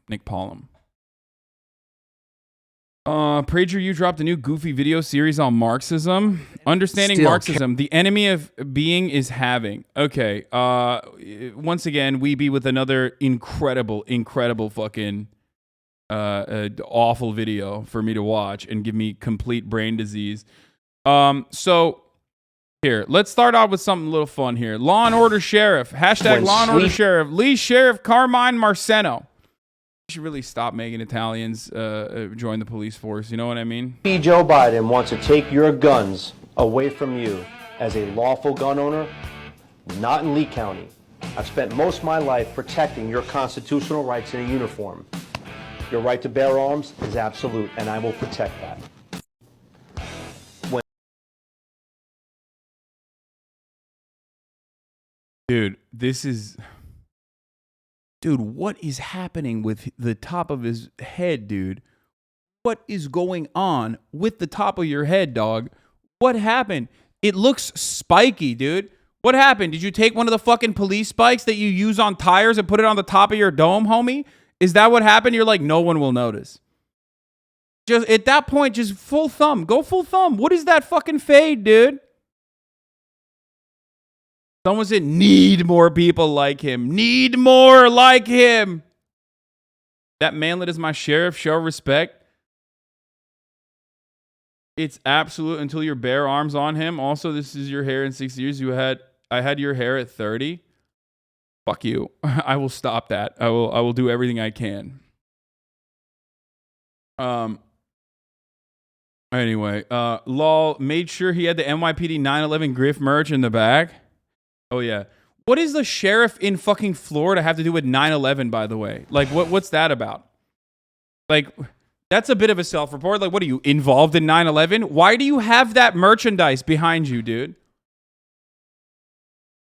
Nick Paulum. Prager, you dropped a new goofy video series on Marxism. Understanding Marxism, the enemy of being is having. Okay. Once again, we be with another incredible fucking awful video for me to watch and give me complete brain disease. So here, let's start off with something a little fun here. Law and Order Sheriff. Hashtag Law and Order Sheriff. Lee Sheriff Carmine Marceno. You should really stop making Italians join the police force. You know what I mean? Joe Biden wants to take your guns away from you as a lawful gun owner, not in Lee County. I've spent most of my life protecting your constitutional rights in a uniform. Your right to bear arms is absolute, and I will protect that. Dude, this is... Dude, what is happening with the top of his head, dude? What is going on with the top of your head, dog? What happened? It looks spiky, dude. What happened? Did you take one of the fucking police spikes that you use on tires and put it on the top of your dome, homie? Is that what happened? You're like, no one will notice. Just at that point, just full thumb. Go full thumb. What is that fucking fade, dude? Someone said, need more people like him. Need more like him. That manlet is my sheriff. Show respect. It's absolute until your bare arms on him. Also, this is your hair in 6 years. I had your hair at 30. Fuck you. I will stop that. I will do everything I can. Anyway, lol made sure he had the NYPD 9/11 Griff merch in the back. Oh, yeah. What does the sheriff in fucking Florida have to do with 9/11, by the way? Like, what's that about? Like, that's a bit of a self-report. Like, what are you, involved in 9/11? Why do you have that merchandise behind you, dude?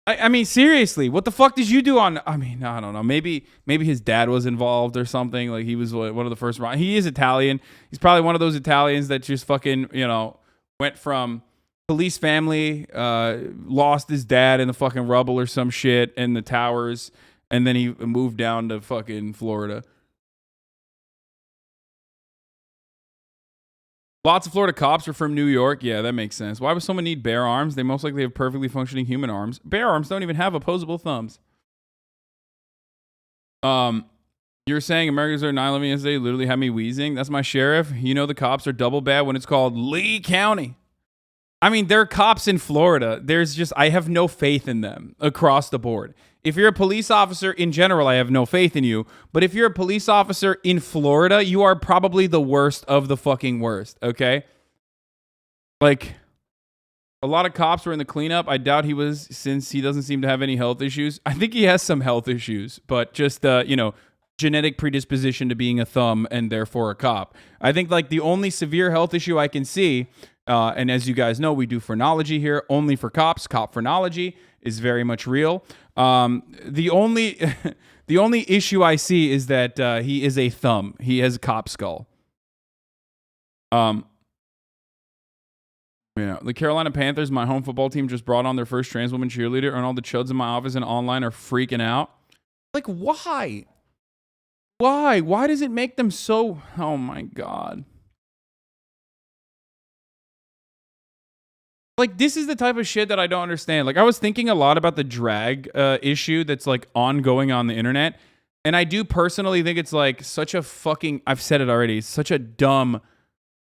I mean, seriously, what the fuck did you do on... I mean, I don't know. Maybe his dad was involved or something. Like, he was one of the first... He is Italian. He's probably one of those Italians that just fucking, went from... police family, lost his dad in the fucking rubble or some shit in the towers, and then he moved down to fucking Florida. Lots of Florida cops are from New York. Yeah, that makes sense. Why would someone need bare arms? They most likely have perfectly functioning human arms. Bare arms don't even have opposable thumbs. You're saying Americans are 9/11 yesterday literally had me wheezing? That's my sheriff. You know the cops are double bad when it's called Lee County. I mean, there are cops in Florida. I have no faith in them across the board. If you're a police officer in general, I have no faith in you. But if you're a police officer in Florida, you are probably the worst of the fucking worst, okay? Like, a lot of cops were in the cleanup. I doubt he was, since he doesn't seem to have any health issues. I think he has some health issues, but just, genetic predisposition to being a thumb and therefore a cop. I think, like, the only severe health issue I can see... and as you guys know, we do phrenology here, only for cops. Cop phrenology is very much real. The only issue I see is that he is a thumb. He has a cop skull. The Carolina Panthers, my home football team, just brought on their first trans woman cheerleader, and all the chuds in my office and online are freaking out. Like, why? Why? Why does it make them so... Oh, my God. Like, this is the type of shit that I don't understand. Like, I was thinking a lot about the drag issue that's, like, ongoing on the internet. And I do personally think it's, like, such a fucking... I've said it already. Such a dumb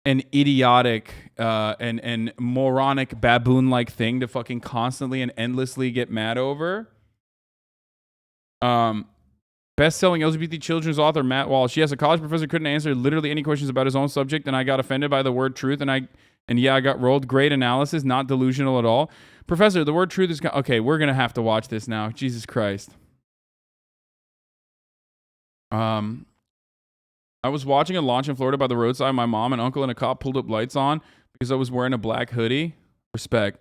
and idiotic and moronic baboon-like thing to fucking constantly and endlessly get mad over. Best-selling LGBT children's author Matt Walsh. Yes, a college professor couldn't answer literally any questions about his own subject, and I got offended by the word truth, and yeah, I got rolled. Great analysis, not delusional at all. Professor, the word truth is... Okay, we're going to have to watch this now. Jesus Christ. I was watching a launch in Florida by the roadside. My mom and uncle and a cop pulled up lights on because I was wearing a black hoodie. Respect.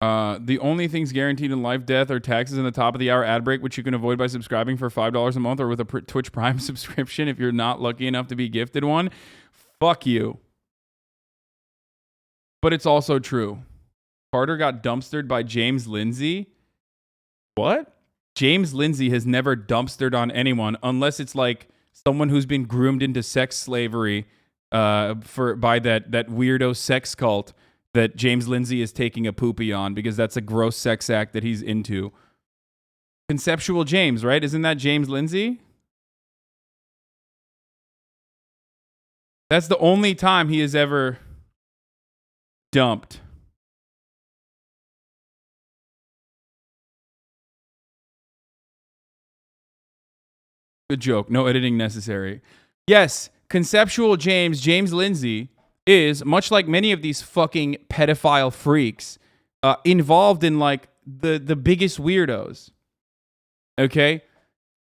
The only things guaranteed in life, death, or taxes in the top of the hour ad break, which you can avoid by subscribing for $5 a month or with a Twitch Prime subscription if you're not lucky enough to be gifted one. Fuck you. But it's also true. Carter got dumpstered by James Lindsay. What? James Lindsay has never dumpstered on anyone unless it's like someone who's been groomed into sex slavery by that weirdo sex cult that James Lindsay is taking a poopy on because that's a gross sex act that he's into. Conceptual James, right? Isn't that James Lindsay? That's the only time he has ever dumped. Good joke. No editing necessary. Yes, conceptual James Lindsay is, much like many of these fucking pedophile freaks, involved in like the biggest weirdos. Okay?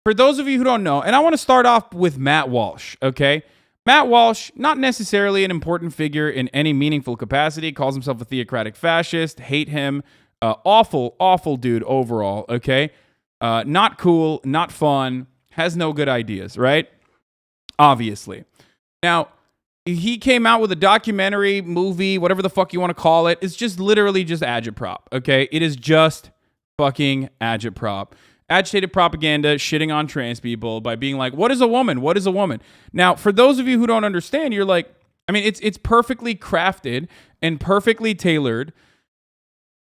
For those of you who don't know, and I want to start off with Matt Walsh, okay? Matt Walsh, not necessarily an important figure in any meaningful capacity, calls himself a theocratic fascist, hate him, awful dude overall, okay? Not cool, not fun, has no good ideas, right? Obviously. Now, he came out with a documentary, movie, whatever the fuck you want to call it. It's just literally just agitprop, okay? It is just fucking agitprop. Agitated propaganda, shitting on trans people by being like, what is a woman? What is a woman? Now, for those of you who don't understand, you're like, I mean, it's perfectly crafted and perfectly tailored.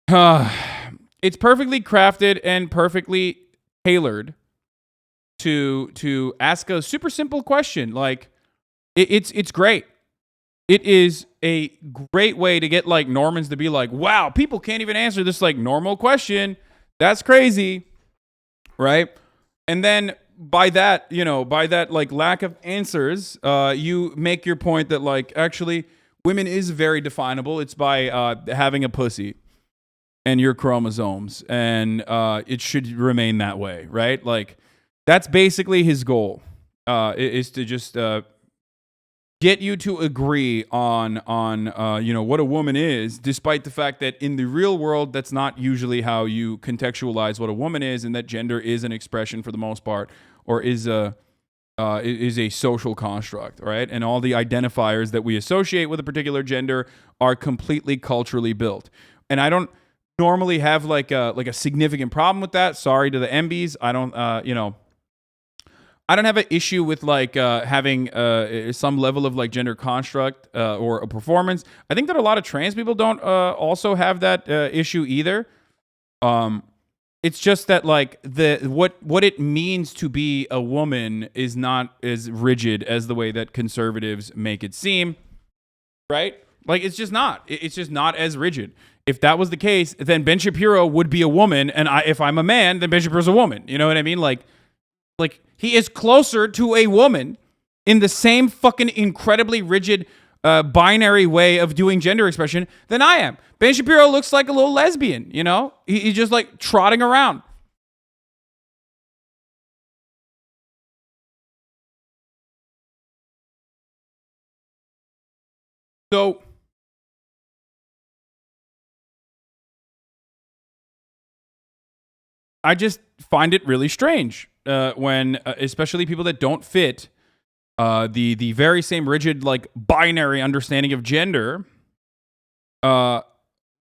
It's perfectly crafted and perfectly tailored to ask a super simple question. Like, it's great. It is a great way to get like Normans to be like, wow, people can't even answer this like normal question. That's crazy. Right? And then by that like lack of answers, you make your point that like actually women is very definable. It's by having a pussy and your chromosomes, and it should remain that way, right? Like that's basically his goal, is to just get you to agree on what a woman is, despite the fact that in the real world, that's not usually how you contextualize what a woman is, and that gender is an expression for the most part, or is a social construct, right? And all the identifiers that we associate with a particular gender are completely culturally built. And I don't normally have like a significant problem with that. Sorry to the MBs. I don't I don't have an issue with like having some level of like gender construct or a performance. I think that a lot of trans people don't also have that issue either. It's just that like what it means to be a woman is not as rigid as the way that conservatives make it seem, right? Like it's just not. It's just not as rigid. If that was the case, then Ben Shapiro would be a woman, and if I'm a man, then Ben Shapiro's a woman. You know what I mean? Like he is closer to a woman in the same fucking incredibly rigid binary way of doing gender expression than I am. Ben Shapiro looks like a little lesbian, you know? He's just like trotting around. So I just find it really strange when, especially people that don't fit the very same rigid like binary understanding of gender, run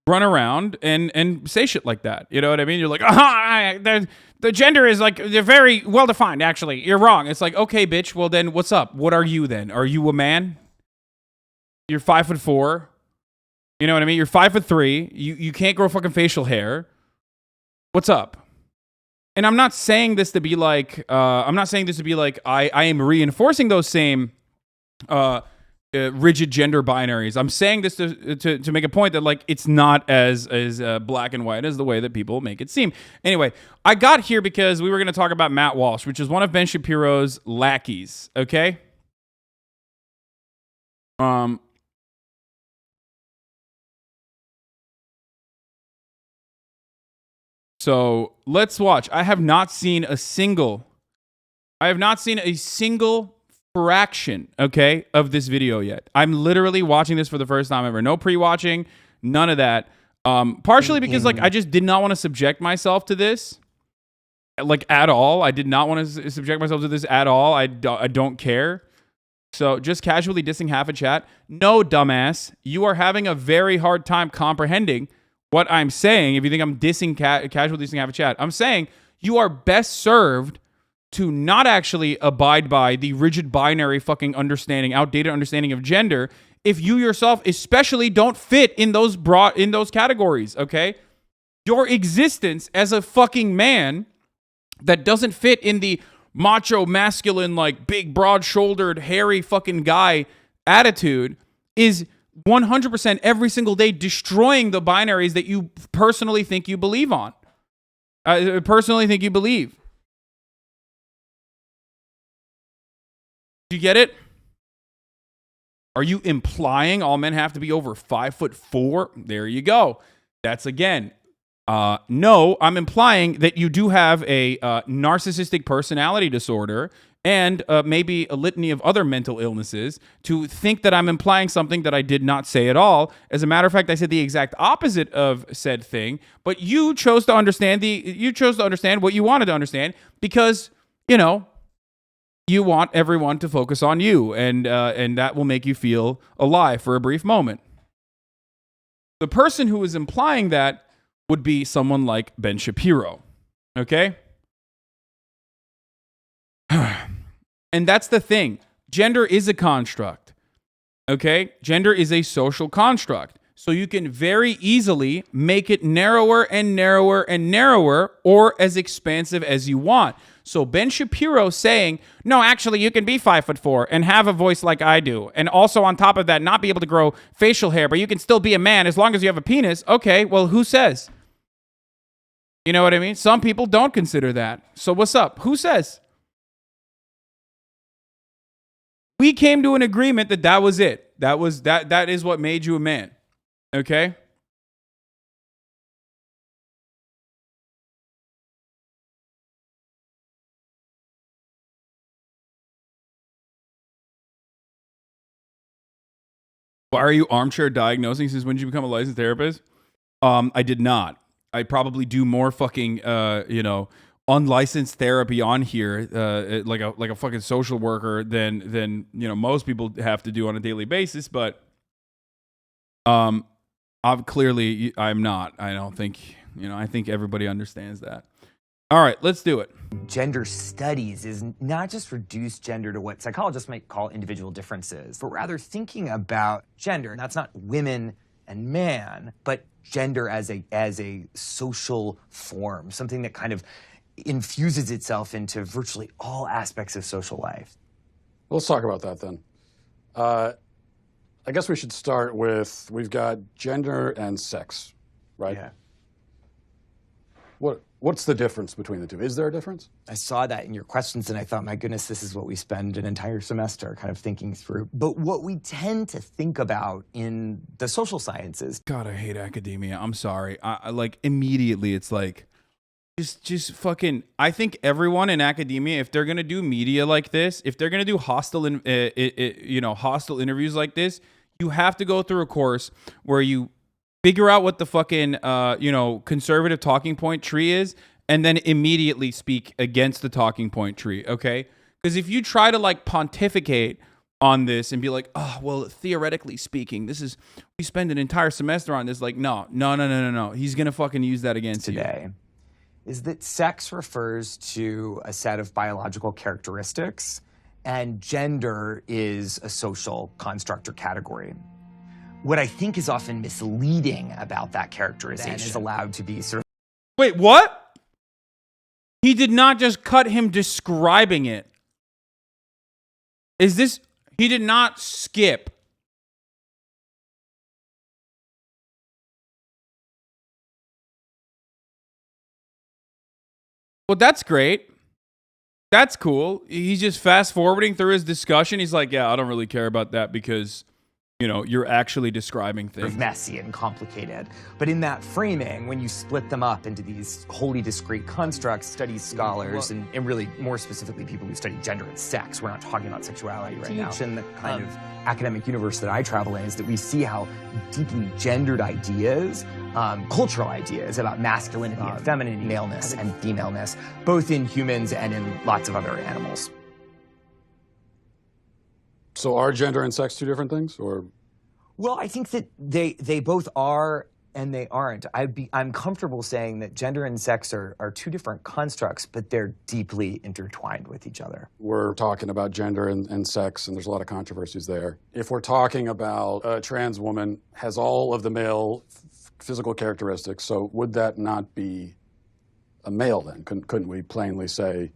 around and say shit like that. You know what I mean? You're like, the gender is like they're very well defined. Actually, you're wrong. It's like, okay, bitch. Well, then what's up? What are you then? Are you a man? You're 5'4". You know what I mean? You're 5'3". You can't grow fucking facial hair. What's up? And I'm not saying this to be like, I am reinforcing those same rigid gender binaries. I'm saying this to make a point that like it's not as black and white as the way that people make it seem. Anyway, I got here because we were going to talk about Matt Walsh, which is one of Ben Shapiro's lackeys. Okay. So let's watch. I have not seen a single fraction, okay, of this video yet. I'm literally watching this for the first time ever. No pre-watching, none of that. Partially because like I just did not want to subject myself to this, like at all. I did not want to subject myself to this at all. I don't care. So just casually dissing half a chat. No, dumbass, you are having a very hard time comprehending what I'm saying. If you think I'm dissing casual dissing half a chat, I'm saying you are best served to not actually abide by the rigid binary fucking understanding, outdated understanding of gender, if you yourself especially don't fit in those categories, okay? Your existence as a fucking man that doesn't fit in the macho, masculine, like big, broad-shouldered, hairy fucking guy attitude is 100% every single day destroying the binaries that you personally think you believe on. Personally think you believe. Do you get it? Are you implying all men have to be over 5'4"? There you go. That's again. No, I'm implying that you do have a narcissistic personality disorder and maybe a litany of other mental illnesses to think that I'm implying something that I did not say at all. As a matter of fact, I said the exact opposite of said thing, but you chose to understand what you wanted to understand because, you know, you want everyone to focus on you, and that will make you feel alive for a brief moment. The person who is implying that would be someone like Ben Shapiro, okay? And that's the thing. Gender is a construct, okay? Gender is a social construct. So you can very easily make it narrower and narrower and narrower or as expansive as you want. So Ben Shapiro saying, no, actually, you can be 5'4" and have a voice like I do. And also on top of that, not be able to grow facial hair, but you can still be a man as long as you have a penis. Okay, well, who says? You know what I mean? Some people don't consider that. So what's up? Who says? We came to an agreement that that was it. That is what made you a man. Okay? Why are you armchair diagnosing since when did you become a licensed therapist? I did not. I probably do more fucking unlicensed therapy on here, like a fucking social worker than most people have to do on a daily basis. But I'm not. I don't think I think everybody understands that. All right, let's do it. Gender studies is not just reduce gender to what psychologists might call individual differences, but rather thinking about gender. And that's not women and man, but gender as a social form, something that kind of infuses itself into virtually all aspects of social life. Let's talk about that then. I guess we should start with, we've got gender and sex, right? Yeah. What's the difference between the two? Is there a difference? I saw that in your questions and I thought, my goodness, this is what we spend an entire semester kind of thinking through. But what we tend to think about in the social sciences. God, I hate academia. I'm sorry. I like immediately it's like, just fucking, I think everyone in academia, if they're going to do media like this, if they're going to do hostile interviews like this, you have to go through a course where you figure out what the fucking, conservative talking point tree is, and then immediately speak against the talking point tree, okay? Because if you try to, like, pontificate on this and be like, oh, well, theoretically speaking, we spend an entire semester on this, like, no. He's going to fucking use that against today is that sex refers to a set of biological characteristics, and gender is a social construct or category. What I think is often misleading about that characterization is allowed to be sort of... Wait, what? He did not just cut him describing it. He did not skip. Well, that's great. That's cool. He's just fast forwarding through his discussion. He's like, yeah, I don't really care about that because, you're actually describing things. Messy and complicated. But in that framing, when you split them up into these wholly discrete constructs, studies scholars, and really more specifically people who study gender and sex, we're not talking about sexuality right now. In the kind of academic universe that I travel in is that we see how deeply gendered ideas, cultural ideas about masculinity and femininity, maleness and femaleness, both in humans and in lots of other animals. So are gender and sex two different things, or? Well, I think that they both are and they aren't. I'm comfortable saying that gender and sex are two different constructs, but they're deeply intertwined with each other. We're talking about gender and sex, and there's a lot of controversies there. If we're talking about a trans woman has all of the male physical characteristics, so would that not be a male then? Couldn't we plainly say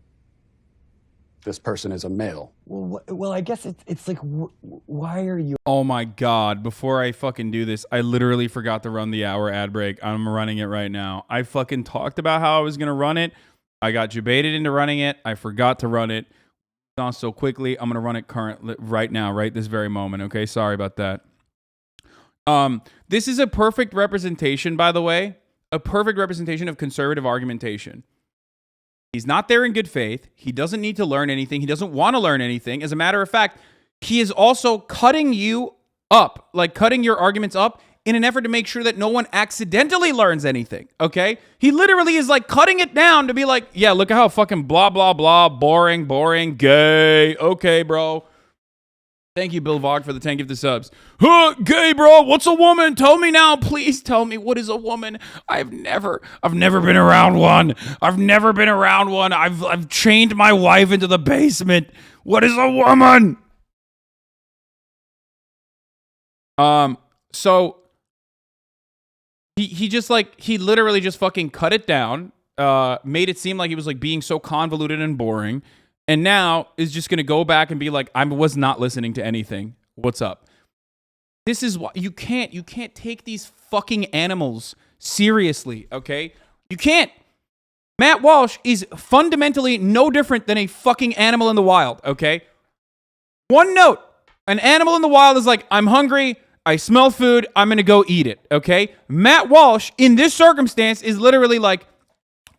this person is a male? Well, I guess it's like, why are you? Oh my God. Before I fucking do this, I literally forgot to run the hour ad break. I'm running it right now. I fucking talked about how I was going to run it. I got debated into running it. I forgot to run it. Gone so quickly. I'm going to run it right now, right this very moment. Okay. Sorry about that. This is a perfect representation, by the way, a perfect representation of conservative argumentation. He's not there in good faith. He doesn't need to learn anything. He doesn't want to learn anything. As a matter of fact, he is also cutting you up, like cutting your arguments up in an effort to make sure that no one accidentally learns anything, okay? He literally is like cutting it down to be like, yeah, look at how fucking blah, blah, blah, boring, gay. Okay, bro. Thank you, Bill Vog, for the 10 gifted subs. Huh, gay, bro. What's a woman? Tell me now. Please tell me, what is a woman? I've never been around one. I've chained my wife into the basement. What is a woman? So he literally just fucking cut it down, made it seem like he was like being so convoluted and boring. And now is just going to go back and be like, I was not listening to anything. What's up? This is why you can't take these fucking animals seriously, okay? You can't. Matt Walsh is fundamentally no different than a fucking animal in the wild, okay? One note. An animal in the wild is like, I'm hungry, I smell food, I'm going to go eat it, okay? Matt Walsh, in this circumstance, is literally like,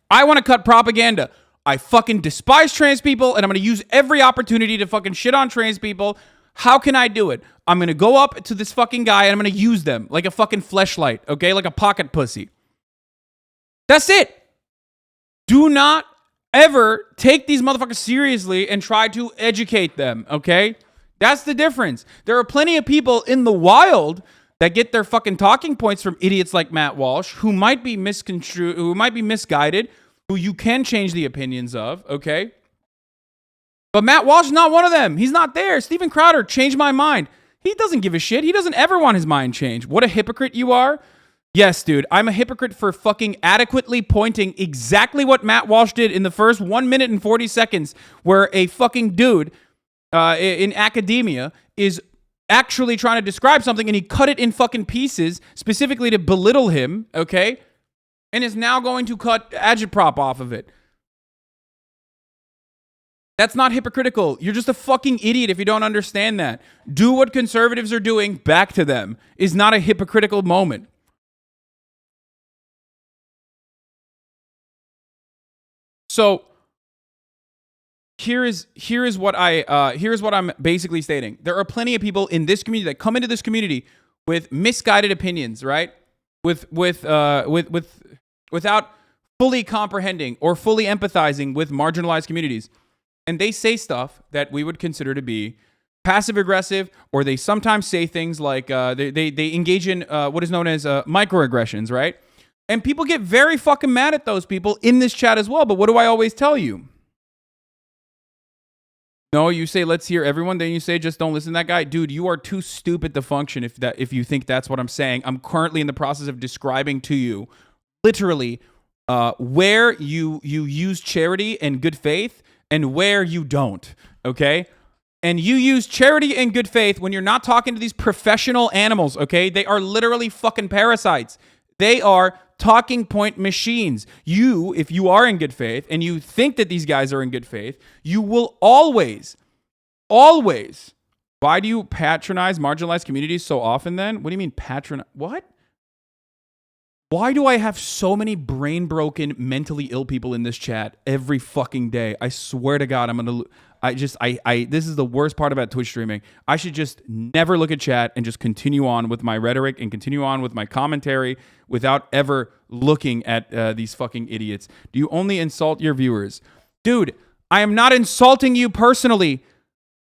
I want to cut propaganda. I fucking despise trans people, and I'm going to use every opportunity to fucking shit on trans people. How can I do it? I'm going to go up to this fucking guy, and I'm going to use them like a fucking fleshlight, okay? Like a pocket pussy. That's it. Do not ever take these motherfuckers seriously and try to educate them, okay? That's the difference. There are plenty of people in the wild that get their fucking talking points from idiots like Matt Walsh, who might be misconstrued, who might be misguided, who you can change the opinions of, okay? But Matt Walsh is not one of them. He's not there. Steven Crowder changed my mind. He doesn't give a shit. He doesn't ever want his mind changed. What a hypocrite you are. Yes, dude, I'm a hypocrite for fucking adequately pointing exactly what Matt Walsh did in the first 1 minute and 40 seconds, where a fucking dude in academia is actually trying to describe something and he cut it in fucking pieces specifically to belittle him, okay? And is now going to cut agitprop off of it. That's not hypocritical. You're just a fucking idiot if you don't understand that. Do what conservatives are doing back to them is not a hypocritical moment. So here is what I'm basically stating. There are plenty of people in this community that come into this community with misguided opinions, right? Without fully comprehending or fully empathizing with marginalized communities. And they say stuff that we would consider to be passive aggressive, or they sometimes say things like they engage in what is known as microaggressions, right? And people get very fucking mad at those people in this chat as well. But what do I always tell you? No, you say, let's hear everyone. Then you say, just don't listen to that guy. Dude, you are too stupid to function if you think that's what I'm saying. I'm currently in the process of describing to you literally where you use charity and good faith and where you don't, okay? And you use charity and good faith when you're not talking to these professional animals, okay? They are literally fucking parasites. They are talking point machines. You, if you are in good faith and you think that these guys are in good faith, you will always, why do you patronize marginalized communities so often then? What do you mean patronize? What? Why do I have so many brain broken, mentally ill people in this chat every fucking day? I swear to God, this is the worst part about Twitch streaming. I should just never look at chat and just continue on with my rhetoric and continue on with my commentary without ever looking at these fucking idiots. Do you only insult your viewers? Dude, I am not insulting you personally.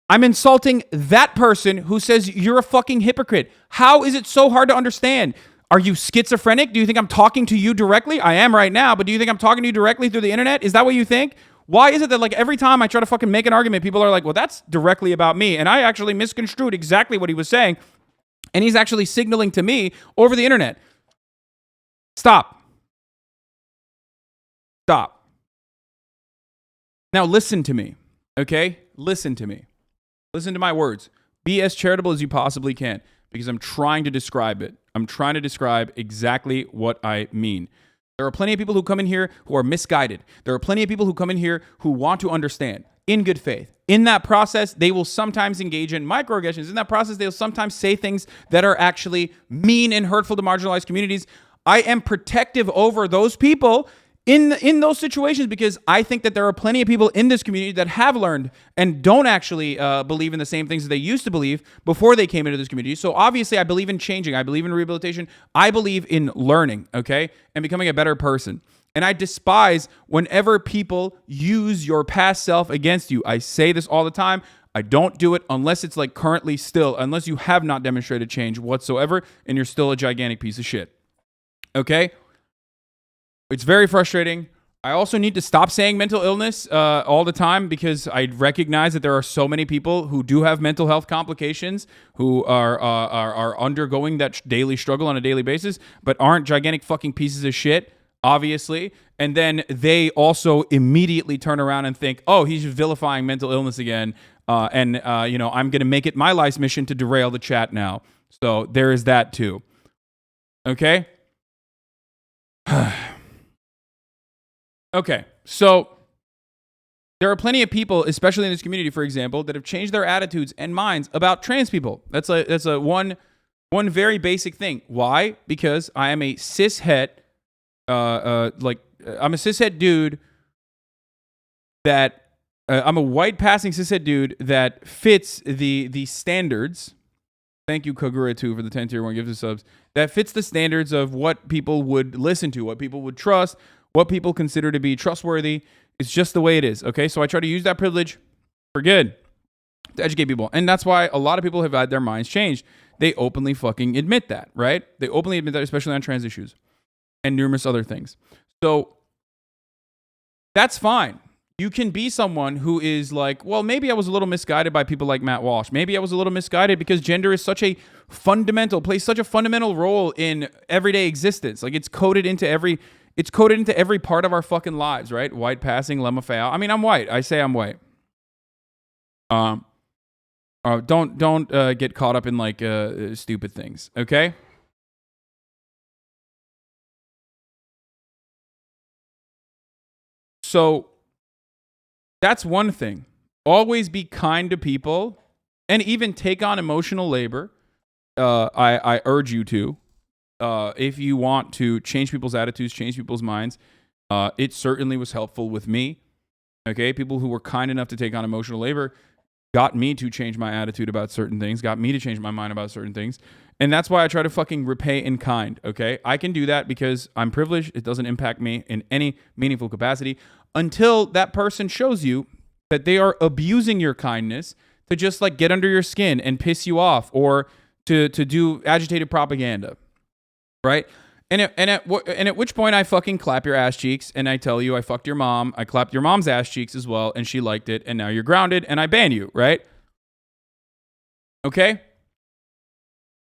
I'm insulting that person who says you're a fucking hypocrite. How is it so hard to understand? Are you schizophrenic? Do you think I'm talking to you directly? I am right now, but do you think I'm talking to you directly through the internet? Is that what you think? Why is it that like every time I try to fucking make an argument, people are like, well, that's directly about me. And I actually misconstrued exactly what he was saying. And he's actually signaling to me over the internet. Stop. Stop. Now listen to me, okay? Listen to me. Listen to my words. Be as charitable as you possibly can because I'm trying to describe it. I'm trying to describe exactly what I mean. There are plenty of people who come in here who are misguided. There are plenty of people who come in here who want to understand in good faith. In that process, they will sometimes engage in microaggressions. In that process, they'll sometimes say things that are actually mean and hurtful to marginalized communities. I am protective over those people in those situations because I think that there are plenty of people in this community that have learned and don't actually believe in the same things that they used to believe before they came into this community. So obviously I believe in changing. I believe in rehabilitation. I believe in learning, okay, and becoming a better person. And I despise whenever people use your past self against you. I say this all the time. I don't do it unless it's like currently still, unless you have not demonstrated change whatsoever and you're still a gigantic piece of shit. Okay? It's very frustrating. I also need to stop saying mental illness all the time because I recognize that there are so many people who do have mental health complications who are undergoing that daily struggle on a daily basis, but aren't gigantic fucking pieces of shit, obviously. And then they also immediately turn around and think, oh, he's vilifying mental illness again. And I'm going to make it my life's mission to derail the chat now. So there is that too. Okay? Okay, so there are plenty of people, especially in this community, for example, that have changed their attitudes and minds about trans people. That's a one very basic thing. Why? Because I am a cishet, I'm a cishet dude that I'm a white passing cishet dude that fits the standards. Thank you, Kagura2, for the 10 tier 1 gifted subs. That fits the standards of what people would listen to, what people would trust, what people consider to be trustworthy. It's just the way it is, okay? So I try to use that privilege for good to educate people. And that's why a lot of people have had their minds changed. They openly fucking admit that, right? They openly admit that, especially on trans issues and numerous other things. So that's fine. You can be someone who is like, well, maybe I was a little misguided by people like Matt Walsh. Maybe I was a little misguided because gender is plays such a fundamental role in everyday existence. Like it's coded into every part of our fucking lives, right? White passing, lemma. I mean, I'm white. I say I'm white. Don't get caught up in like stupid things, okay? So that's one thing. Always be kind to people and even take on emotional labor. I urge you to. If you want to change people's attitudes, change people's minds, it certainly was helpful with me. Okay, people who were kind enough to take on emotional labor got me to change my attitude about certain things, got me to change my mind about certain things. And that's why I try to fucking repay in kind, okay? I can do that because I'm privileged. It doesn't impact me in any meaningful capacity until that person shows you that they are abusing your kindness to just like get under your skin and piss you off or to do agitated propaganda. Right? And at which point I fucking clap your ass cheeks and I tell you I fucked your mom. I clapped your mom's ass cheeks as well and she liked it and now you're grounded and I ban you, right? Okay?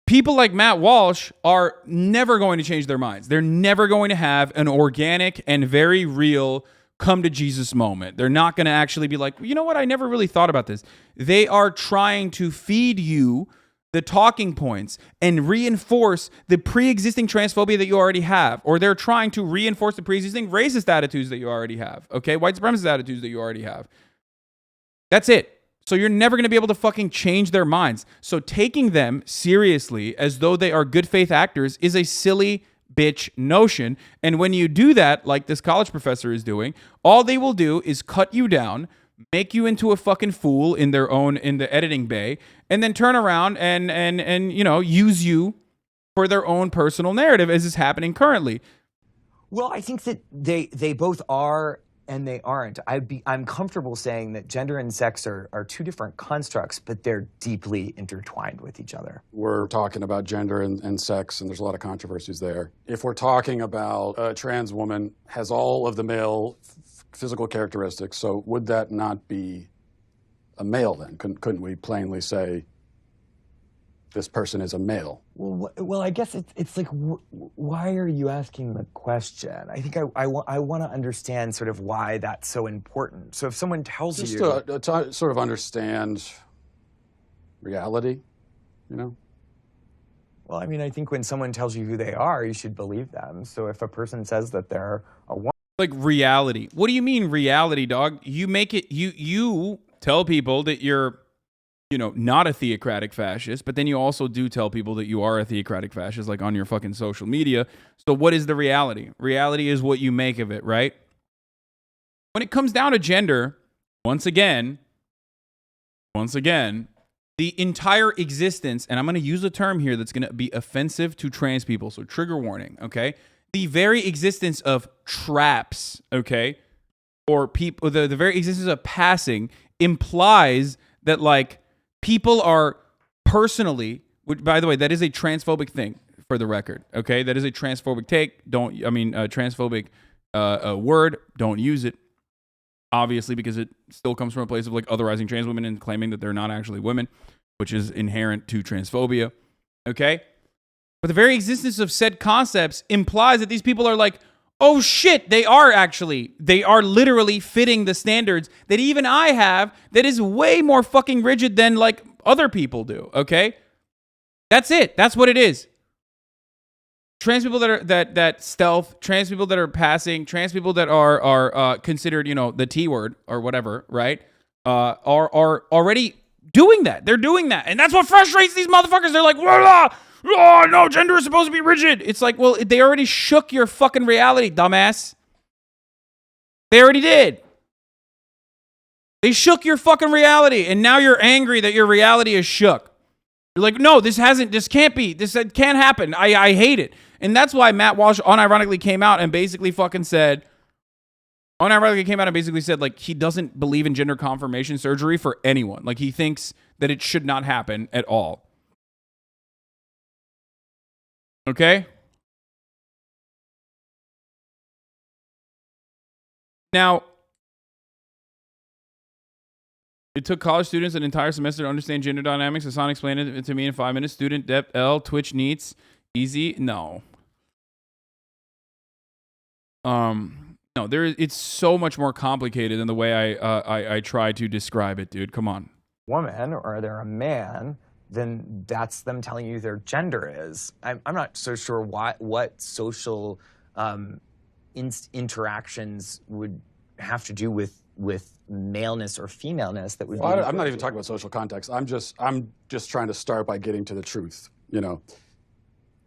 People like Matt Walsh are never going to change their minds. They're never going to have an organic and very real come to Jesus moment. They're not going to actually be like, you know what? I never really thought about this. They are trying to feed you the talking points and reinforce the pre-existing transphobia that you already have, or they're trying to reinforce the pre-existing racist attitudes that you already have, okay? White supremacist attitudes that you already have. That's it. So you're never going to be able to fucking change their minds. So taking them seriously as though they are good faith actors is a silly bitch notion. And when you do that, like this college professor is doing, all they will do is cut you down, make you into a fucking fool in the editing bay, and then turn around and use you for their own personal narrative as is happening currently. Well, I think that they both are And they aren't. I'm comfortable saying that gender and sex are two different constructs, but they're deeply intertwined with each other. We're talking about gender and sex, and there's a lot of controversies there. If we're talking about a trans woman has all of the male physical characteristics, so would that not be a male then? Couldn't we plainly say this person is a male? Well, I guess it's like, why are you asking the question? I think I want to understand sort of why that's so important. So if someone tells Just you... to sort of understand reality, you know? Well, I mean, I think when someone tells you who they are, you should believe them. So if a person says that they're a woman... Like reality. What do you mean reality, dog? You make it, you tell people that you're, you know, not a theocratic fascist, but then you also do tell people that you are a theocratic fascist, like on your fucking social media. So what is the reality? Reality is what you make of it, right? When it comes down to gender, once again, the entire existence, and I'm going to use a term here that's going to be offensive to trans people, so trigger warning, okay? The very existence of traps, okay, or people, the very existence of passing implies that, like, people are personally, which, by the way, that is a transphobic thing, for the record, okay? That is a transphobic take. Transphobic word, don't use it, obviously, because it still comes from a place of, like, otherizing trans women and claiming that they're not actually women, which is inherent to transphobia, okay? But the very existence of said concepts implies that these people are like, oh shit, they are literally fitting the standards that even I have that is way more fucking rigid than, like, other people do, okay? That's it. That's what it is. Trans people that are that stealth, trans people that are passing, trans people that are considered, you know, the T word or whatever, right? Are already doing that. They're doing that. And that's what frustrates these motherfuckers. They're like, oh, no, gender is supposed to be rigid. It's like, well, they already shook your fucking reality, dumbass. They already did. They shook your fucking reality, and now you're angry that your reality is shook. You're like, no, this can't be. This can't happen. I hate it. And that's why Matt Walsh unironically came out and basically said, like, he doesn't believe in gender confirmation surgery for anyone. Like, he thinks that it should not happen at all. Okay? Now, it took college students an entire semester to understand gender dynamics. Hassan explained it to me in 5 minutes. Student depth L, Twitch needs easy. No. No, it's so much more complicated than the way I try to describe it, dude. Come on. Woman, or they're a man, then that's them telling you their gender is. I'm not so sure what social interactions would have to do with maleness or femaleness that would. Well, I'm not even talking about social context. I'm just trying to start by getting to the truth. You know.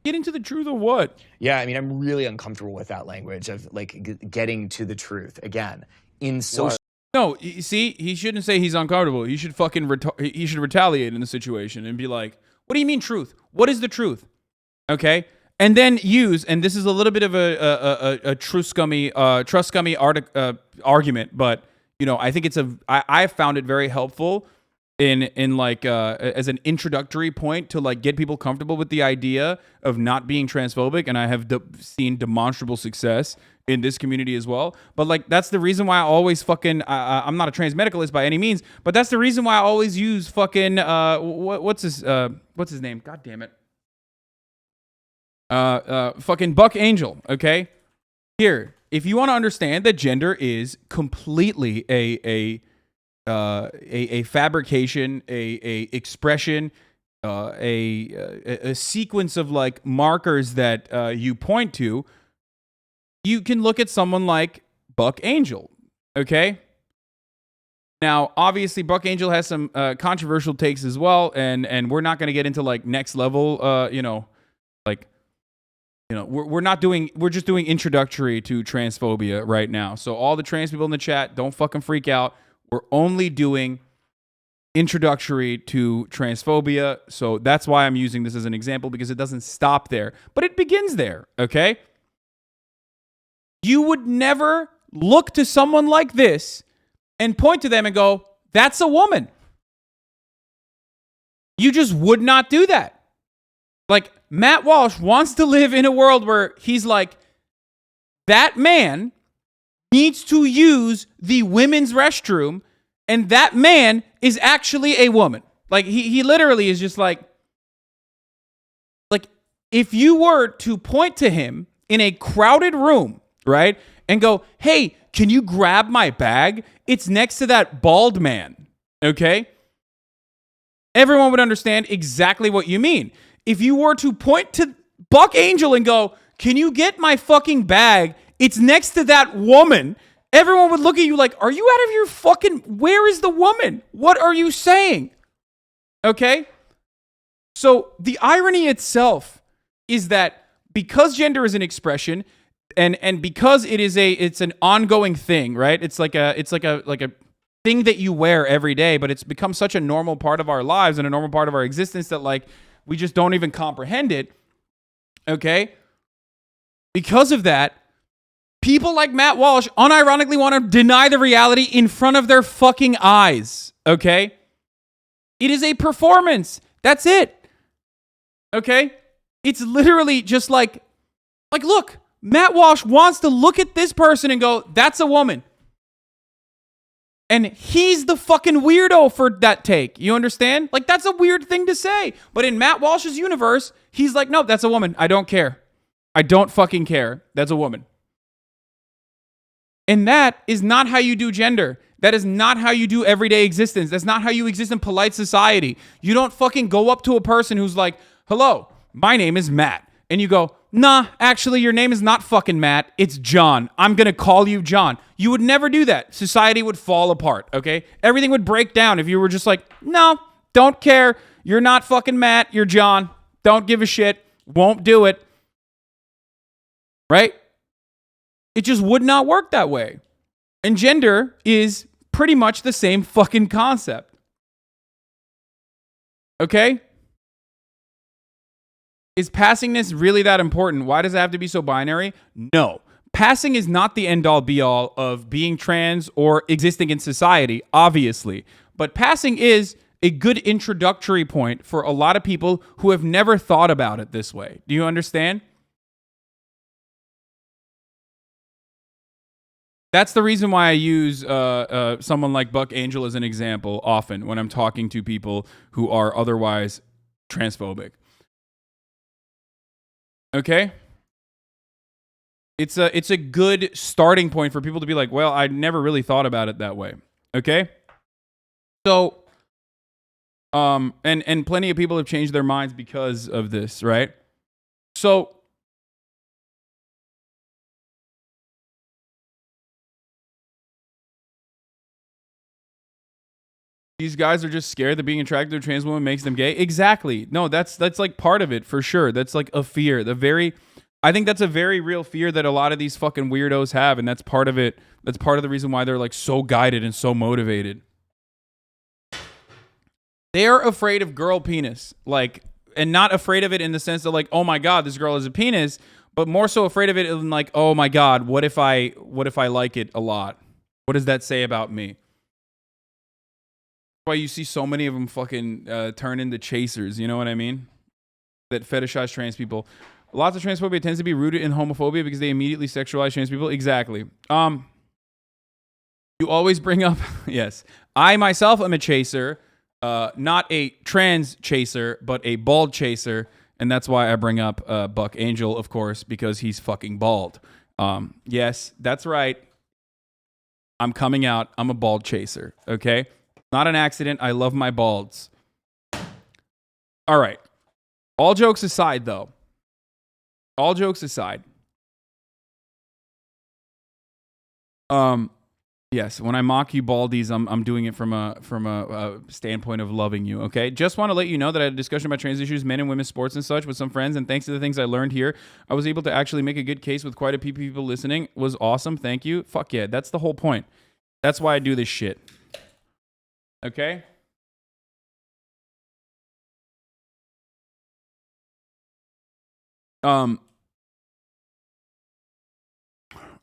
Getting to the truth of what? Yeah, I mean, I'm really uncomfortable with that language of, like, getting to the truth. Again, in social. No, you see, he shouldn't say he's uncomfortable. He should fucking he should retaliate in the situation and be like, "What do you mean truth? What is the truth?" Okay, and then use, and this is a little bit of a trust scummy argument, but you know, I think I found it very helpful in like as an introductory point to, like, get people comfortable with the idea of not being transphobic, and I have seen demonstrable success in this community as well. But, like, that's the reason why I always fucking I'm not a trans medicalist by any means, but that's the reason why I always use fucking what's his name? God damn it. Fucking Buck Angel, okay? Here, if you want to understand that gender is completely a fabrication, a expression, a sequence of, like, markers that you point to, you can look at someone like Buck Angel, okay? Now, obviously, Buck Angel has some controversial takes as well, and we're not going to get into, like, next level, we're just doing introductory to transphobia right now. So all the trans people in the chat, don't fucking freak out. We're only doing introductory to transphobia. So that's why I'm using this as an example, because it doesn't stop there, but it begins there, okay? You would never look to someone like this and point to them and go, that's a woman. You just would not do that. Like, Matt Walsh wants to live in a world where he's like, that man needs to use the women's restroom, and that man is actually a woman. Like, he literally is just like, if you were to point to him in a crowded room, right, and go, hey, can you grab my bag? It's next to that bald man, okay? Everyone would understand exactly what you mean. If you were to point to Buck Angel and go, can you get my fucking bag? It's next to that woman. Everyone would look at you like, are you out of your fucking, where is the woman? What are you saying? Okay? So the irony itself is that because gender is an expression and because it's an ongoing thing, right? It's like a thing that you wear every day, but it's become such a normal part of our lives and a normal part of our existence that like we just don't even comprehend it. Okay? Because of that, people like Matt Walsh unironically want to deny the reality in front of their fucking eyes. Okay? It is a performance. That's it. Okay? It's literally just like, look, Matt Walsh wants to look at this person and go, that's a woman. And he's the fucking weirdo for that take. You understand? Like, that's a weird thing to say. But in Matt Walsh's universe, he's like, no, that's a woman. I don't care. I don't fucking care. That's a woman. And that is not how you do gender. That is not how you do everyday existence. That's not how you exist in polite society. You don't fucking go up to a person who's like, hello, my name is Matt. And you go, nah, actually, your name is not fucking Matt. It's John. I'm going to call you John. You would never do that. Society would fall apart, okay? Everything would break down if you were just like, no, don't care. You're not fucking Matt. You're John. Don't give a shit. Won't do it. Right? It just would not work that way. And gender is pretty much the same fucking concept. Okay? Is passingness really that important? Why does it have to be so binary? No. Passing is not the end-all be-all of being trans or existing in society, obviously. But passing is a good introductory point for a lot of people who have never thought about it this way. Do you understand? That's the reason why I use someone like Buck Angel as an example often when I'm talking to people who are otherwise transphobic. Okay? It's a good starting point for people to be like, well, I never really thought about it that way. Okay? So, and plenty of people have changed their minds because of this, right? So, these guys are just scared that being attracted to a trans woman makes them gay. Exactly. No, that's like part of it for sure. That's like a fear. I think that's a very real fear that a lot of these fucking weirdos have, and that's part of it. That's part of the reason why they're like so guided and so motivated. They're afraid of girl penis, like, and not afraid of it in the sense of like, oh my god, this girl has a penis, but more so afraid of it in like, oh my god, what if I like it a lot? What does that say about me? Why you see so many of them fucking turn into chasers, you know what I mean? That fetishize trans people. Lots of transphobia tends to be rooted in homophobia because they immediately sexualize trans people. Exactly. You always bring up, yes, I myself am a chaser, not a trans chaser, but a bald chaser, and that's why I bring up Buck Angel, of course, because he's fucking bald. Yes, that's right. I'm coming out. I'm a bald chaser, okay? Not an accident. I love my balds. All right. All jokes aside, though. All jokes aside. Yes, when I mock you baldies, I'm doing it from a standpoint of loving you, okay? Just want to let you know that I had a discussion about trans issues, men and women's sports and such with some friends, and thanks to the things I learned here, I was able to actually make a good case with quite a few people listening. It was awesome. Thank you. Fuck yeah. That's the whole point. That's why I do this shit. Okay?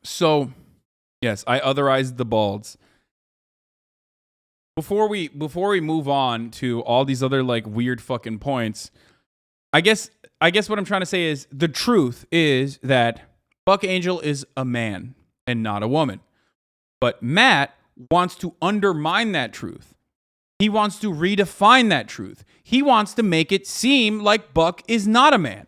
So Yes, I otherized the balds. Before we move on to all these other like weird fucking points, I guess what I'm trying to say is the truth is that Buck Angel is a man and not a woman. But Matt wants to undermine that truth. He wants to redefine that truth. He wants to make it seem like Buck is not a man.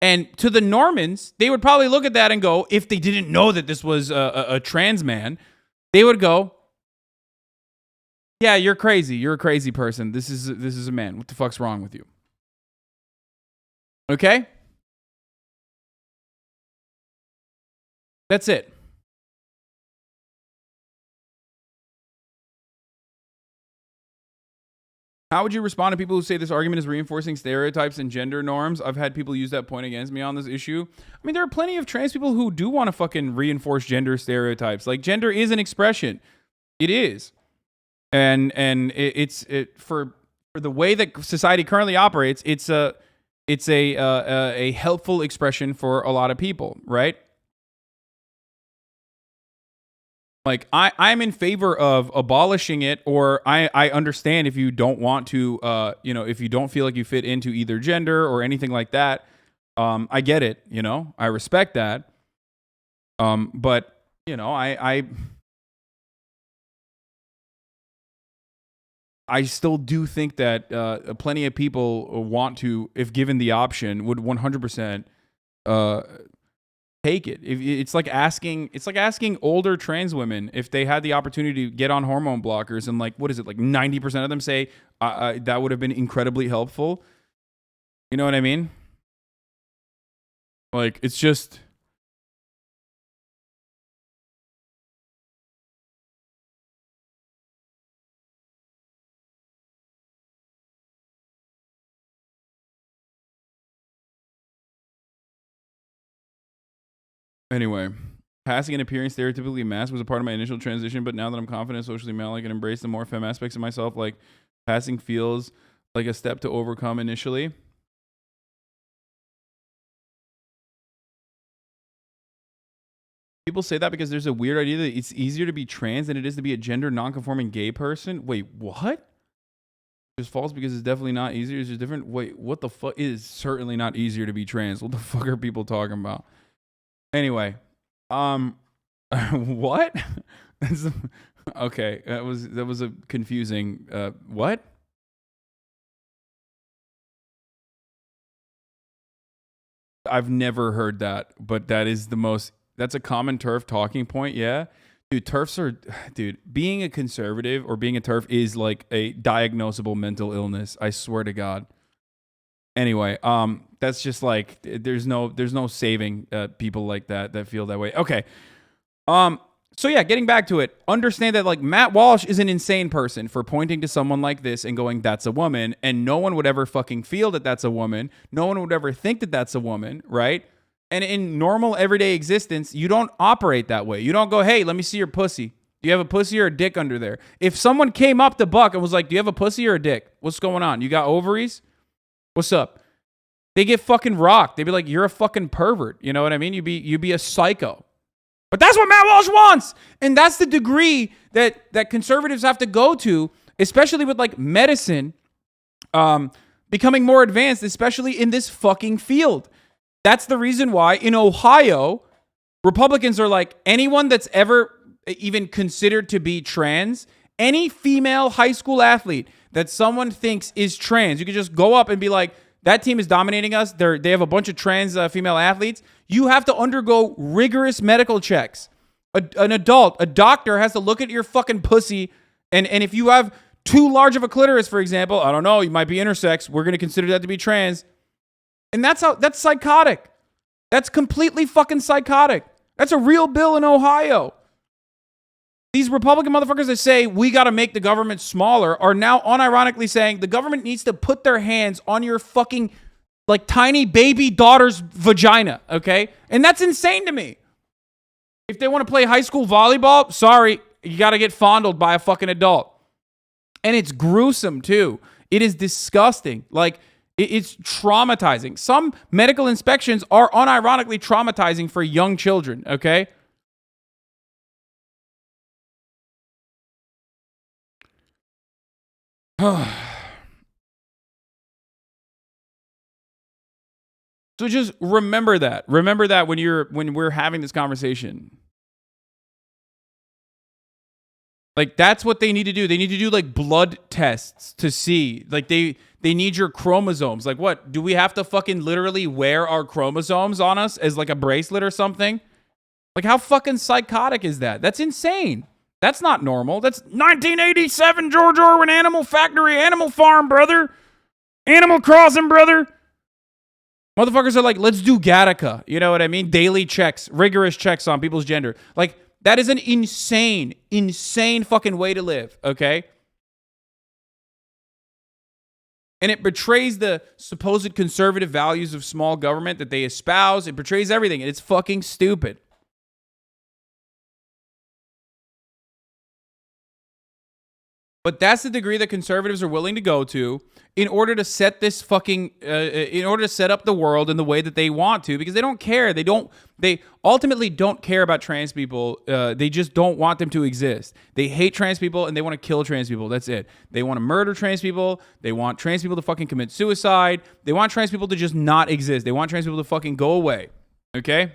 And to the Normans, they would probably look at that and go, if they didn't know that this was a trans man, they would go, yeah, you're crazy. You're a crazy person. This is a man. What the fuck's wrong with you? Okay? That's it. How would you respond to people who say this argument is reinforcing stereotypes and gender norms? I've had people use that point against me on this issue. I mean, there are plenty of trans people who do want to fucking reinforce gender stereotypes. Like, gender is an expression. It is. And it's for the way that society currently operates, it's a helpful expression for a lot of people, right? Like, I'm in favor of abolishing it, or I understand if you don't want to, if you don't feel like you fit into either gender or anything like that. I get it, I respect that. But, I still do think that plenty of people want to, if given the option, would 100% take it. It's like asking older trans women if they had the opportunity to get on hormone blockers, and like, what is it, like 90% of them say that would have been incredibly helpful. You know what I mean? Like, it's just. Anyway, passing and appearing stereotypically masc was a part of my initial transition, but now that I'm confident, socially male, I can embrace the more femme aspects of myself. Like, passing feels like a step to overcome initially. People say that because there's a weird idea that it's easier to be trans than it is to be a gender non-conforming gay person. Wait, what? It's false because it's definitely not easier. It's just different. Wait, what the fuck? It is certainly not easier to be trans. What the fuck are people talking about? Anyway, what? Okay, that was a confusing. What? I've never heard that, but that's a common TERF talking point. Yeah, dude, being a conservative or being a TERF is like a diagnosable mental illness. I swear to God. Anyway, that's just like, there's no saving people like that feel that way. Okay. So yeah, getting back to it, understand that like Matt Walsh is an insane person for pointing to someone like this and going, that's a woman, and no one would ever fucking feel that that's a woman. No one would ever think that that's a woman, right? And in normal everyday existence, you don't operate that way. You don't go, hey, let me see your pussy. Do you have a pussy or a dick under there? If someone came up to Buck and was like, do you have a pussy or a dick? What's going on? You got ovaries? What's up? They get fucking rocked. They'd be like, you're a fucking pervert. You know what I mean? You'd be a psycho. But that's what Matt Walsh wants. And that's the degree that conservatives have to go to, especially with like medicine becoming more advanced, especially in this fucking field. That's the reason why in Ohio, Republicans are like, anyone that's ever even considered to be trans, any female high school athlete that someone thinks is trans, you can just go up and be like, that team is dominating us. They have a bunch of trans female athletes. You have to undergo rigorous medical checks. A doctor has to look at your fucking pussy, and if you have too large of a clitoris, for example, I don't know, you might be intersex. We're going to consider that to be trans. And that's psychotic. That's completely fucking psychotic. That's a real bill in Ohio. These Republican motherfuckers that say we got to make the government smaller are now unironically saying the government needs to put their hands on your fucking like tiny baby daughter's vagina, okay? And that's insane to me. If they want to play high school volleyball, sorry, you got to get fondled by a fucking adult. And it's gruesome too. It is disgusting. Like, it's traumatizing. Some medical inspections are unironically traumatizing for young children, okay? So just remember that. Remember that when we're having this conversation. Like, that's what they need to do. They need to do like blood tests to see. Like they need your chromosomes. Like, what? Do we have to fucking literally wear our chromosomes on us as like a bracelet or something? Like, how fucking psychotic is that? That's insane. That's not normal. That's 1987 George Orwell Animal Factory, Animal Farm, brother. Animal Crossing, brother. Motherfuckers are like, let's do Gattaca. You know what I mean? Daily checks, rigorous checks on people's gender. Like, that is an insane, insane fucking way to live, okay? And it betrays the supposed conservative values of small government that they espouse. It betrays everything, and it's fucking stupid. But that's the degree that conservatives are willing to go to in order to set this fucking, in order to set up the world in the way that they want to, because they don't care. They ultimately don't care about trans people. They just don't want them to exist. They hate trans people and they want to kill trans people. That's it. They want to murder trans people. They want trans people to fucking commit suicide. They want trans people to just not exist. They want trans people to fucking go away. Okay?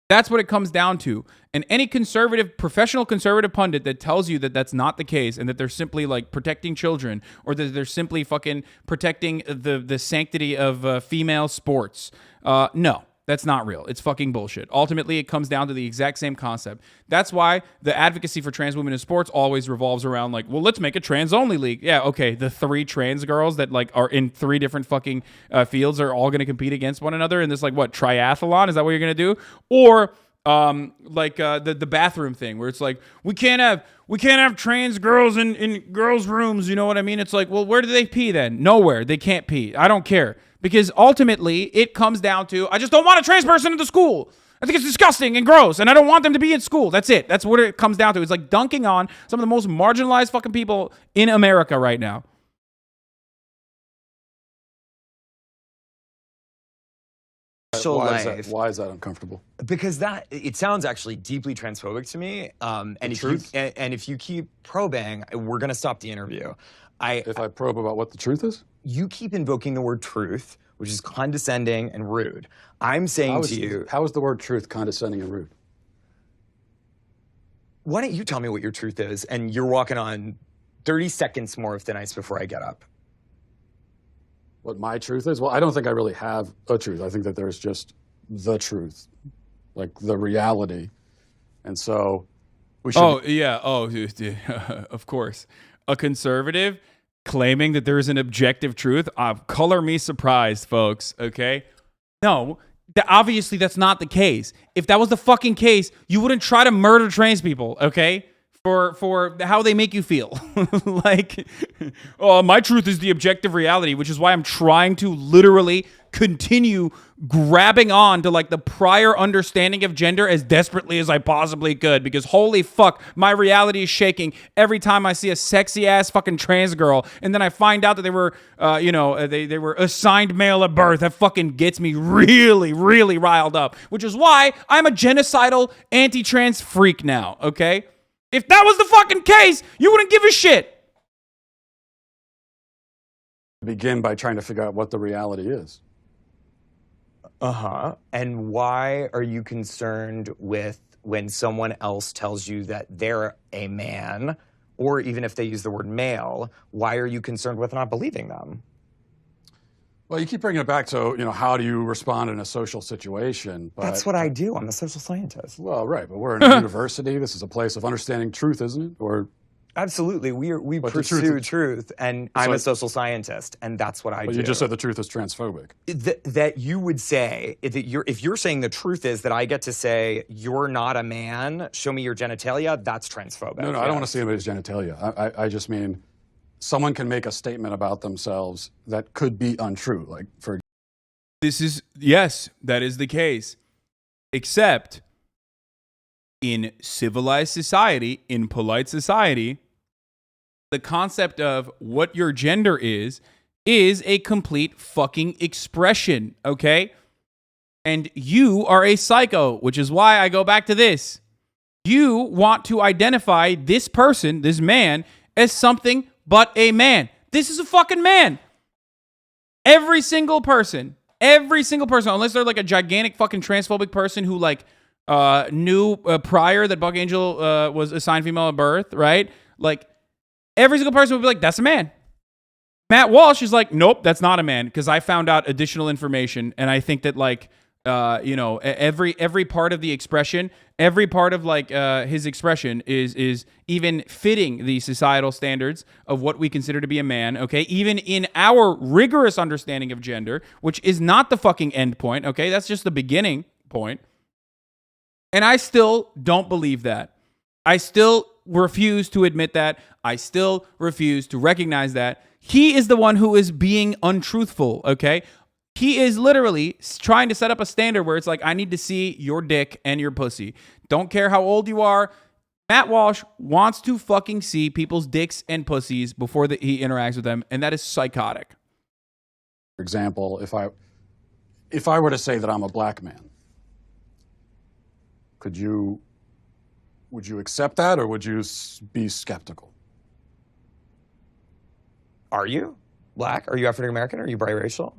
That's what it comes down to. And any conservative, professional conservative pundit that tells you that that's not the case and that they're simply like protecting children or that they're simply fucking protecting the sanctity of female sports, no, that's not real. It's fucking bullshit. Ultimately, it comes down to the exact same concept. That's why the advocacy for trans women in sports always revolves around like, well, let's make a trans-only league. Yeah, okay, the 3 trans girls that like are in 3 different fucking fields are all going to compete against one another in this like what, triathlon? Is that what you're going to do? Or the bathroom thing where it's like we can't have trans girls in girls' rooms. You know what I mean? It's like, well, where do they pee then? Nowhere. They can't pee. I don't care. Because ultimately, it comes down to, I just don't want a trans person in the school. I think it's disgusting and gross, and I don't want them to be in school. That's it. That's what it comes down to. It's like dunking on some of the most marginalized fucking people in America right now. Why is that uncomfortable? Because it sounds actually deeply transphobic to me. And if you keep probing, we're going to stop the interview. If I probe about what the truth is? You keep invoking the word truth, which is condescending and rude. I'm saying to you... How is the word truth condescending and rude? Why don't you tell me what your truth is, and you're walking on 30 seconds more of thin ice before I get up. What my truth is? Well, I don't think I really have a truth. I think that there's just the truth, like the reality. And so we should... Oh, yeah. Oh, of course. A conservative claiming that there is an objective truth. Color me surprised, folks. Okay? No, obviously that's not the case. If that was the fucking case, you wouldn't try to murder trans people, okay? For how they make you feel. Like, oh, my truth is the objective reality, which is why I'm trying to literally continue grabbing on to like the prior understanding of gender as desperately as I possibly could, because holy fuck, my reality is shaking every time I see a sexy ass fucking trans girl and then I find out that they were they were assigned male at birth. That fucking gets me really, really riled up, which is why I'm a genocidal anti-trans freak now, okay? If that was the fucking case, you wouldn't give a shit. Begin by trying to figure out what the reality is. Uh-huh. And why are you concerned with when someone else tells you that they're a man, or even if they use the word male, why are you concerned with not believing them? Well, you keep bringing it back to, how do you respond in a social situation? But, that's what I do. I'm a social scientist. Well, right, but we're in a university. This is a place of understanding truth, isn't it? Or absolutely, we pursue truth, and I'm a social scientist, and that's what I do. You just said the truth is transphobic. That you would say that if you're saying the truth is that I get to say you're not a man, show me your genitalia. That's transphobic. No, I don't want to see anybody's genitalia. I just mean someone can make a statement about themselves that could be untrue. Like yes, that is the case, except in civilized society, in polite society, the concept of what your gender is a complete fucking expression, okay? And you are a psycho, which is why I go back to this. You want to identify this person, this man, as something but a man. This is a fucking man. Every single person, unless they're like a gigantic fucking transphobic person who like knew prior that Buck Angel was assigned female at birth, right? Like every single person would be like, that's a man. Matt Walsh is like, nope, that's not a man, because I found out additional information, and I think that like every part of the expression, every part of like his expression is even fitting the societal standards of what we consider to be a man, okay? Even in our rigorous understanding of gender, which is not the fucking end point, okay? That's just the beginning point. And I still don't believe that. I still refuse to admit that. I still refuse to recognize that. He is the one who is being untruthful, okay? He is literally trying to set up a standard where it's like, I need to see your dick and your pussy. Don't care how old you are. Matt Walsh wants to fucking see people's dicks and pussies before he interacts with them, and that is psychotic. For example, if I were to say that I'm a black man, would you accept that, or would you be skeptical? Are you black? Are you African American? Are you biracial?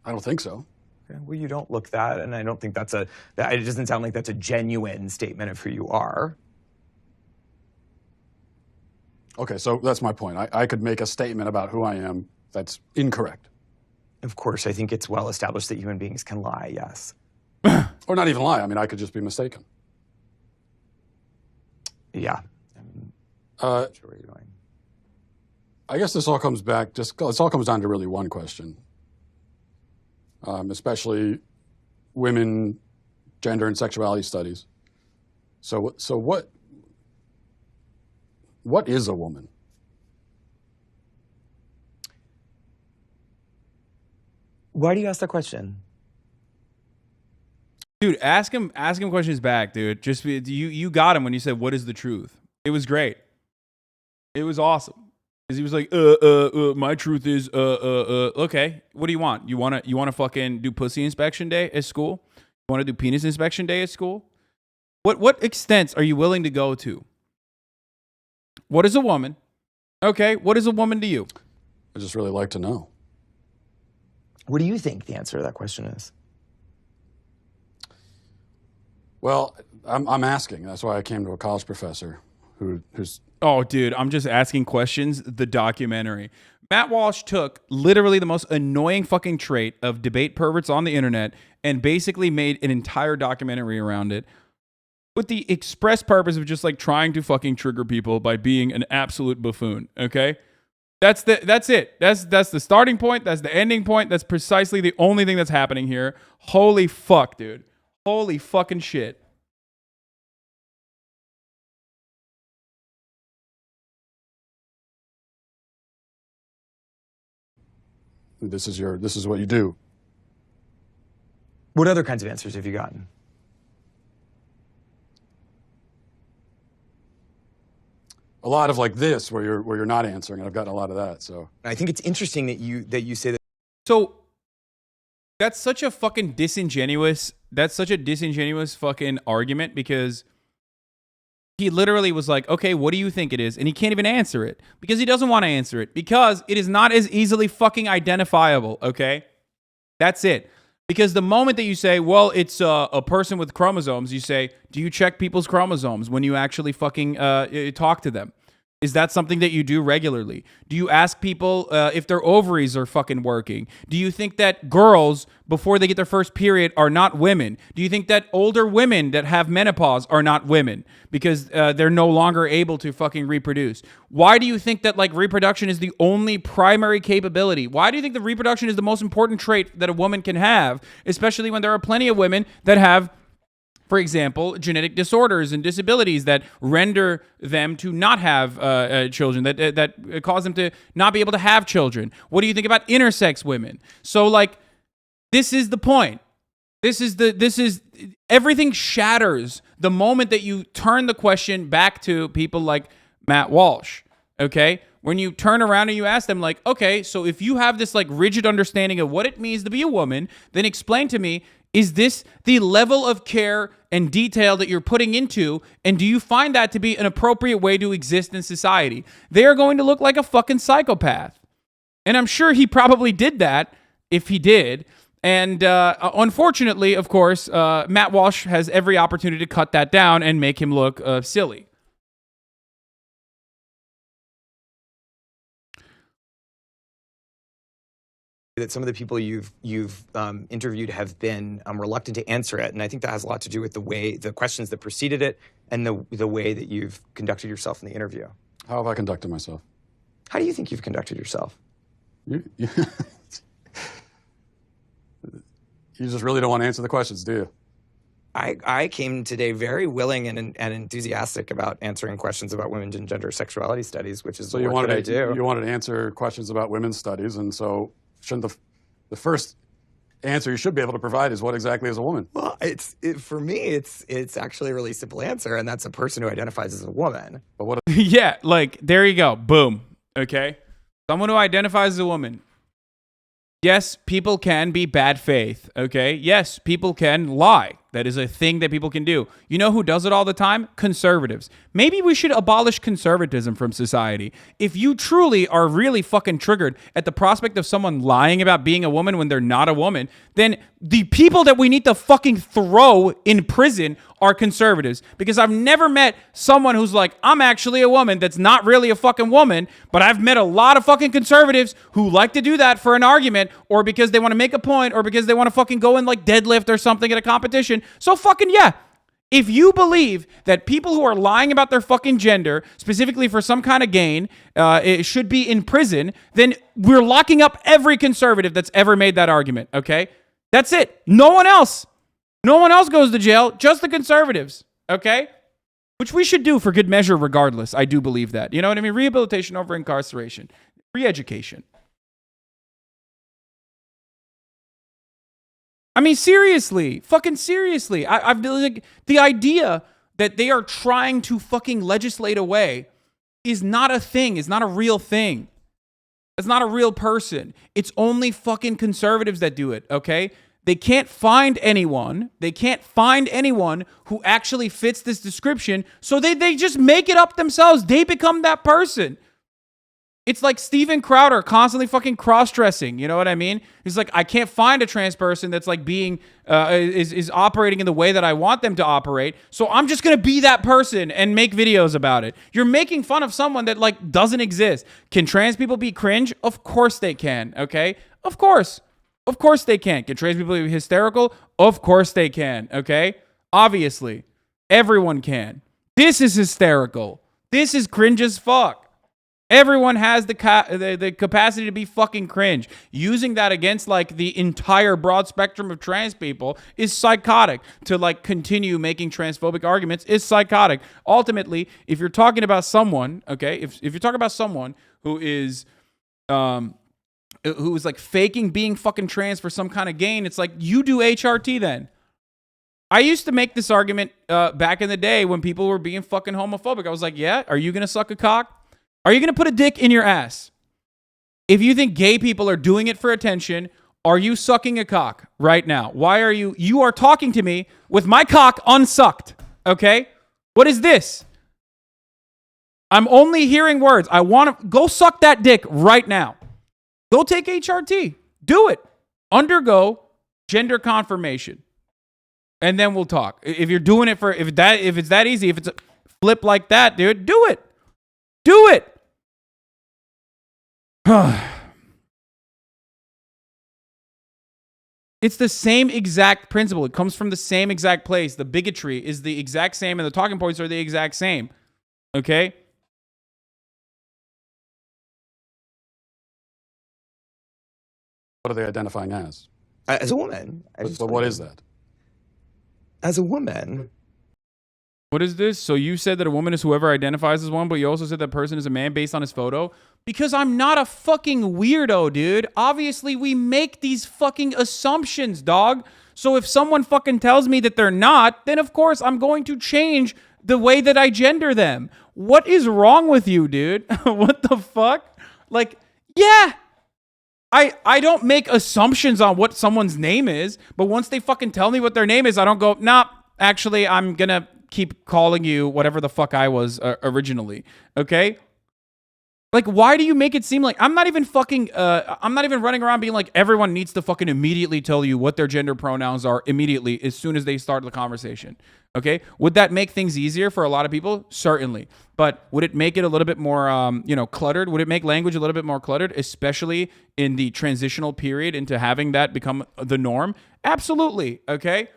I don't think so. Okay. Well, you don't look that, and I don't think it doesn't sound like that's a genuine statement of who you are. Okay, so that's my point. I could make a statement about who I am that's incorrect. Of course, I think it's well established that human beings can lie, yes. Or not even lie. I mean, I could just be mistaken. Yeah. I'm not sure where you're going. I guess this all comes down to really one question. Especially women, gender, and sexuality studies. So what is a woman? Why do you ask that question? Dude, ask him questions back, dude. Just you got him when you said, what is the truth? It was great. It was awesome. Because he was like, my truth is, okay, what do you want? You wanna fucking do pussy inspection day at school? You wanna do penis inspection day at school? What extents are you willing to go to? What is a woman? Okay, what is a woman to you? I just really like to know. What do you think the answer to that question is? Well, I'm asking. That's why I came to a college professor who's... Oh, dude, I'm just asking questions. The documentary. Matt Walsh took literally the most annoying fucking trait of debate perverts on the internet and basically made an entire documentary around it with the express purpose of just like trying to fucking trigger people by being an absolute buffoon. Okay, that's it. That's the starting point. That's the ending point. That's precisely the only thing that's happening here. Holy fuck, dude. Holy fucking shit. This is what you do. What other kinds of answers have you gotten? A lot of like this, where you're not answering, and I've gotten a lot of that. So I think it's interesting that you say that. So that's such a fucking disingenuous fucking argument, because he literally was like, okay, what do you think it is? And he can't even answer it because he doesn't want to answer it because it is not as easily fucking identifiable, okay? That's it. Because the moment that you say, well, it's a person with chromosomes, you say, do you check people's chromosomes when you actually fucking talk to them? Is that something that you do regularly? Do you ask people if their ovaries are fucking working? Do you think that girls, before they get their first period, are not women? Do you think that older women that have menopause are not women because they're no longer able to fucking reproduce? Why do you think that like reproduction is the only primary capability? Why do you think that reproduction is the most important trait that a woman can have, especially when there are plenty of women that have, for example, genetic disorders and disabilities that render them to not have children, that cause them to not be able to have children? What do you think about intersex women? So, like, this is the point. This is everything shatters the moment that you turn the question back to people like Matt Walsh, okay? When you turn around and you ask them, like, okay, so if you have this, like, rigid understanding of what it means to be a woman, then explain to me, Is this the level of care and detail that you're putting into, and do you find that to be an appropriate way to exist in society? They are going to look like a fucking psychopath. And I'm sure he probably did that, if he did. And unfortunately, of course, Matt Walsh has every opportunity to cut that down and make him look silly. That some of the people you've interviewed have been reluctant to answer it, and I think that has a lot to do with the questions that preceded it, and the way that you've conducted yourself in the interview. How have I conducted myself? How do you think you've conducted yourself? You just really don't want to answer the questions, do you? I came today very willing and enthusiastic about answering questions about women and gender sexuality studies, which is the work that I do. You wanted to answer questions about women's studies, and so shouldn't the first answer you should be able to provide is what exactly is a woman? Well, for me, it's actually a really simple answer, and that's a person who identifies as a woman. But what? Yeah, like, there you go. Boom. Okay? Someone who identifies as a woman. Yes, people can be bad faith, okay? Yes, people can lie. That is a thing that people can do. You know who does it all the time? Conservatives. Maybe we should abolish conservatism from society. If you truly are really fucking triggered at the prospect of someone lying about being a woman when they're not a woman, then the people that we need to fucking throw in prison are conservatives. Because I've never met someone who's like, I'm actually a woman that's not really a fucking woman, but I've met a lot of fucking conservatives who like to do that for an argument, or because they want to make a point, or because they want to fucking go and like deadlift or something at a competition. So fucking yeah. If you believe that people who are lying about their fucking gender, specifically for some kind of gain, it should be in prison, then we're locking up every conservative that's ever made that argument, okay? That's it. No one else. No one else goes to jail, just the conservatives, okay? Which we should do for good measure regardless. I do believe that. You know what I mean? Rehabilitation over incarceration. Re-education. I mean, seriously, fucking seriously. I've like, the idea that they are trying to fucking legislate away is not a thing. It's not a real thing. It's not a real person. It's only fucking conservatives that do it, okay? They can't find anyone. They can't find anyone who actually fits this description, so they just make it up themselves. They become that person. It's like Steven Crowder constantly fucking cross-dressing. You know what I mean? He's like, I can't find a trans person that's like being, is operating in the way that I want them to operate. So I'm just going to be that person and make videos about it. You're making fun of someone that like doesn't exist. Can trans people be cringe? Of course they can. Okay. Of course. Of course they can. Can trans people be hysterical? Of course they can. Okay. Obviously everyone can. This is hysterical. This is cringe as fuck. Everyone has the capacity to be fucking cringe. Using that against like the entire broad spectrum of trans people is psychotic. To like continue making transphobic arguments is psychotic. Ultimately, if you're talking about someone, okay, if you're talking about someone who is like faking being fucking trans for some kind of gain, it's like, you do HRT then. I used to make this argument back in the day when people were being fucking homophobic. I was like, yeah, are you going to suck a cock? Are you going to put a dick in your ass? If you think gay people are doing it for attention, are you sucking a cock right now? Why are you are talking to me with my cock unsucked, okay? What is this? I'm only hearing words. I want to go suck that dick right now. Go take HRT. Do it. Undergo gender confirmation. And then we'll talk. If you're doing it for, if it's that easy, if it's a flip like that, dude, do it. Do it. It's the same exact principle. It comes from the same exact place. The bigotry is the exact same, and the talking points are the exact same. Okay? What are they identifying as? As a woman. But what is that? As a woman. What is this? So you said that a woman is whoever identifies as one, but you also said that person is a man based on his photo? Because I'm not a fucking weirdo, dude. Obviously, we make these fucking assumptions, dog. So if someone fucking tells me that they're not, then of course I'm going to change the way that I gender them. What is wrong with you, dude? What the fuck? Like, yeah. I don't make assumptions on what someone's name is, but once they fucking tell me what their name is, I don't go, nah, actually, I'm gonna keep calling you whatever the fuck I was originally. Okay? Like, why do you make it seem like I'm not even running around being like, everyone needs to fucking immediately tell you what their gender pronouns are immediately as soon as they start the conversation. Okay? Would that make things easier for a lot of people? Certainly. But would it make it a little bit more, cluttered? Would it make language a little bit more cluttered, especially in the transitional period into having that become the norm? Absolutely. Okay?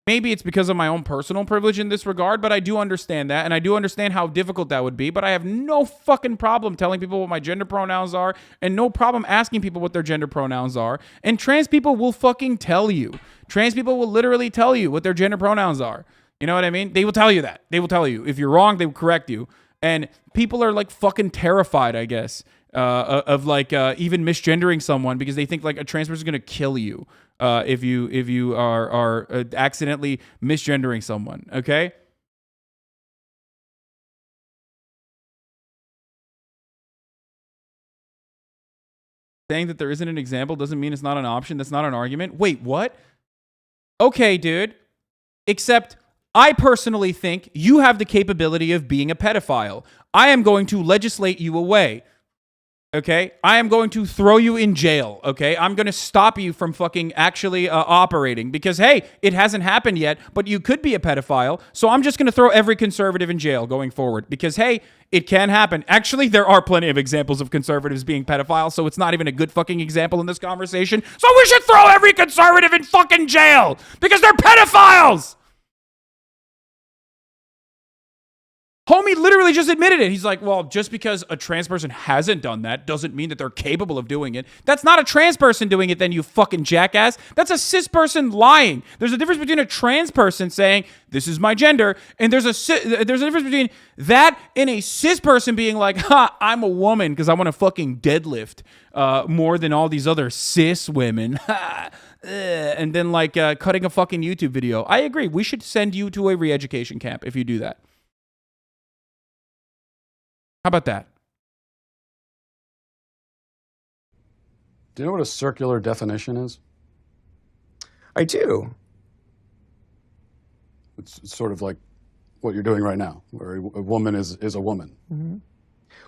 Maybe it's because of my own personal privilege in this regard, but I do understand that, and I do understand how difficult that would be, but I have no fucking problem telling people what my gender pronouns are, and no problem asking people what their gender pronouns are, and trans people will fucking tell you. Trans people will literally tell you what their gender pronouns are. You know what I mean? They will tell you that. They will tell you. If you're wrong, they will correct you. And people are like fucking terrified, I guess, of like even misgendering someone because they think like a trans person is going to kill you. If you are accidentally misgendering someone, okay? Saying that there isn't an example doesn't mean it's not an option. That's not an argument. Wait, what? Okay, dude. Except I personally think you have the capability of being a pedophile. I am going to legislate you away. Okay, I am going to throw you in jail. Okay, I'm going to stop you from fucking actually operating because, hey, it hasn't happened yet, but you could be a pedophile. So I'm just going to throw every conservative in jail going forward because, hey, it can happen. Actually, there are plenty of examples of conservatives being pedophiles, so it's not even a good fucking example in this conversation. So we should throw every conservative in fucking jail because they're pedophiles. Homie literally just admitted it. He's like, well, just because a trans person hasn't done that doesn't mean that they're capable of doing it. That's not a trans person doing it then, you fucking jackass. That's a cis person lying. There's a difference between a trans person saying, this is my gender, and there's a difference between that and a cis person being like, ha, I'm a woman because I want to fucking deadlift more than all these other cis women. And then like cutting a fucking YouTube video. I agree. We should send you to a re-education camp if you do that. How about that? Do you know what a circular definition is? I do. It's sort of like what you're doing right now, where a woman is a woman. Mm-hmm.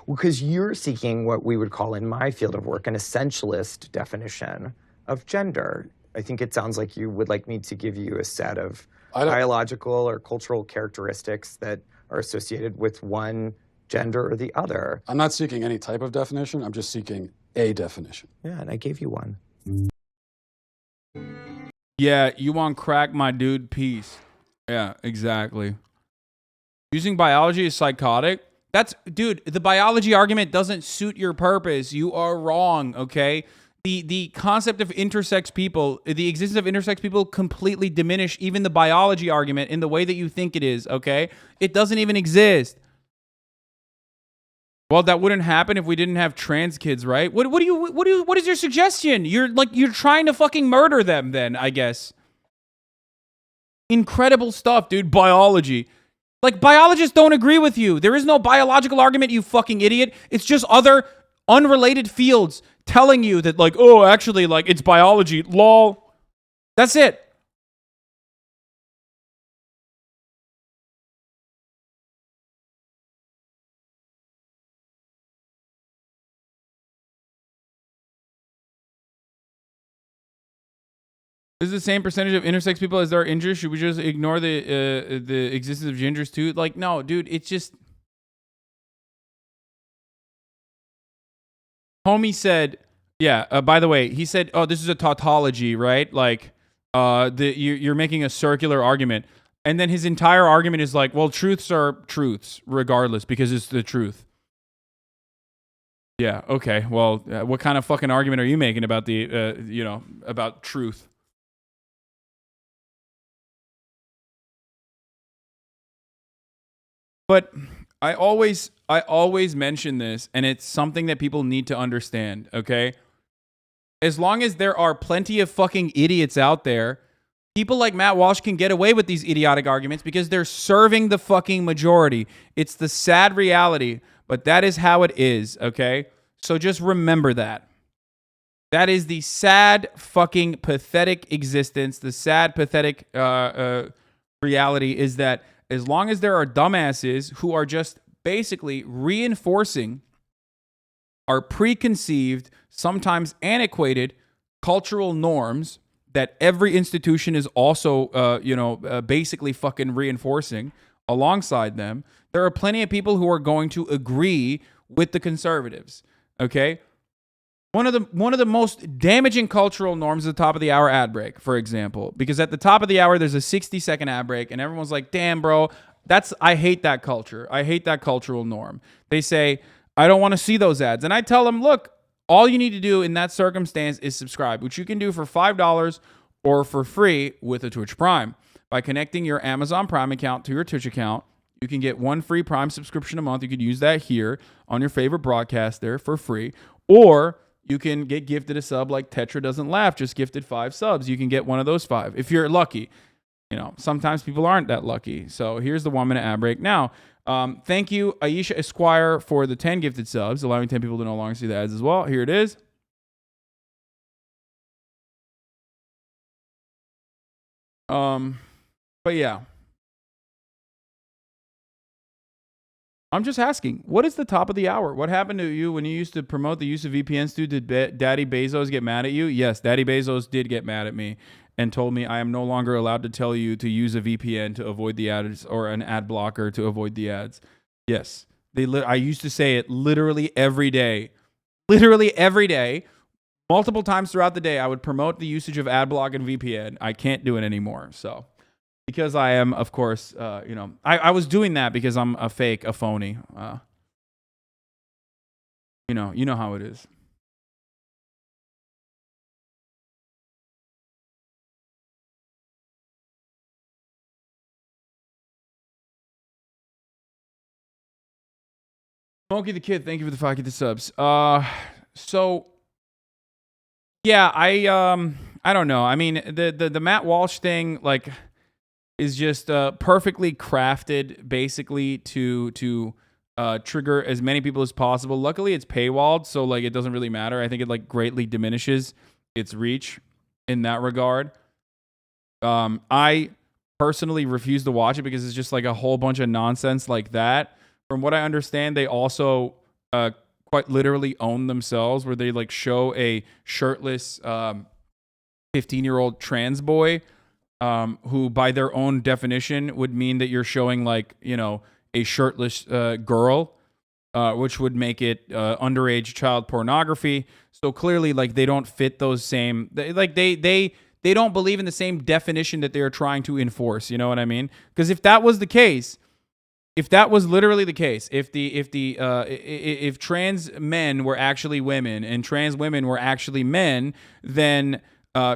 Well, because you're seeking what we would call in my field of work an essentialist definition of gender. I think it sounds like you would like me to give you a set of biological or cultural characteristics that are associated with one gender or the other. I'm not seeking any type of definition. I'm just seeking a definition. Yeah, and I gave you one. Yeah, you want crack, my dude? Peace. Yeah, exactly. Using biology is psychotic. Dude, the biology argument doesn't suit your purpose. You are wrong, okay? The concept of intersex people, the existence of intersex people completely diminish even the biology argument in the way that you think it is, okay? It doesn't even exist. Well, that wouldn't happen if we didn't have trans kids, right? What is your suggestion? You're trying to fucking murder them then, I guess. Incredible stuff, dude. Biology. Like, biologists don't agree with you. There is no biological argument, you fucking idiot. It's just other unrelated fields telling you that, like, oh, actually, like, it's biology. Lol. That's it. Is the same percentage of intersex people as there are gingers? Should we just ignore the existence of gingers too? Like, no, dude, it's just. Homie said, yeah. By the way, he said, "Oh, this is a tautology, right? Like, you're making a circular argument." And then his entire argument is like, "Well, truths are truths, regardless, because it's the truth." Yeah. Okay. Well, what kind of fucking argument are you making about about truth? But I always mention this, and it's something that people need to understand, okay? As long as there are plenty of fucking idiots out there, people like Matt Walsh can get away with these idiotic arguments because they're serving the fucking majority. It's the sad reality, but that is how it is, okay? So just remember that. That is the sad, fucking, pathetic existence. The sad, pathetic reality is that as long as there are dumbasses who are just basically reinforcing our preconceived, sometimes antiquated cultural norms that every institution is also, basically fucking reinforcing alongside them, there are plenty of people who are going to agree with the conservatives. Okay. One of the most damaging cultural norms is the top of the hour ad break, for example, because at the top of the hour there's a 60-second ad break, and everyone's like, "Damn, bro, I hate that culture. I hate that cultural norm." They say, "I don't want to see those ads," and I tell them, "Look, all you need to do in that circumstance is subscribe, which you can do for $5 or for free with a Twitch Prime by connecting your Amazon Prime account to your Twitch account." You can get one free Prime subscription a month. You could use that here on your favorite broadcaster for free, or you can get gifted a sub like Tetra Doesn't Laugh, just gifted 5 subs. You can get one of those 5 if you're lucky. Sometimes people aren't that lucky. So here's the 1-minute ad break. Now, thank you, Aisha Esquire, for the 10 gifted subs, allowing 10 people to no longer see the ads as well. Here it is. But yeah. I'm just asking, what is the top of the hour? What happened to you when you used to promote the use of VPNs? Did Daddy Bezos get mad at you? Yes, Daddy Bezos did get mad at me and told me I am no longer allowed to tell you to use a VPN to avoid the ads or an ad blocker to avoid the ads. Yes, I used to say it literally every day. Literally every day, multiple times throughout the day, I would promote the usage of ad block and VPN. I can't do it anymore, so. Because I am, of course, I was doing that because I'm a phony. You know how it is. Smokey the Kid, thank you for the 5 subs. So yeah, I don't know. I mean, the Matt Walsh thing, like, is just perfectly crafted, basically to trigger as many people as possible. Luckily, it's paywalled, so like it doesn't really matter. I think it like greatly diminishes its reach in that regard. I personally refuse to watch it because it's just like a whole bunch of nonsense like that. From what I understand, they also quite literally own themselves, where they like show a shirtless 15-year-old trans boy. Who by their own definition would mean that you're showing like, a shirtless girl, which would make it underage child pornography. So clearly, like, they don't fit those same, they don't believe in the same definition that they are trying to enforce. You know what I mean? Because if that was the case, if that was literally the case, if trans men were actually women and trans women were actually men, then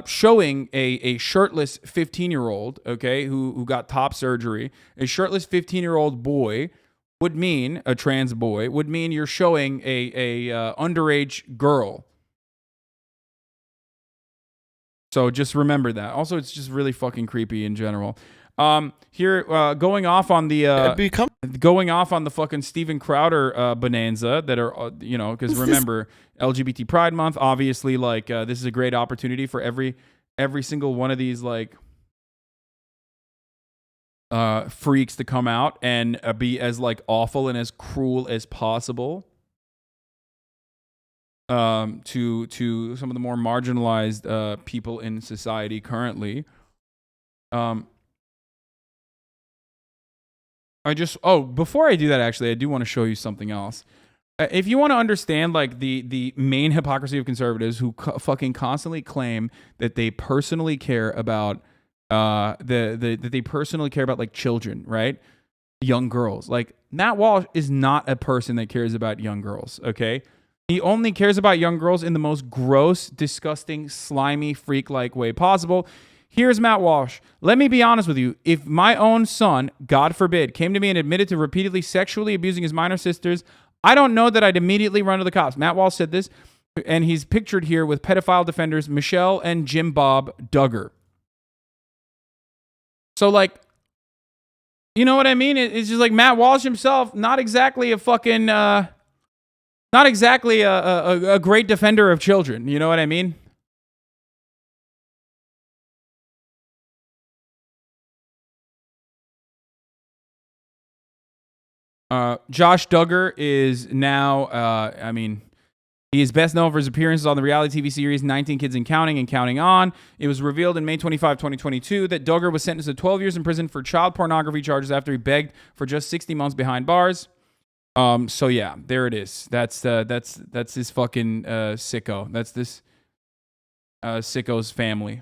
showing a shirtless 15-year-old, okay, who got top surgery, a shirtless 15-year-old boy would mean, a trans boy, would mean you're showing a underage girl. So just remember that. Also, it's just really fucking creepy in general. Here, going off on the fucking Steven Crowder bonanza that are, because remember, LGBT Pride Month, obviously, like, this is a great opportunity for every single one of these, like, freaks to come out and be as, like, awful and as cruel as possible to some of the more marginalized people in society currently. Before I do that, actually, I do want to show you something else. If you want to understand, like, the main hypocrisy of conservatives who fucking constantly claim that they personally care about that they personally care about, like, children, right? Young girls. Like, Matt Walsh is not a person that cares about young girls, okay? He only cares about young girls in the most gross, disgusting, slimy, freak-like way possible. Here's Matt Walsh. Let me be honest with you. If my own son, God forbid, came to me and admitted to repeatedly sexually abusing his minor sisters, I don't know that I'd immediately run to the cops. Matt Walsh said this, and he's pictured here with pedophile defenders Michelle and Jim Bob Duggar. So, like, you know what I mean? It's just like Matt Walsh himself, not exactly a fucking not exactly a great defender of children. You know what I mean? Josh Duggar is now, he is best known for his appearances on the reality TV series 19 Kids and Counting On. It was revealed in May 25, 2022 that Duggar was sentenced to 12 years in prison for child pornography charges after he begged for just 60 months behind bars. So yeah, there it is. That's his fucking sicko. That's this sicko's family.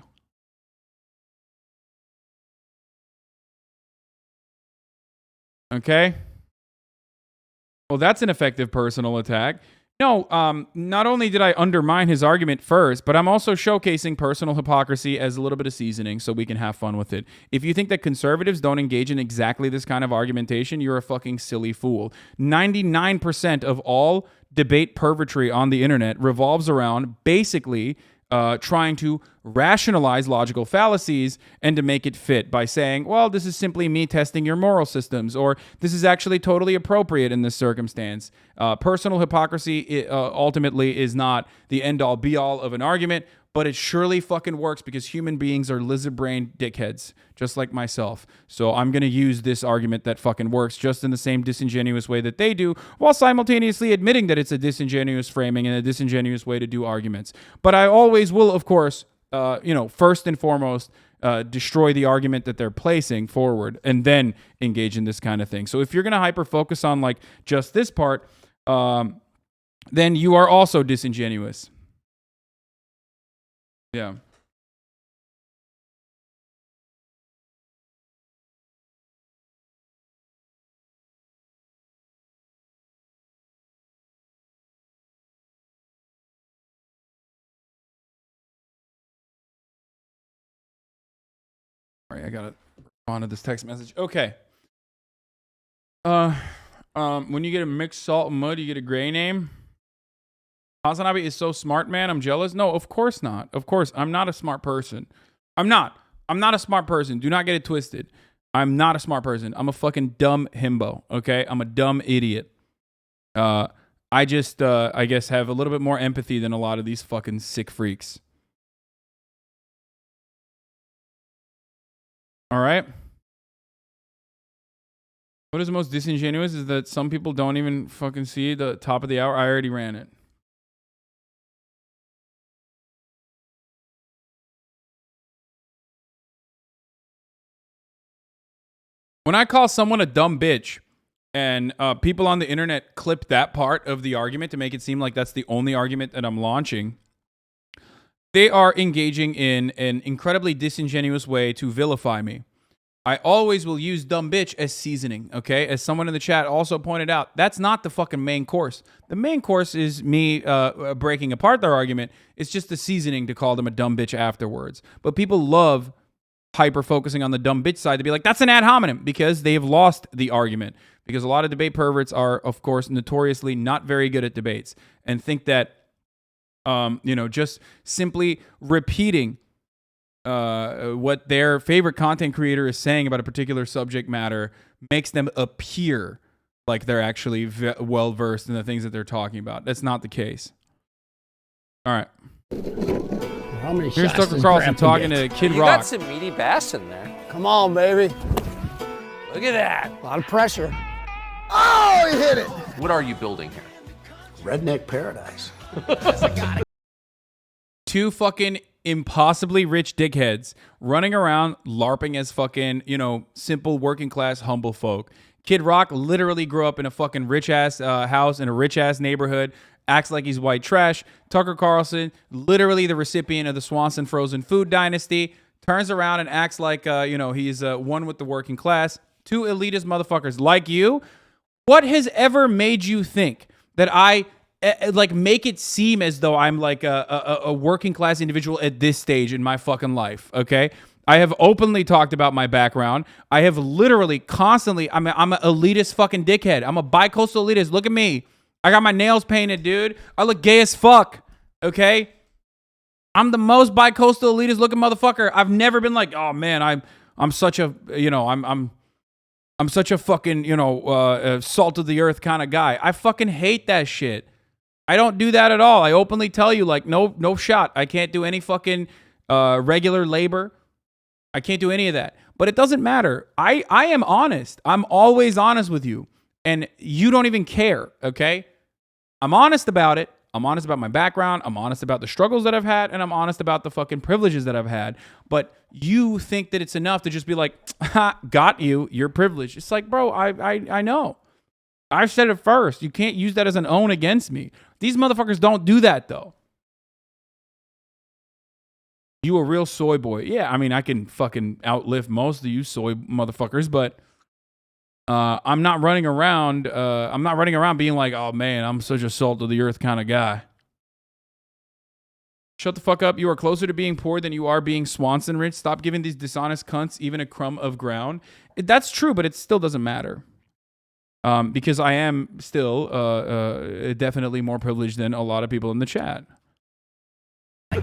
Okay? Well, that's an effective personal attack. No, not only did I undermine his argument first, but I'm also showcasing personal hypocrisy as a little bit of seasoning so we can have fun with it. If you think that conservatives don't engage in exactly this kind of argumentation, you're a fucking silly fool. 99% of all debate pervertry on the internet revolves around basically trying to rationalize logical fallacies and to make it fit by saying, well, this is simply me testing your moral systems, or this is actually totally appropriate in this circumstance. Personal hypocrisy ultimately is not the end-all be-all of an argument, but it surely fucking works because human beings are lizard-brained dickheads, just like myself. So I'm going to use this argument that fucking works just in the same disingenuous way that they do, while simultaneously admitting that it's a disingenuous framing and a disingenuous way to do arguments. But I always will, of course, first and foremost, destroy the argument that they're placing forward and then engage in this kind of thing. So if you're going to hyper-focus on like just this part, then you are also disingenuous. Yeah. All right, I gotta respond to this text message. Okay. When you get a mixed salt and mud, you get a gray name. Hasanabi is so smart, man. I'm jealous. No, of course not. Of course, I'm not a smart person. I'm not a smart person. Do not get it twisted. I'm not a smart person. I'm a fucking dumb himbo. Okay, I'm a dumb idiot. I just, I guess, have a little bit more empathy than a lot of these fucking sick freaks. All right. What is the most disingenuous is that some people don't even fucking see the top of the hour. I already ran it. When I call someone a dumb bitch and people on the internet clip that part of the argument to make it seem like that's the only argument that I'm launching, they are engaging in an incredibly disingenuous way to vilify me. I always will use dumb bitch as seasoning, okay? As someone in the chat also pointed out, that's not the fucking main course. The main course is me breaking apart their argument. It's just the seasoning to call them a dumb bitch afterwards. But people love hyper focusing on the dumb bitch side to be like, that's an ad hominem, because they have lost the argument. Because a lot of debate perverts are, of course, notoriously not very good at debates and think that, just simply repeating what their favorite content creator is saying about a particular subject matter makes them appear like they're actually well versed in the things that they're talking about. That's not the case. All right. How many Here's shots Tucker Carlson talking to Kid You Rock. got some meaty bass in there. Come on, baby. Look at that. A lot of pressure. Oh, he hit it. What are you building here? Redneck paradise. Two fucking impossibly rich dickheads running around LARPing as fucking, simple working class humble folk. Kid Rock literally grew up in a fucking rich ass house in a rich ass neighborhood, acts like he's white trash. Tucker Carlson, literally the recipient of the Swanson frozen food dynasty, turns around and acts like, he's one with the working class. Two elitist motherfuckers like you. What has ever made you think that I make it seem as though I'm like a working class individual at this stage in my fucking life? Okay. I have openly talked about my background. I have literally constantly, I'm an elitist fucking dickhead. I'm a bi-coastal elitist. Look at me. I got my nails painted, dude. I look gay as fuck. Okay. I'm the most bi-coastal elitist looking motherfucker. I've never been like, oh man, I'm such a, I'm such a fucking, salt of the earth kind of guy. I fucking hate that shit. I don't do that at all. I openly tell you, like, no shot. I can't do any fucking regular labor. I can't do any of that. But it doesn't matter. I am honest. I'm always honest with you. And you don't even care, okay? I'm honest about it. I'm honest about my background. I'm honest about the struggles that I've had. And I'm honest about the fucking privileges that I've had. But you think that it's enough to just be like, ha, got you. You're privileged. It's like, bro, I know. I've said it first. You can't use that as an own against me. These motherfuckers don't do that, though. You a real soy boy. Yeah, I mean, I can fucking outlift most of you soy motherfuckers, but I'm not running around being like, oh man, I'm such a salt of the earth kind of guy. Shut the fuck up. You are closer to being poor than you are being Swanson rich. Stop giving these dishonest cunts even a crumb of ground. That's true, but it still doesn't matter. Because I am still definitely more privileged than a lot of people in the chat.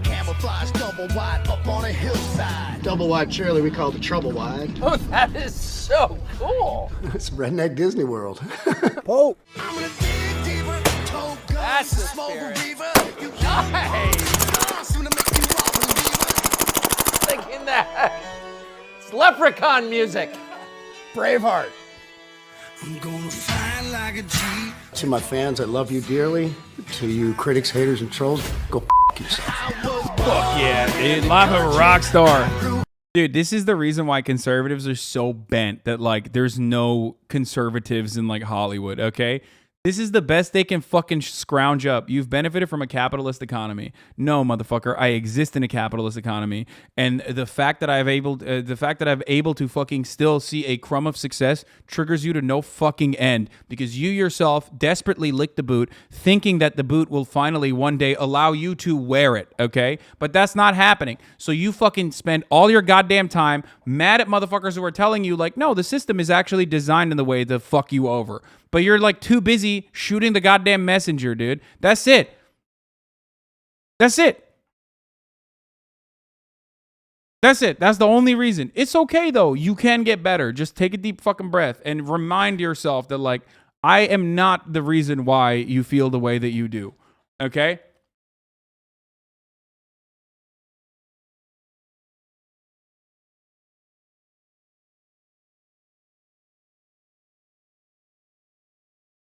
Camouflage double wide up on a hillside. Double wide Shirley, we call it the trouble wide. Oh, that is so cool. It's redneck Disney World. Pope. That's the spirit. Nice. Thinking that. It's leprechaun music. Braveheart. I'm gonna fly like a G. To my fans, I love you dearly. To you critics, haters, and trolls, go f*** yourself. Fuck yeah, dude. Life of a rock star. Dude, this is the reason why conservatives are so bent that, like, there's no conservatives in, like, Hollywood, okay? This is the best they can fucking scrounge up. You've benefited from a capitalist economy. No, motherfucker, I exist in a capitalist economy, and the fact that I'm able to fucking still see a crumb of success triggers you to no fucking end, because you yourself desperately lick the boot, thinking that the boot will finally one day allow you to wear it. Okay, but that's not happening. So you fucking spend all your goddamn time mad at motherfuckers who are telling you, like, no, the system is actually designed in the way to fuck you over. But you're, like, too busy shooting the goddamn messenger, dude. That's it. That's it. That's it. That's the only reason. It's okay, though. You can get better. Just take a deep fucking breath and remind yourself that, like, I am not the reason why you feel the way that you do. Okay?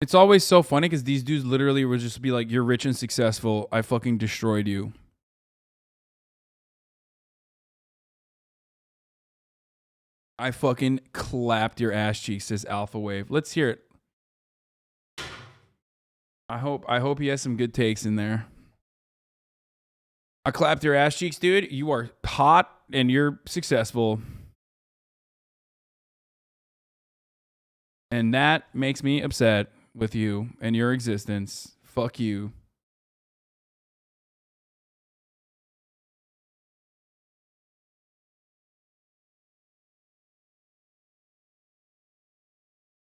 It's always so funny because these dudes literally would just be like, you're rich and successful. I fucking destroyed you. I fucking clapped your ass cheeks, says Alpha Wave. Let's hear it. I hope he has some good takes in there. I clapped your ass cheeks, dude. You are hot and you're successful. And that makes me upset with you and your existence. Fuck you.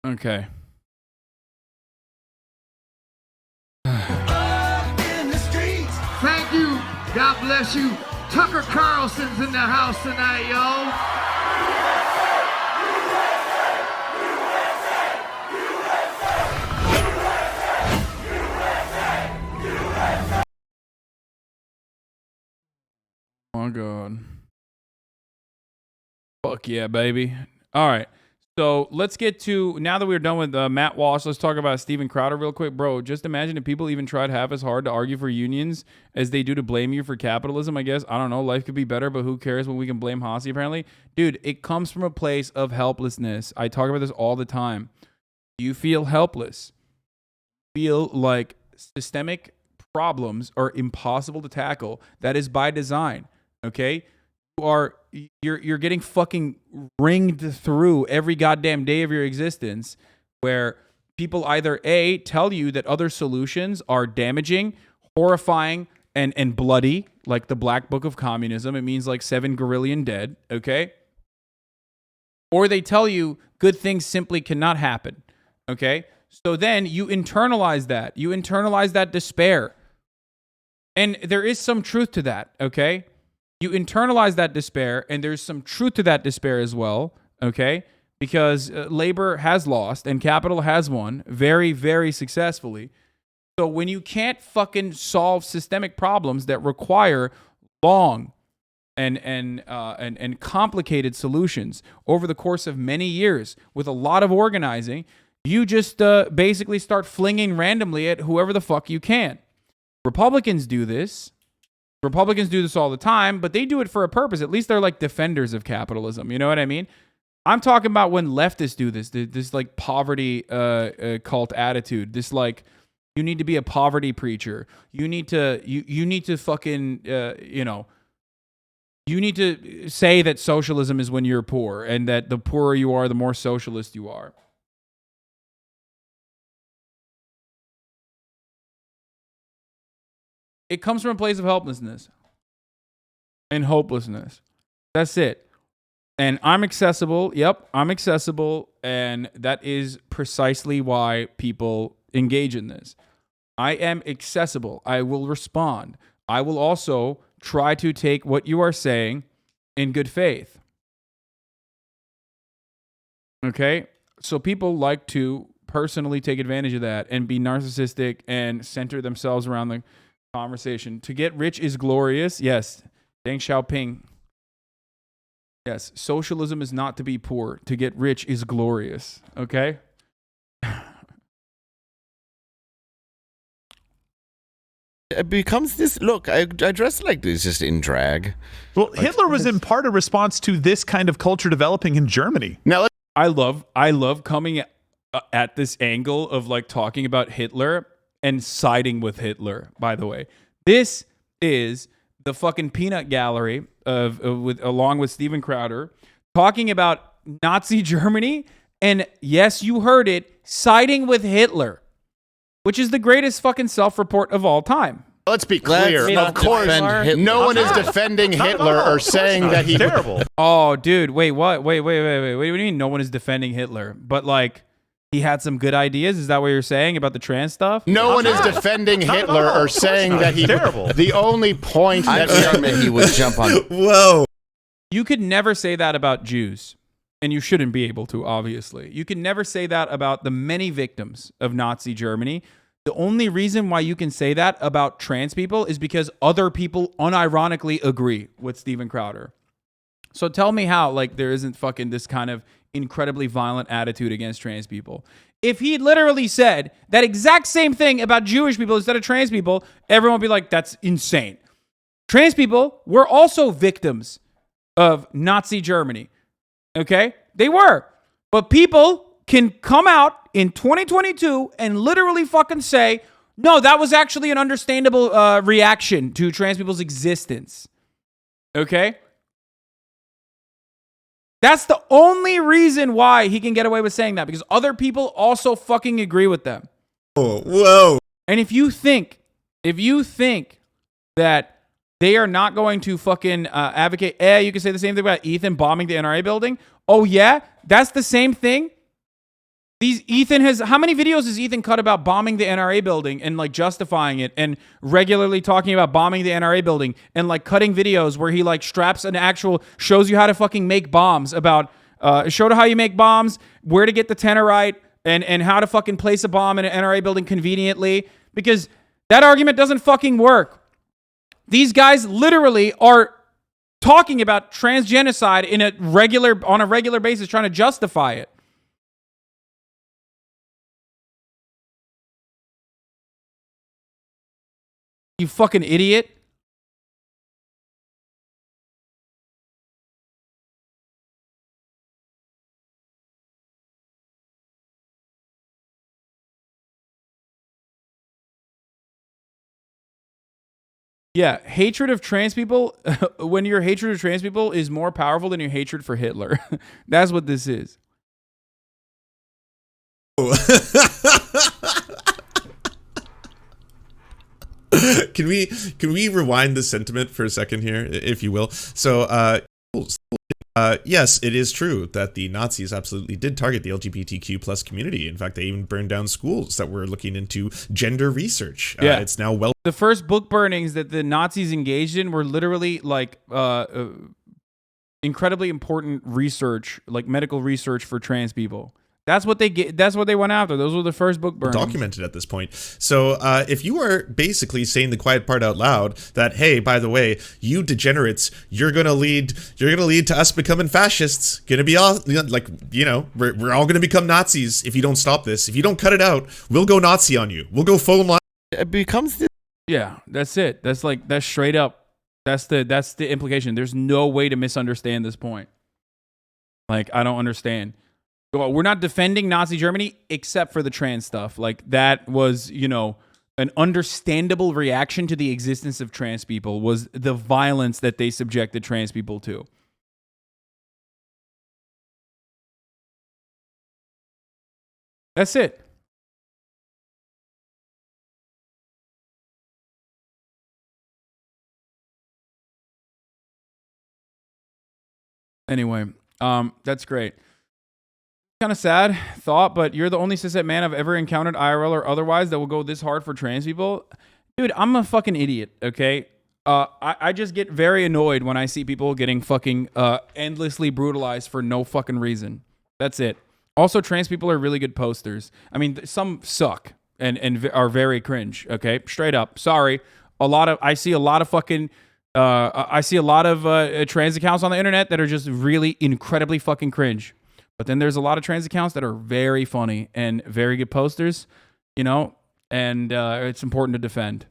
Okay. Thank you. God bless you. Tucker Carlson's in the house tonight, yo. Oh, God. Fuck yeah, baby. All right. So let's get to, now that we're done with Matt Walsh, let's talk about Steven Crowder real quick. Bro, just imagine if people even tried half as hard to argue for unions as they do to blame you for capitalism, I guess. I don't know. Life could be better, but who cares when we can blame Hossie, apparently? Dude, it comes from a place of helplessness. I talk about this all the time. You feel helpless. Feel like systemic problems are impossible to tackle. That is by design, okay? You're getting fucking ringed through every goddamn day of your existence, where people either A, tell you that other solutions are damaging, horrifying, and bloody, like the Black Book of Communism. It means like 7 gorillion dead, okay? Or they tell you good things simply cannot happen, okay? So then you internalize that. You internalize that despair. And there is some truth to that, okay? You internalize that despair, and there's some truth to that despair as well, okay? Because labor has lost and capital has won very, very successfully. So when you can't fucking solve systemic problems that require long and complicated solutions over the course of many years with a lot of organizing, you just basically start flinging randomly at whoever the fuck you can. Republicans do this. Republicans do this all the time, but they do it for a purpose. At least they're like defenders of capitalism. You know what I mean? I'm talking about when leftists do this like poverty cult attitude. This like, you need to be a poverty preacher. You need to fucking you need to say that socialism is when you're poor, and that the poorer you are, the more socialist you are. It comes from a place of helplessness and hopelessness. That's it. And I'm accessible. Yep, I'm accessible. And that is precisely why people engage in this. I am accessible. I will respond. I will also try to take what you are saying in good faith. Okay? So people like to personally take advantage of that and be narcissistic and center themselves around the conversation. To get rich is glorious. Yes. Deng Xiaoping. Yes. Socialism is not to be poor. To get rich is glorious. Okay? It becomes this, look, I dress like this just in drag. Well, Hitler was in part a response to this kind of culture developing in Germany. Now, I love coming at this angle of like talking about Hitler and siding with Hitler, by the way. This is the fucking peanut gallery along with Steven Crowder talking about Nazi Germany, and yes, you heard it, siding with Hitler, which is the greatest fucking self-report of all time. Let's be clear. Of course, no one is defending Hitler or saying that he terrible. Oh, dude, wait, what? Wait. What do you mean no one is defending Hitler? But like, he had some good ideas? Is that what you're saying about the trans stuff? No one is defending Hitler or saying that he terrible. The only point that he would jump on. Whoa. You could never say that about Jews. And you shouldn't be able to, obviously. You can never say that about the many victims of Nazi Germany. The only reason why you can say that about trans people is because other people unironically agree with Steven Crowder. So tell me how, like, there isn't fucking this kind of incredibly violent attitude against trans people. If he literally said that exact same thing about Jewish people instead of trans people, everyone would be like, that's insane. Trans people were also victims of Nazi Germany. Okay? They were. But people can come out in 2022 and literally fucking say, no, that was actually an understandable reaction to trans people's existence. Okay? That's the only reason why he can get away with saying that, because other people also fucking agree with them. Oh, whoa. And if you think that they are not going to fucking advocate, you can say the same thing about Ethan bombing the NRA building. Oh yeah, that's the same thing. How many videos has Ethan cut about bombing the NRA building and like justifying it, and regularly talking about bombing the NRA building, and like cutting videos where he like straps an actual, shows you how to fucking make bombs, about show how you make bombs, where to get the tenorite, and how to fucking place a bomb in an NRA building conveniently, because that argument doesn't fucking work. These guys literally are talking about transgenocide on a regular basis, trying to justify it. You fucking idiot. Yeah, hatred of trans people, when your hatred of trans people is more powerful than your hatred for Hitler. That's what this is. Can we rewind the sentiment for a second here, if you will? So, yes, it is true that the Nazis absolutely did target the LGBTQ plus community. In fact, they even burned down schools that were looking into gender research. Yeah. It's now well. The first book burnings that the Nazis engaged in were literally like incredibly important research, like medical research for trans people. That's what they get. That's what they went after. Those were the first book burnings. Documented at this point. So if you are basically saying the quiet part out loud, that hey, by the way, you degenerates, you're gonna lead to us becoming fascists. Gonna be all like, you know, we're all gonna become Nazis if you don't stop this. If you don't cut it out, we'll go Nazi on you. We'll go full line. It becomes this. Yeah, that's it. That's straight up. That's the implication. There's no way to misunderstand this point. Like, I don't understand. Well, we're not defending Nazi Germany except for the trans stuff. Like, that was, you know, an understandable reaction to the existence of trans people, was the violence that they subjected trans people to. That's it. Anyway, that's great. Kind of sad thought, but you're the only cishet man I've ever encountered, IRL or otherwise, that will go this hard for trans people. Dude, I'm a fucking idiot, okay? I just get very annoyed when I see people getting fucking endlessly brutalized for no fucking reason. That's it. Also, trans people are really good posters. I mean, some suck and are very cringe, okay? Straight up. Sorry. I see a lot of fucking... I see a lot of trans accounts on the internet that are just really incredibly fucking cringe. But then there's a lot of trans accounts that are very funny and very good posters, you know, and it's important to defend.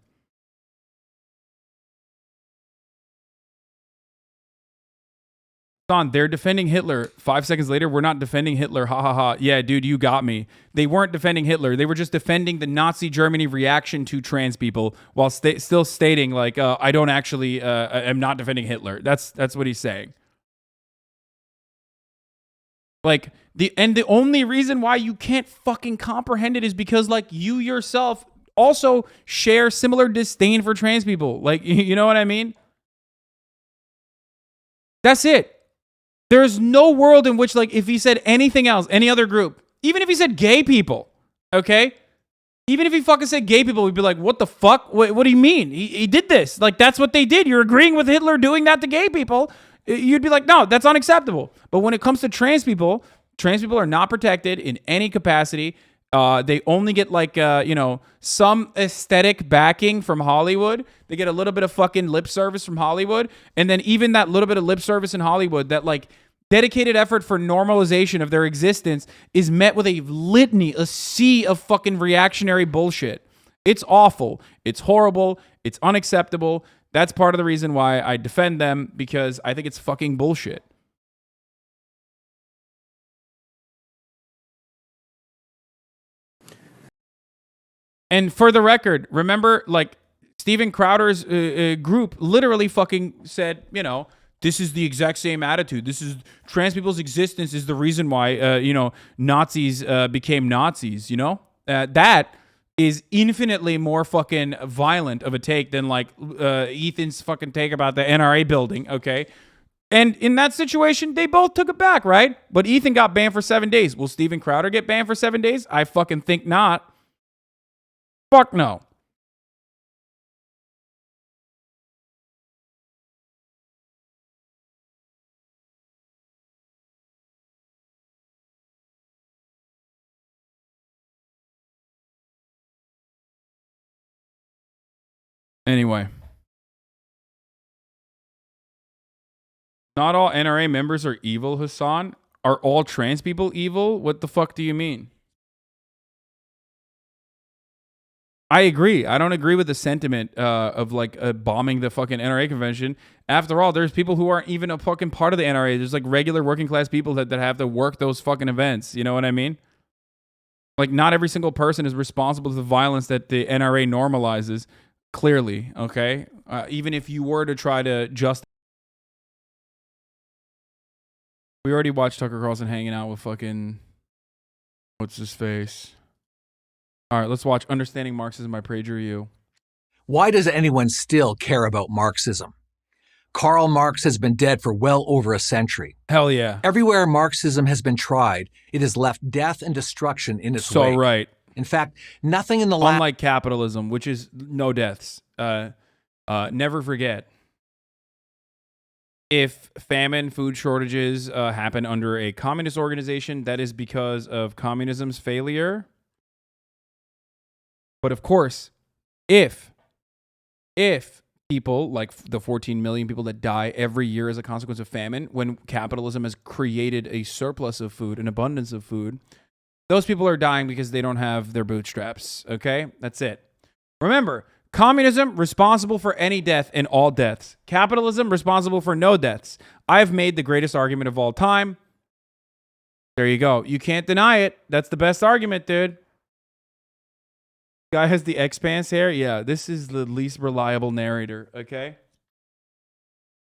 Son, they're defending Hitler. 5 seconds later, we're not defending Hitler. Ha ha ha. Yeah, dude, you got me. They weren't defending Hitler. They were just defending the Nazi Germany reaction to trans people while still stating, like, I don't actually, am not defending Hitler. That's what he's saying. Like, the only reason why you can't fucking comprehend it is because, like, you yourself also share similar disdain for trans people. Like, you know what I mean? That's it. There's no world in which, like, if he said anything else, any other group, even if he said gay people, okay? Even if he fucking said gay people, we'd be like, what the fuck? What do you mean? He did this. Like, that's what they did. You're agreeing with Hitler doing that to gay people. You'd be like, no, that's unacceptable. But when it comes to trans people are not protected in any capacity. They only get, like, you know, some aesthetic backing from Hollywood. They get a little bit of fucking lip service from Hollywood. And then even that little bit of lip service in Hollywood, that, like, dedicated effort for normalization of their existence is met with a litany, a sea of fucking reactionary bullshit. It's awful. It's horrible. It's unacceptable. That's part of the reason why I defend them, because I think it's fucking bullshit. And for the record, remember, like, Steven Crowder's group literally fucking said, you know, this is the exact same attitude. This is trans people's existence is the reason why, you know, Nazis became Nazis, you know? That is infinitely more fucking violent of a take than, like, Ethan's fucking take about the NRA building, okay? And in that situation, they both took it back, right? But Ethan got banned for 7 days. Will Steven Crowder get banned for 7 days? I fucking think not. Fuck no. Anyway. Not all NRA members are evil, Hassan. Are all trans people evil? What the fuck do you mean? I agree. I don't agree with the sentiment of, like, bombing the fucking NRA convention. After all, there's people who aren't even a fucking part of the NRA. There's, like, regular working class people that have to work those fucking events. You know what I mean? Like, not every single person is responsible for the violence that the NRA normalizes, clearly, okay? Even if you were to try to just... We already watched Tucker Carlson hanging out with fucking... What's his face? All right, let's watch Understanding Marxism by PragerU. Why does anyone still care about Marxism? Karl Marx has been dead for well over a century. Hell yeah. Everywhere Marxism has been tried, it has left death and destruction in its wake. So right. In fact, nothing in the Unlike capitalism, which is no deaths. Never forget. if famine, food shortages happen under a communist organization, that is because of communism's failure. But of course, if people, like the 14 million people that die every year as a consequence of famine, when capitalism has created a surplus of food, an abundance of food, those people are dying because they don't have their bootstraps, okay? That's it. Remember, communism, responsible for any death and all deaths. Capitalism, responsible for no deaths. I've made the greatest argument of all time. There you go. You can't deny it. That's the best argument, dude. Guy has the X-Pants hair. Yeah, this is the least reliable narrator, okay?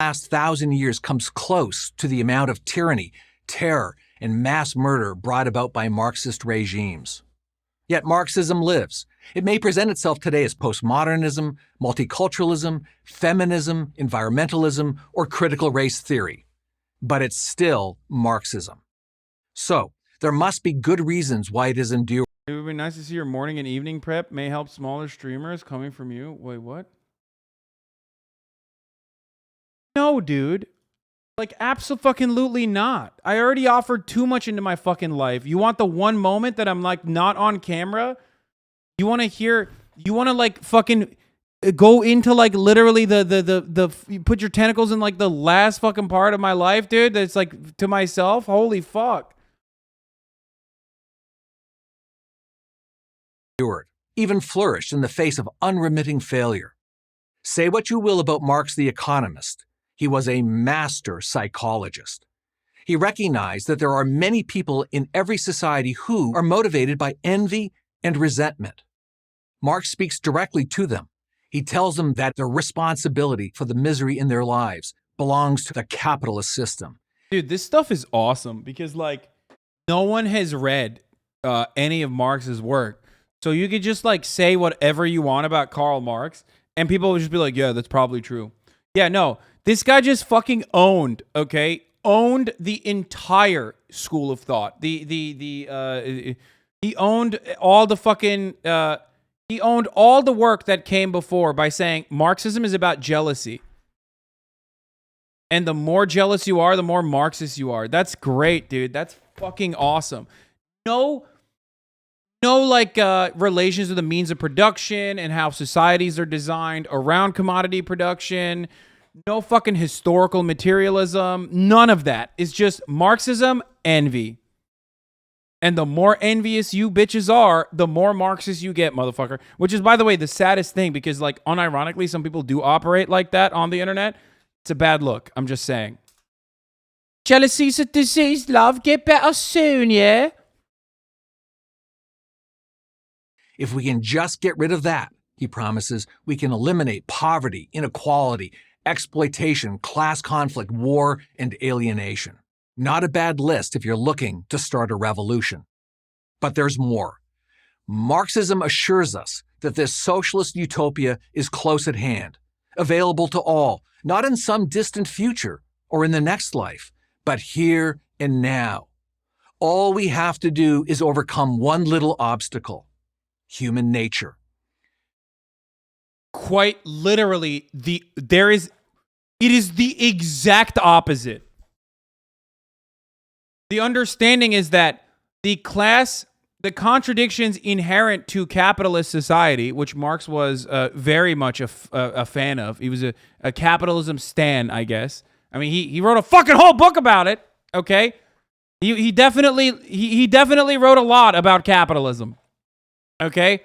Last 1,000 years comes close to the amount of tyranny, terror, and mass murder brought about by Marxist regimes. Yet Marxism lives. It may present itself today as postmodernism, multiculturalism, feminism, environmentalism, or critical race theory. But it's still Marxism. So, there must be good reasons why it is enduring. It would be nice to see your morning and evening prep may help smaller streamers coming from you. Wait, what? No, dude. Like, abso-fucking-lutely not. I already offered too much into my fucking life. You want the one moment that I'm, like, not on camera? You want to hear... You want to, like, fucking go into, like, literally you put your tentacles in, like, the last fucking part of my life, dude? That's, like, to myself? Holy fuck. Even flourished in the face of unremitting failure. Say what you will about Marx the economist. He was a master psychologist. He recognized that there are many people in every society who are motivated by envy and resentment. Marx speaks directly to them. He tells them that their responsibility for the misery in their lives belongs to the capitalist system. Dude, this stuff is awesome because, like, no one has read any of Marx's work. So you could just, like, say whatever you want about Karl Marx, and people would just be like, yeah, that's probably true. Yeah, no. This guy just fucking owned, okay? Owned the entire school of thought. He owned all the fucking... he owned all the work that came before by saying Marxism is about jealousy. And the more jealous you are, the more Marxist you are. That's great, dude. That's fucking awesome. No, like, relations to the means of production and how societies are designed around commodity production. No fucking historical materialism. None of that. It's just Marxism, envy. And the more envious you bitches are, the more Marxist you get, motherfucker. Which is, by the way, the saddest thing because, like, unironically, some people do operate like that on the internet. It's a bad look. I'm just saying. Jealousy's a disease, love. Get better soon, yeah? If we can just get rid of that, he promises, we can eliminate poverty, inequality, exploitation, class conflict, war, and alienation. Not a bad list if you're looking to start a revolution. But there's more. Marxism assures us that this socialist utopia is close at hand, available to all, not in some distant future or in the next life, but here and now. All we have to do is overcome one little obstacle: human nature. Quite literally, it is the exact opposite. The understanding is that the contradictions inherent to capitalist society, which Marx was very much a fan of. He was a capitalism stan, I guess. I mean, he wrote a fucking whole book about it. Okay, he definitely wrote a lot about capitalism. Okay.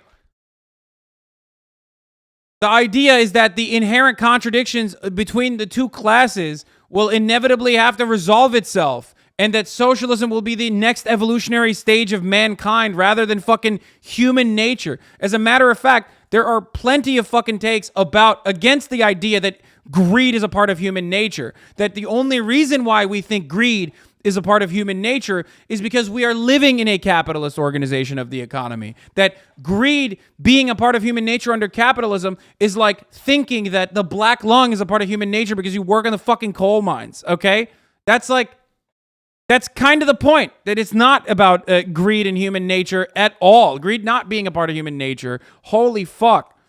The idea is that the inherent contradictions between the two classes will inevitably have to resolve itself, and that socialism will be the next evolutionary stage of mankind rather than fucking human nature. As a matter of fact, there are plenty of fucking takes against the idea that greed is a part of human nature. That the only reason why we think greed is a part of human nature is because we are living in a capitalist organization of the economy. That greed being a part of human nature under capitalism is like thinking that the black lung is a part of human nature because you work in the fucking coal mines, okay? That's kind of the point, that it's not about greed and human nature at all. Greed not being a part of human nature. Holy fuck.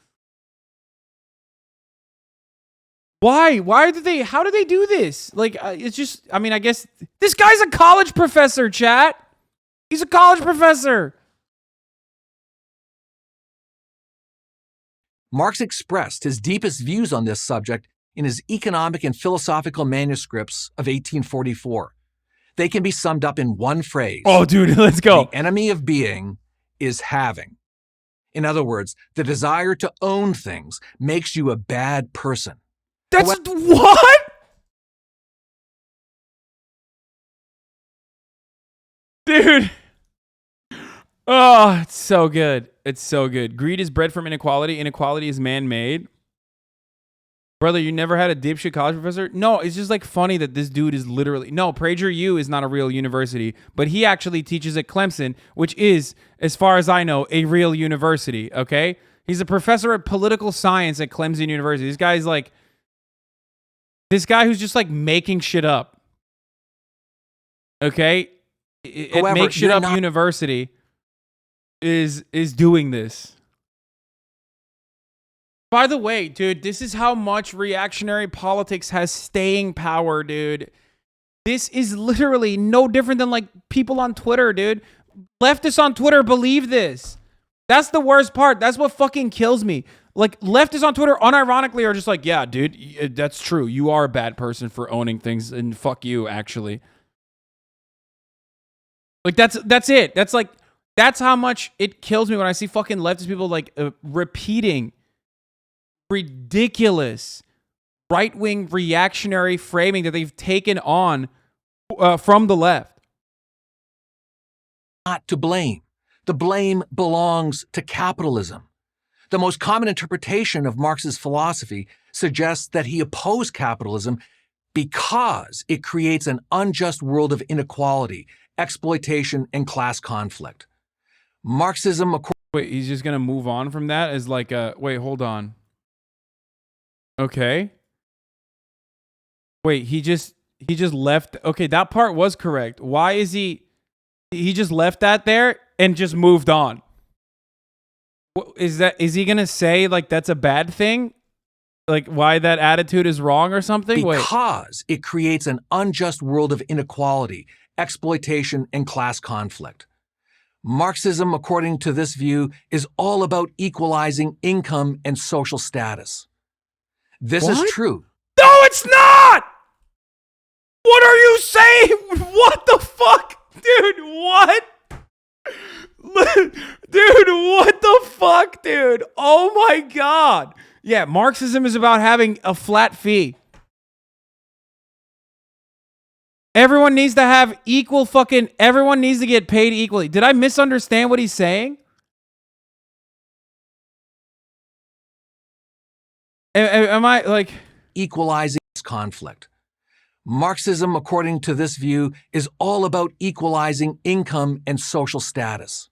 Why? Why did they? How do they do this? Like, it's just. I mean, I guess this guy's a college professor. Chat. He's a college professor. Marx expressed his deepest views on this subject in his economic and philosophical manuscripts of 1844. They can be summed up in one phrase. Oh, dude, let's go. The enemy of being is having. In other words, the desire to own things makes you a bad person. That's what? Dude. Oh, it's so good. It's so good. Greed is bred from inequality. Inequality is man-made. Brother, you never had a dipshit college professor? No, it's just like funny that this dude is literally... No, PragerU is not a real university, but he actually teaches at Clemson, which is, as far as I know, a real university, okay? He's a professor of political science at Clemson University. This guy's like... This guy who's just like making shit up. Okay? At Make Shit Up University is doing this. By the way, dude, this is how much reactionary politics has staying power, dude. This is literally no different than like people on Twitter, dude. Leftists on Twitter believe this. That's the worst part. That's what fucking kills me. Like, leftists on Twitter unironically are just like, yeah, dude, that's true. You are a bad person for owning things, and fuck you, actually. Like, that's it. That's like, that's how much it kills me when I see fucking leftist people like repeating ridiculous right-wing reactionary framing that they've taken on from the left. Not to blame. The blame belongs to capitalism. The most common interpretation of Marx's philosophy suggests that he opposed capitalism because it creates an unjust world of inequality, exploitation, and class conflict. Marxism... Wait, he's just going to move on from that as like a... Wait, hold on. Okay. Wait, he just left... Okay, that part was correct. Why is he just left that there and just moved on? Is he going to say like that's a bad thing? Like why that attitude is wrong or something? Because it creates an unjust world of inequality, exploitation, and class conflict. Marxism, according to this view, is all about equalizing income and social status. This is true. No, it's not! What are you saying? What the fuck? Dude, what? Dude, what the fuck, dude? Oh my God. Yeah, Marxism is about having a flat fee. Everyone needs to have equal fucking... Everyone needs to get paid equally. Did I misunderstand what he's saying? Am I like... Equalizing conflict. Marxism, according to this view, is all about equalizing income and social status.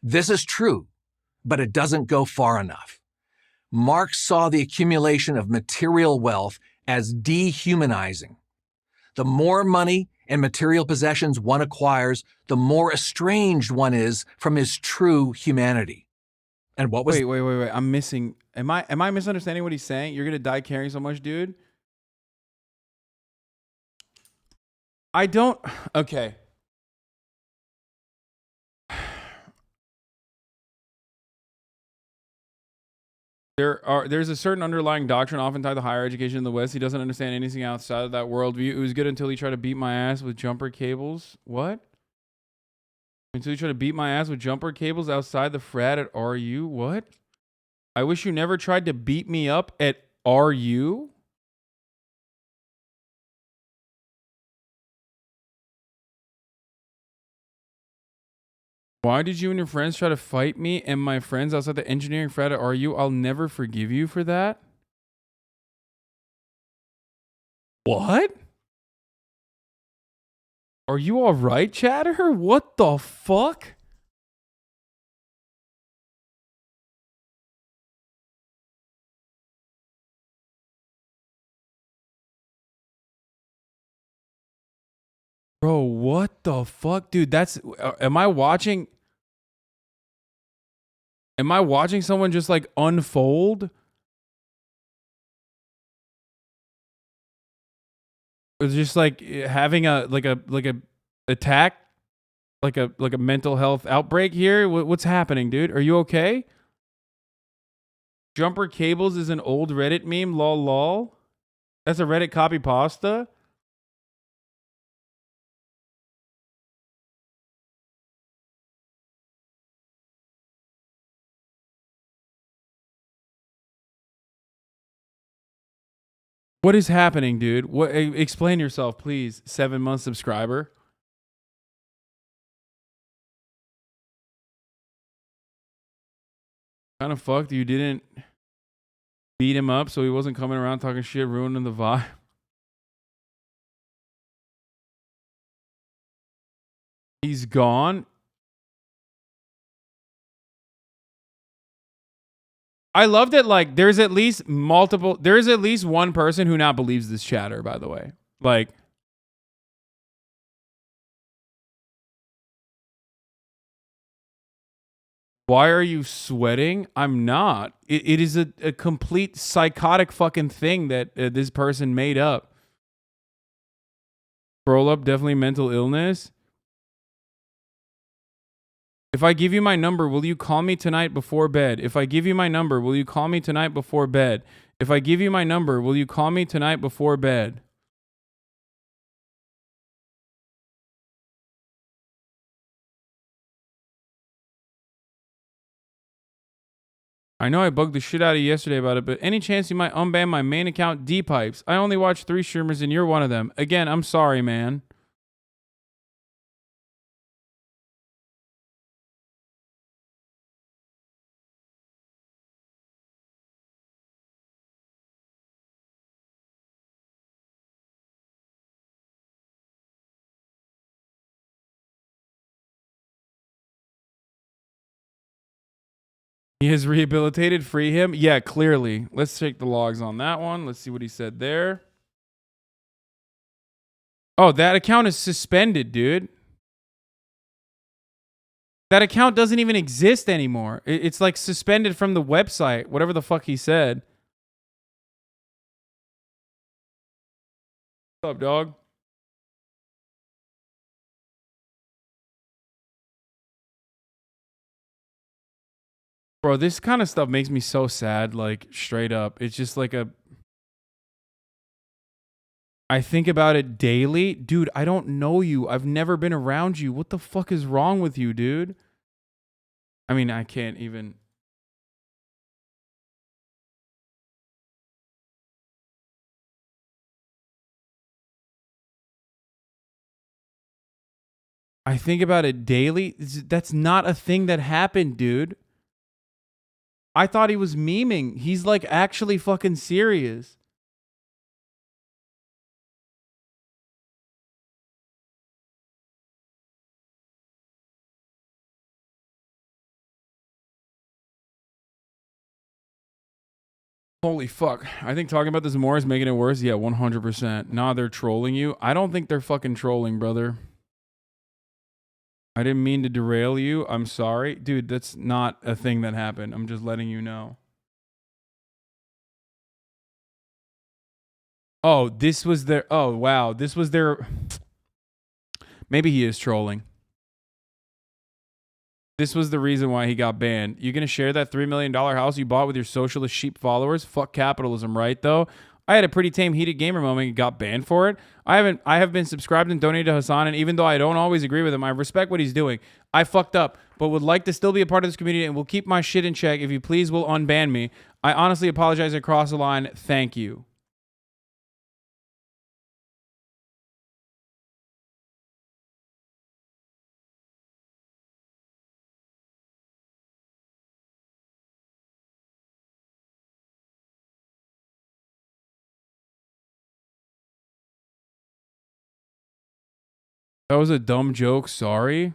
This is true, but it doesn't go far enough. Marx saw the accumulation of material wealth as dehumanizing. The more money and material possessions one acquires, the more estranged one is from his true humanity. And what was... Wait. I'm missing... Am I misunderstanding what he's saying? You're gonna die caring so much, dude? I don't... Okay. There's a certain underlying doctrine often tied to higher education in the West. He doesn't understand anything outside of that worldview. It was good until he tried to beat my ass with jumper cables. What? Until he tried to beat my ass with jumper cables outside the frat at RU? What? I wish you never tried to beat me up at RU? Why did you and your friends try to fight me and my friends outside the engineering frat at RU? I'll never forgive you for that. What? Are you all right, chatter? What the fuck? Bro, what the fuck? Dude, that's... Am I watching someone just like unfold? It's just like having a attack, like a mental health outbreak here. What's happening, dude? Are you okay? Jumper Cables is an old Reddit meme. Lol lol. That's a Reddit copy pasta. What is happening, dude? What? Explain yourself, please. 7-month subscriber. Kind of fucked. You didn't beat him up, so he wasn't coming around talking shit, ruining the vibe. He's gone. I love that, like, there's at least one person who now believes this chatter, by the way. Like, why are you sweating? I'm not. It is a complete psychotic fucking thing that this person made up. Scroll up, definitely mental illness. If I give you my number, will you call me tonight before bed? If I give you my number, will you call me tonight before bed? If I give you my number, will you call me tonight before bed? I know I bugged the shit out of you yesterday about it, but any chance you might unban my main account, D-Pipes? I only watch 3 streamers and you're one of them. Again, I'm sorry, man. He is rehabilitated. Free him. Yeah, clearly. Let's check the logs on that one. Let's see what he said there. Oh, that account is suspended, dude. That account doesn't even exist anymore. It's like suspended from the website, whatever the fuck he said. What's up, dog? Bro, this kind of stuff makes me so sad, like, straight up. It's just like I think about it daily. Dude, I don't know you. I've never been around you. What the fuck is wrong with you, dude? I mean, I can't even... I think about it daily. That's not a thing that happened, dude. I thought he was memeing. He's like actually fucking serious. Holy fuck. I think talking about this more is making it worse. Yeah, 100%. Nah, they're trolling you. I don't think they're fucking trolling, brother. I didn't mean to derail you. I'm sorry. Dude, that's not a thing that happened. I'm just letting you know. Oh, this was their... Oh, wow. This was their... Maybe he is trolling. This was the reason why he got banned. You gonna share that $3 million house you bought with your socialist sheep followers? Fuck capitalism, right, though? I had a pretty tame heated gamer moment and got banned for it. I have been subscribed and donated to Hassan, and even though I don't always agree with him, I respect what he's doing. I fucked up, but would like to still be a part of this community and will keep my shit in check. If you please will unban me. I honestly apologize across the line. Thank you. That was a dumb joke. Sorry.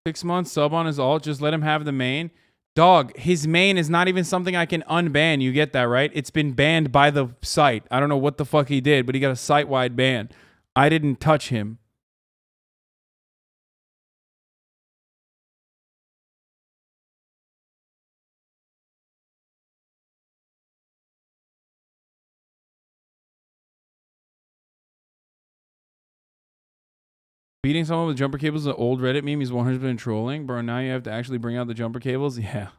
Six months sub on his alt. Just let him have the main. Dog, his main is not even something I can unban. You get that, right? It's been banned by the site. I don't know what the fuck he did, but he got a site-wide ban. I didn't touch him. Beating someone with jumper cables is an old Reddit meme. He's 100% trolling. Bro, now you have to actually bring out the jumper cables? Yeah.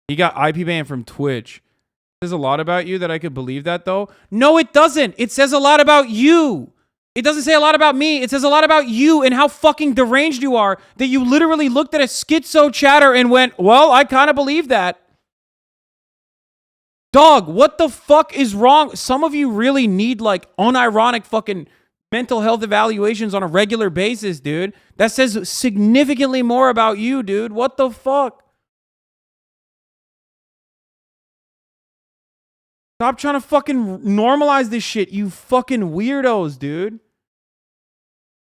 He got IP banned from Twitch. It says a lot about you that I could believe that, though. No, it doesn't. It says a lot about you. It doesn't say a lot about me. It says a lot about you and how fucking deranged you are that you literally looked at a schizo chatter and went, well, I kind of believe that. Dog, what the fuck is wrong? Some of you really need like unironic fucking mental health evaluations on a regular basis, dude. That says significantly more about you, dude. What the fuck? Stop trying to fucking normalize this shit, you fucking weirdos, dude.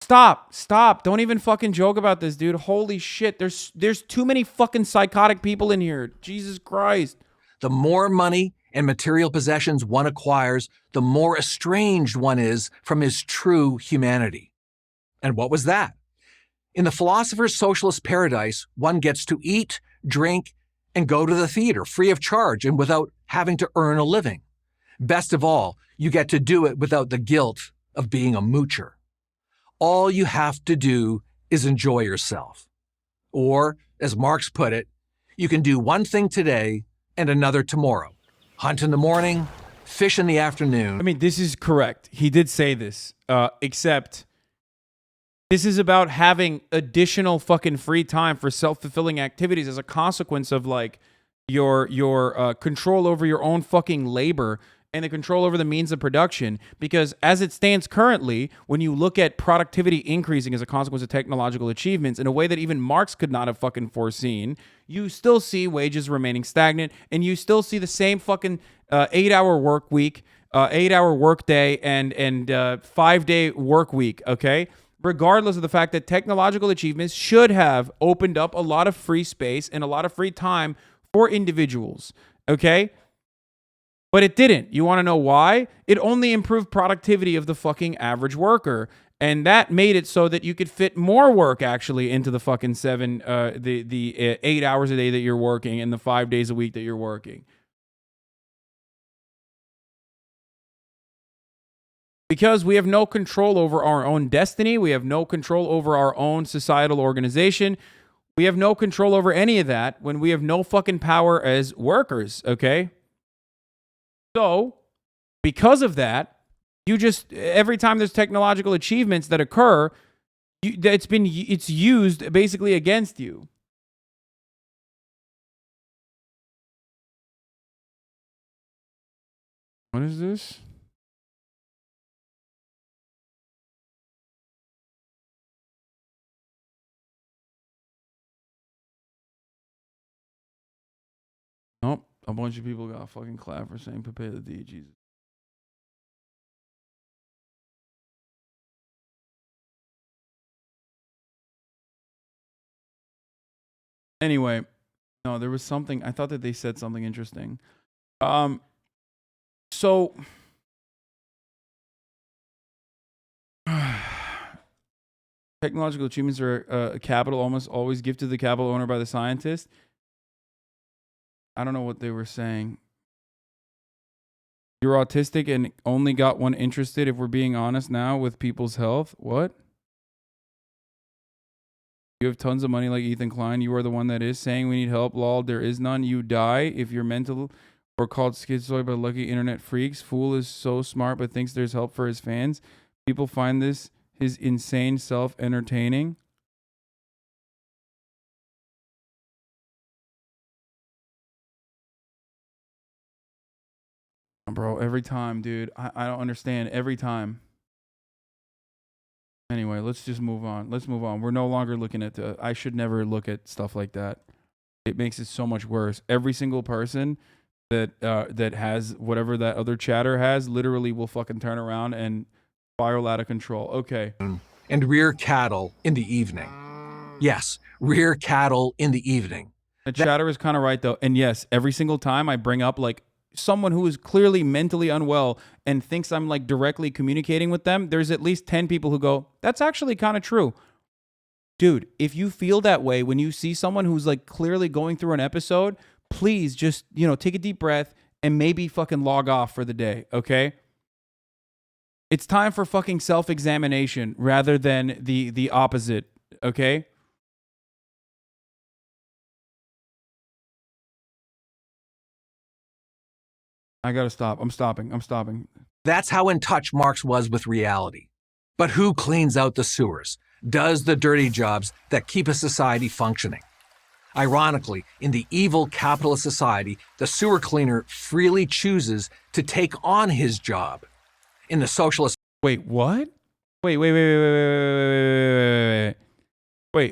Stop. Don't even fucking joke about this, dude. Holy shit. There's too many fucking psychotic people in here. Jesus Christ. The more money and material possessions one acquires, the more estranged one is from his true humanity. And what was that? In the philosopher's socialist paradise, one gets to eat, drink, and go to the theater free of charge and without having to earn a living. Best of all, you get to do it without the guilt of being a moocher. All you have to do is enjoy yourself. Or, as Marx put it, you can do one thing today and another tomorrow. Hunt in the morning, fish in the afternoon. I mean, this is correct. He did say this, except this is about having additional fucking free time for self-fulfilling activities as a consequence of like your control over your own fucking labor and the control over the means of production. Because as it stands currently, when you look at productivity increasing as a consequence of technological achievements in a way that even Marx could not have fucking foreseen, you still see wages remaining stagnant, and you still see the same fucking 8-hour work week, 8-hour work day, and 5-day work week, okay? Regardless of the fact that technological achievements should have opened up a lot of free space and a lot of free time for individuals, okay? But it didn't. You want to know why? It only improved productivity of the fucking average worker. And that made it so that you could fit more work actually into the fucking 8 hours a day that you're working and the 5 days a week that you're working. Because we have no control over our own destiny. We have no control over our own societal organization. We have no control over any of that when we have no fucking power as workers, okay? So, because of that, you just, every time there's technological achievements that occur, it's used basically against you. What is this? Nope. A bunch of people got fucking clapped for saying prepare the D, Jesus. Anyway, no, there was something. I thought that they said something interesting. So technological achievements are a capital almost always gifted to the capital owner by the scientist. I don't know what they were saying. You're autistic and only got one interested, if we're being honest now, with people's health. What? You have tons of money like Ethan Klein. You are the one that is saying we need help. Lol, there is none. You die if you're mental or called schizoid by lucky internet freaks. Fool is so smart but thinks there's help for his fans. People find this his insane self entertaining. Bro, every time, dude. I don't understand. Every time. Anyway, let's just move on. Let's move on. We're no longer looking at I should never look at stuff like that. It makes it so much worse. Every single person that has whatever that other chatter has literally will fucking turn around and spiral out of control. Okay. And rear cattle in the evening. Yes, rear cattle in the evening. The chatter is kind of right, though. And yes, every single time I bring up like someone who is clearly mentally unwell and thinks I'm like directly communicating with them, there's at least 10 people who go, that's actually kind of true. Dude, if you feel that way when you see someone who's like clearly going through an episode, please just, take a deep breath and maybe fucking log off for the day, okay? It's time for fucking self-examination rather than the opposite, okay? I gotta stop. I'm stopping. That's how in touch Marx was with reality. But who cleans out the sewers, does the dirty jobs that keep a society functioning? Ironically, in the evil capitalist society, the sewer cleaner freely chooses to take on his job. In the socialist... Wait, what? Wait,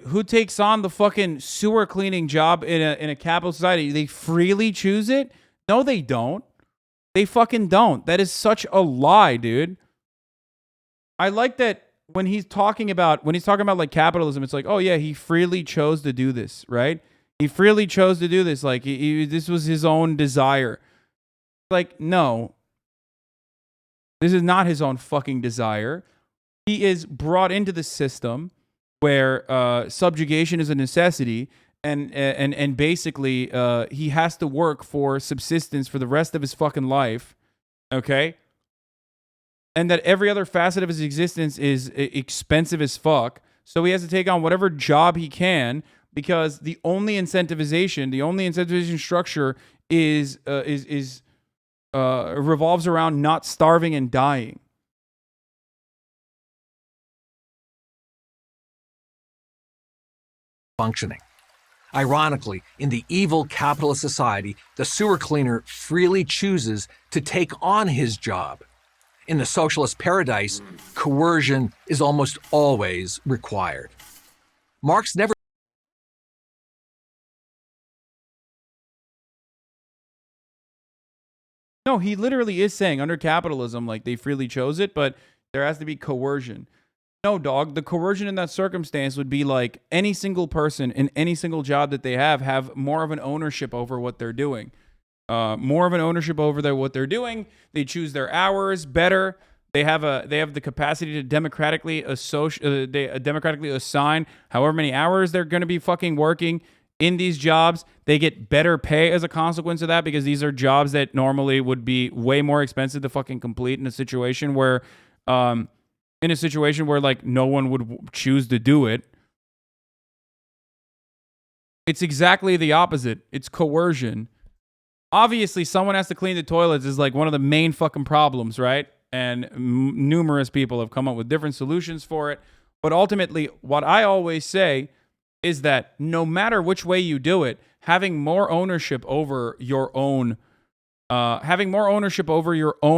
who takes on the fucking sewer cleaning job in a capitalist society? They freely choose it? No, they don't. They fucking don't. That is such a lie, dude. I like that when he's talking about like capitalism, it's like, oh yeah, he freely chose to do this, right? He freely chose to do this. Like this was his own desire. Like, no. This is not his own fucking desire. He is brought into the system where subjugation is a necessity, and basically he has to work for subsistence for the rest of his fucking life, okay? And that every other facet of his existence is expensive as fuck, so he has to take on whatever job he can because the only incentivization structure is revolves around not starving and dying. Functioning. Ironically, in the evil capitalist society, the sewer cleaner freely chooses to take on his job. In the socialist paradise, coercion is almost always required. Marx never... No, he literally is saying under capitalism, like they freely chose it, but there has to be coercion. No, dog, the coercion in that circumstance would be like any single person in any single job that they have more of an ownership over what they're doing. More of an ownership over what they're doing. They choose their hours better. They have the capacity to democratically assign however many hours they're going to be fucking working in these jobs. They get better pay as a consequence of that because these are jobs that normally would be way more expensive to fucking complete in a situation where like no one would choose to do it. It's exactly the opposite. It's coercion. Obviously, someone has to clean the toilets is like one of the main fucking problems, right? And numerous people have come up with different solutions for it. But ultimately, what I always say is that no matter which way you do it, having more ownership over your own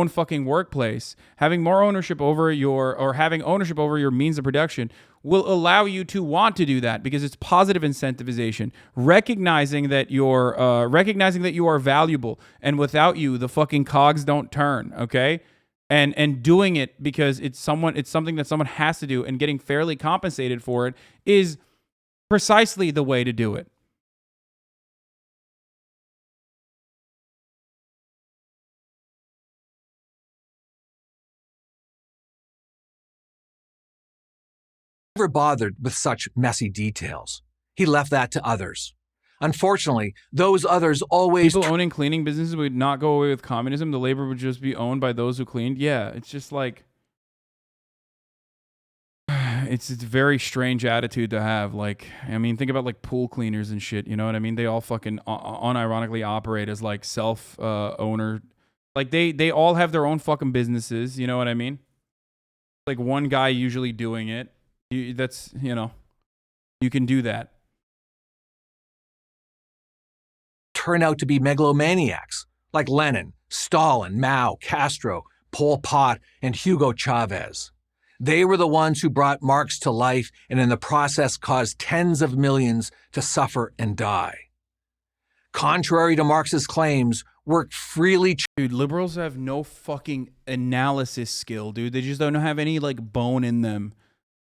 fucking workplace, having ownership over your means of production will allow you to want to do that because it's positive incentivization, recognizing that you are valuable, and without you, the fucking cogs don't turn, okay? And doing it because it's something that someone has to do, and getting fairly compensated for it is precisely the way to do it. Never bothered with such messy details. He left that to others. Unfortunately, those others always... People owning cleaning businesses would not go away with communism. The labor would just be owned by those who cleaned. Yeah, it's just like... It's a very strange attitude to have. Like, I mean, think about like pool cleaners and shit. You know what I mean? They all fucking unironically operate as like self-owner. Like they all have their own fucking businesses. You know what I mean? Like one guy usually doing it. You can do that. Turn out to be megalomaniacs like Lenin, Stalin, Mao, Castro, Pol Pot, and Hugo Chavez. They were the ones who brought Marx to life and in the process caused tens of millions to suffer and die. Contrary to Marx's claims, work freely... Dude, liberals have no fucking analysis skill, dude. They just don't have any like bone in them.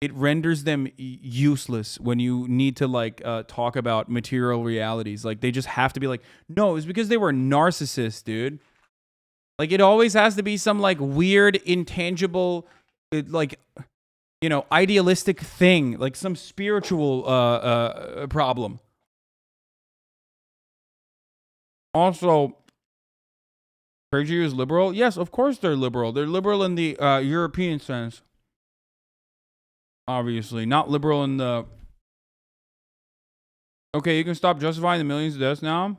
It renders them useless when you need to like talk about material realities. Like they just have to be like, no, it's because they were narcissists, dude. Like it always has to be some like weird, intangible, like, you know, idealistic thing, like some spiritual problem. Also, PragerU is liberal? Yes, of course they're liberal. They're liberal in the European sense. Obviously. Not liberal in the... Okay, you can stop justifying the millions of deaths now.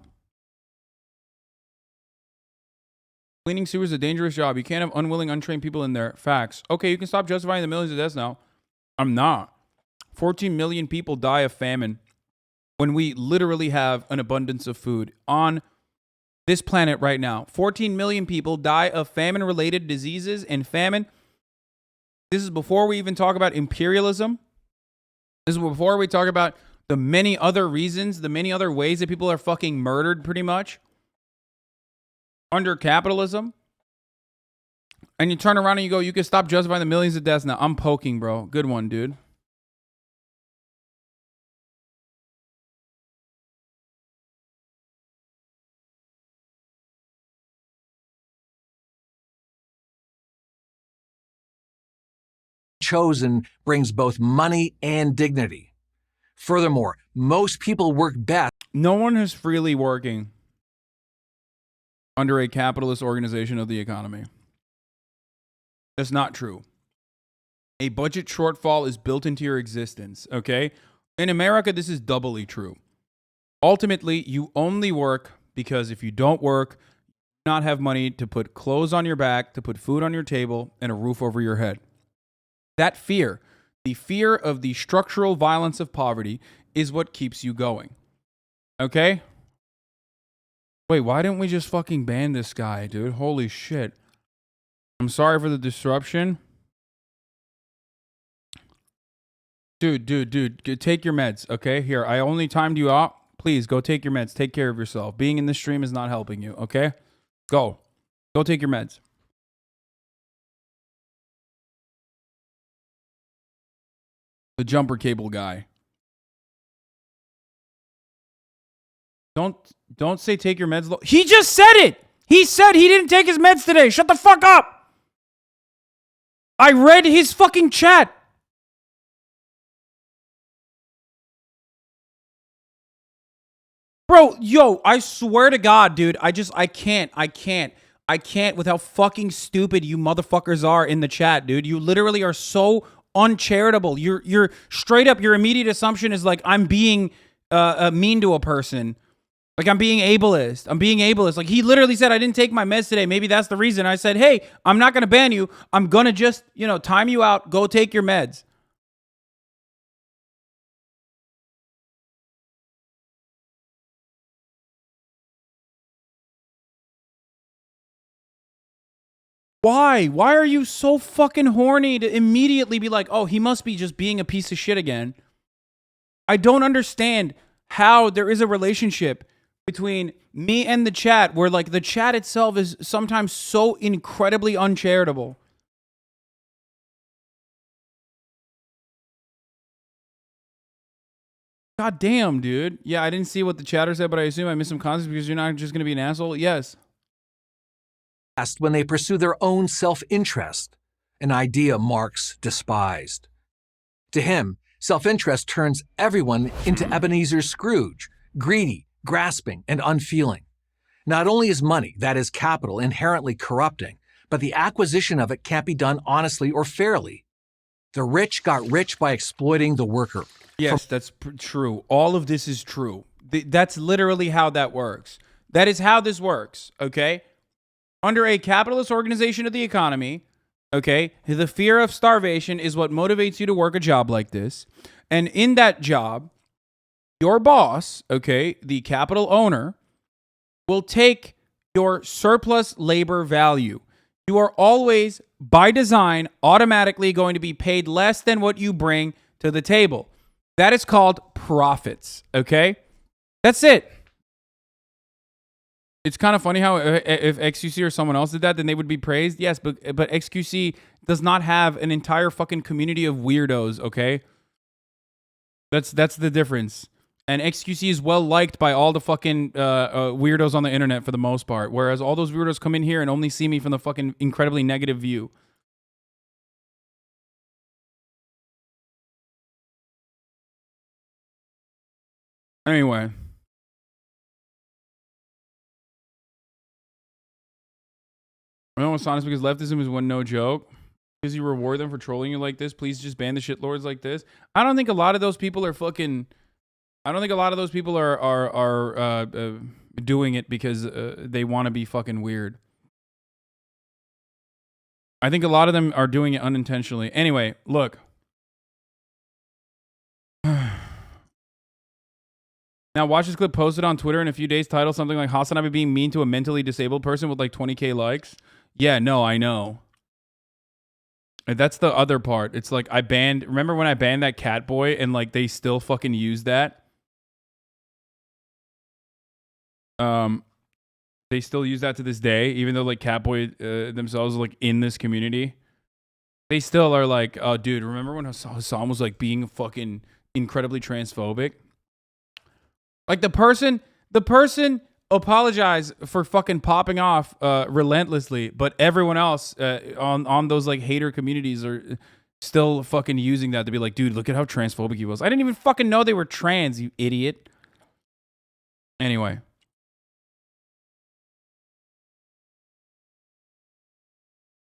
Cleaning sewers is a dangerous job. You can't have unwilling, untrained people in there. Facts. Okay, you can stop justifying the millions of deaths now. I'm not. 14 million people die of famine when we literally have an abundance of food on this planet right now. 14 million people die of famine-related diseases and famine. This is before we even talk about imperialism. This is before we talk about the many other reasons, the many other ways that people are fucking murdered pretty much under capitalism. And you turn around and you go, you can stop justifying the millions of deaths now. I'm poking, bro. Good one, dude. Chosen brings both money and dignity. Furthermore, most people work best. No one is freely working under a capitalist organization of the economy. That's not true. A budget shortfall is built into your existence, okay? In America, this is doubly true. Ultimately, you only work because if you don't work, you do not have money to put clothes on your back, to put food on your table, and a roof over your head. That fear, the fear of the structural violence of poverty, is what keeps you going. Okay? Wait, why didn't we just fucking ban this guy, dude? Holy shit. I'm sorry for the disruption. Dude, take your meds, okay? Here, I only timed you out. Please, go take your meds. Take care of yourself. Being in this stream is not helping you, okay? Go. Go take your meds. The jumper cable guy. Don't say take your meds. He just said it. He said he didn't take his meds today. Shut the fuck up. I read his fucking chat. Bro, yo, I swear to God, dude, I can't with how fucking stupid you motherfuckers are in the chat, dude. You literally are so uncharitable. You're straight up, your immediate assumption is like, I'm being mean to a person. Like, I'm being ableist. Like, he literally said, I didn't take my meds today. Maybe that's the reason. I said, hey, I'm not going to ban you. I'm going to just, time you out. Go take your meds. Why? Why are you so fucking horny to immediately be like, oh, he must be just being a piece of shit again? I don't understand how there is a relationship between me and the chat where, like, the chat itself is sometimes so incredibly uncharitable. God damn, dude. Yeah, I didn't see what the chatter said, but I assume I missed some context because you're not just going to be an asshole. Yes. When they pursue their own self-interest, an idea Marx despised. To him, self-interest turns everyone into Ebenezer Scrooge, greedy, grasping, and unfeeling. Not only is money, that is capital, inherently corrupting, but the acquisition of it can't be done honestly or fairly. The rich got rich by exploiting the worker. Yes, that's true. All of this is true. That's literally how that works. That is how this works, okay? Under a capitalist organization of the economy, okay, the fear of starvation is what motivates you to work a job like this. And in that job, your boss, okay, the capital owner, will take your surplus labor value. You are always, by design, automatically going to be paid less than what you bring to the table. That is called profits, okay? That's it. It's kind of funny how if XQC or someone else did that, then they would be praised. Yes, but XQC does not have an entire fucking community of weirdos, okay? That's the difference. And XQC is well liked by all the fucking weirdos on the internet for the most part, whereas all those weirdos come in here and only see me from the fucking incredibly negative view. Anyway. no Hasanabi because leftism is one no joke. Because you reward them for trolling you like this, please just ban the shitlords like this. I don't think a lot of those people are fucking. I don't think a lot of those people are doing it because they want to be fucking weird. I think a lot of them are doing it unintentionally. Anyway, look. Now watch this clip posted on Twitter in a few days. Title something like Hasanabi being mean to a mentally disabled person with like 20K likes. Yeah, no, I know. And that's the other part. It's like remember when I banned that cat boy and like they still fucking use that? They still use that to this day, even though like Catboy themselves are like in this community. They still are like, oh dude, remember when Hassan was like being fucking incredibly transphobic? Like the person apologized for fucking popping off relentlessly, but everyone else on those like hater communities are still fucking using that to be like, dude, look at how transphobic he was. I didn't even fucking know they were trans, you idiot. Anyway.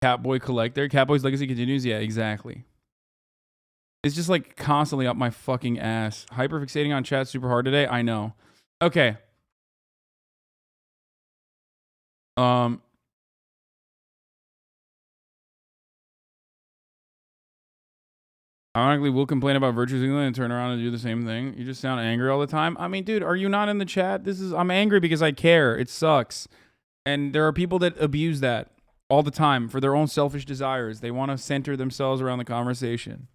Catboy collector. Catboy's legacy continues. Yeah, exactly. It's just like constantly up my fucking ass. Hyperfixating on chat super hard today. I know. Okay. Ironically, we'll complain about virtue signaling and turn around and do the same thing. You just sound angry all the time. I mean, dude, are you not in the chat? I'm angry because I care. It sucks. And there are people that abuse that all the time for their own selfish desires. They want to center themselves around the conversation.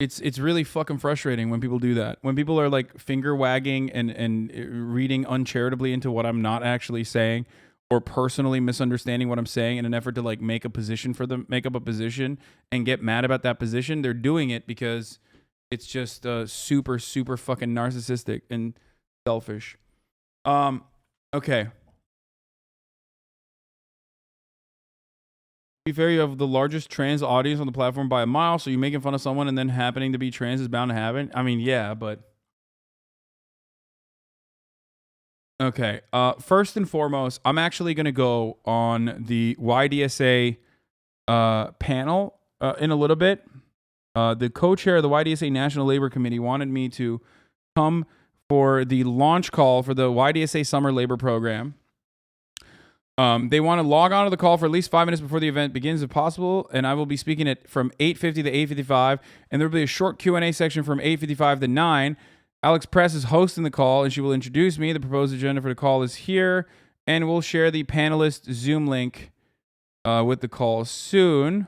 It's really fucking frustrating when people do that. When people are like finger wagging and reading uncharitably into what I'm not actually saying, or personally misunderstanding what I'm saying in an effort to like make up a position and get mad about that position. They're doing it because it's just super fucking narcissistic and selfish. Okay. To be fair, you have the largest trans audience on the platform by a mile, so you making fun of someone and then happening to be trans is bound to happen. I mean, yeah, but okay. First and foremost, I'm actually going to go on the YDSA panel in a little bit. The co-chair of the YDSA National Labor Committee wanted me to come for the launch call for the YDSA Summer Labor Program. They want to log on to the call for at least 5 minutes before the event begins if possible, and I will be speaking from 8:50 to 8:55, and there will be a short Q&A section from 8:55 to 9. Alex Press is hosting the call, and she will introduce me. The proposed agenda for the call is here, and we'll share the panelist Zoom link with the call soon.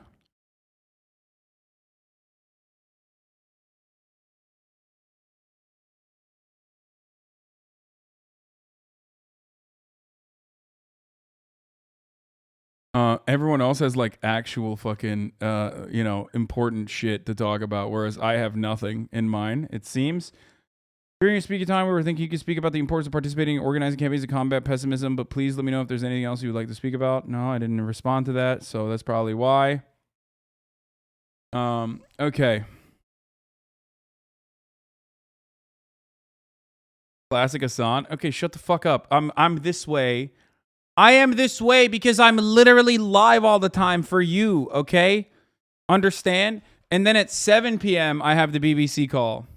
Everyone else has like actual fucking, important shit to talk about, whereas I have nothing in mind, it seems. During your speaking time, we were thinking you could speak about the importance of participating in organizing campaigns to combat pessimism, but please let me know if there's anything else you would like to speak about. No, I didn't respond to that, so that's probably why. Okay. Classic Hassan. Okay, shut the fuck up. I'm this way. I am this way because I'm literally live all the time for you, okay? Understand? And then at 7 p.m., I have the BBC call.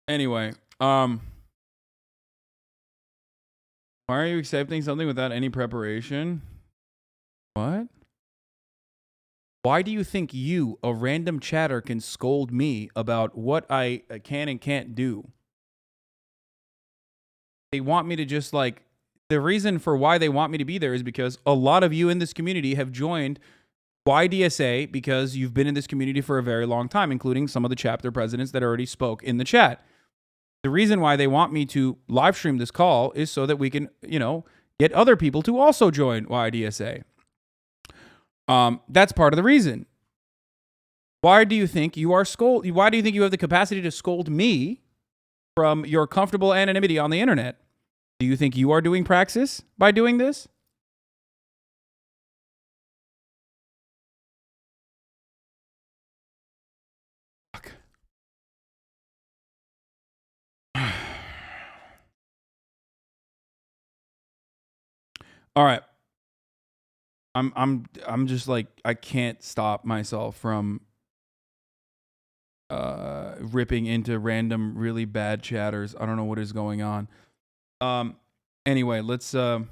Anyway, why are you accepting something without any preparation? What? Why do you think you, a random chatter, can scold me about what I can and can't do? They want me to just like... The reason for why they want me to be there is because a lot of you in this community have joined YDSA because you've been in this community for a very long time, including some of the chapter presidents that already spoke in the chat. The reason why they want me to live stream this call is so that we can, get other people to also join YDSA. That's part of the reason. Why do you think you are Why do you think you have the capacity to scold me from your comfortable anonymity on the internet. Do you think you are doing praxis by doing this? Fuck. All right. I'm just like, I can't stop myself from ripping into random really bad chatters. I don't know what is going on. Anyway, let's stop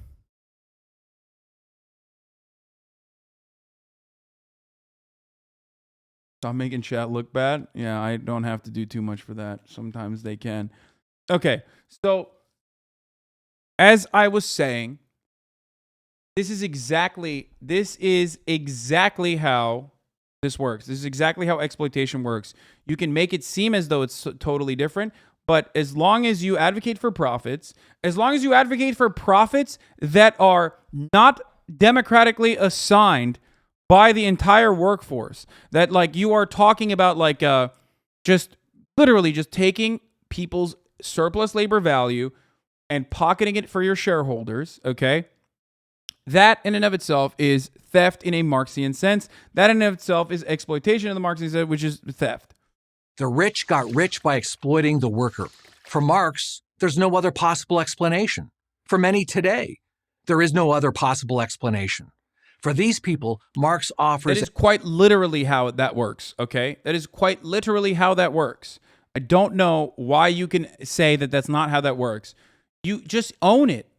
making chat look bad. Yeah, I don't have to do too much for that. Sometimes they can. Okay, so as I was saying, this is exactly how this works. This is exactly how exploitation works. You can make it seem as though it's totally different, but as long as you advocate for profits, that are not democratically assigned by the entire workforce, that like you are talking about like just literally just taking people's surplus labor value and pocketing it for your shareholders, okay? That in and of itself is theft in a Marxian sense. That in and of itself is exploitation in the Marxian sense, which is theft. The rich got rich by exploiting the worker. For Marx, there's no other possible explanation. For many today, there is no other possible explanation. For these people, Marx offers... That is quite literally how that works, okay? That is quite literally how that works. I don't know why you can say that that's not how that works. You just own it.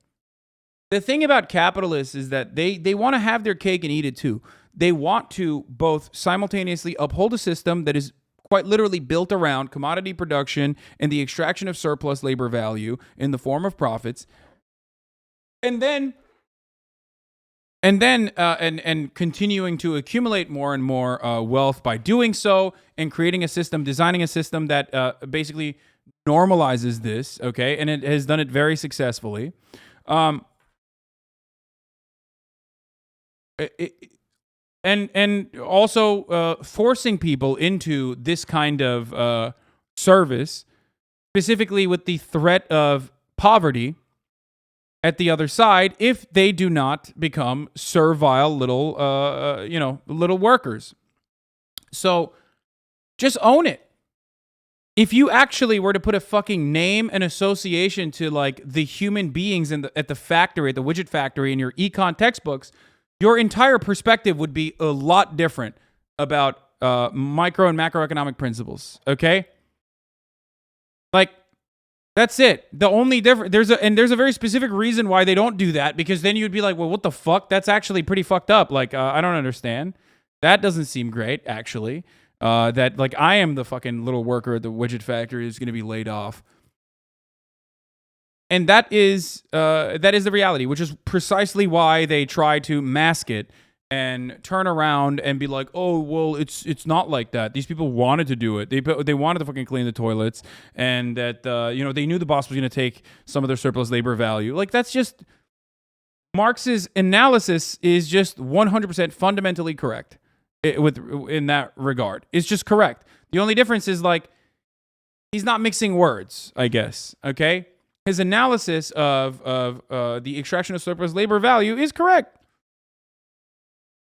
The thing about capitalists is that they want to have their cake and eat it too. They want to both simultaneously uphold a system that is quite literally built around commodity production and the extraction of surplus labor value in the form of profits, and continuing to accumulate more and more wealth by doing so, and creating a system, designing a system that basically normalizes this, okay? And it has done it very successfully. And also forcing people into this kind of service, specifically with the threat of poverty at the other side, if they do not become servile little, little workers. So just own it. If you actually were to put a fucking name and association to like the human beings at the factory, at the widget factory in your econ textbooks, your entire perspective would be a lot different about micro and macroeconomic principles, okay? Like, that's it. The only difference, there's a very specific reason why they don't do that, because then you'd be like, well, what the fuck? That's actually pretty fucked up. Like, I don't understand. That doesn't seem great, actually. That, like, I am the fucking little worker at the widget factory who's going to be laid off. And that is the reality, which is precisely why they try to mask it and turn around and be like, oh, well, it's not like that. These people wanted to do it. They wanted to fucking clean the toilets, and that they knew the boss was going to take some of their surplus labor value. Like, that's just Marx's analysis is just 100% fundamentally correct in that regard. It's just correct. The only difference is like he's not mixing words, I guess. Okay. His analysis of the extraction of surplus labor value is correct.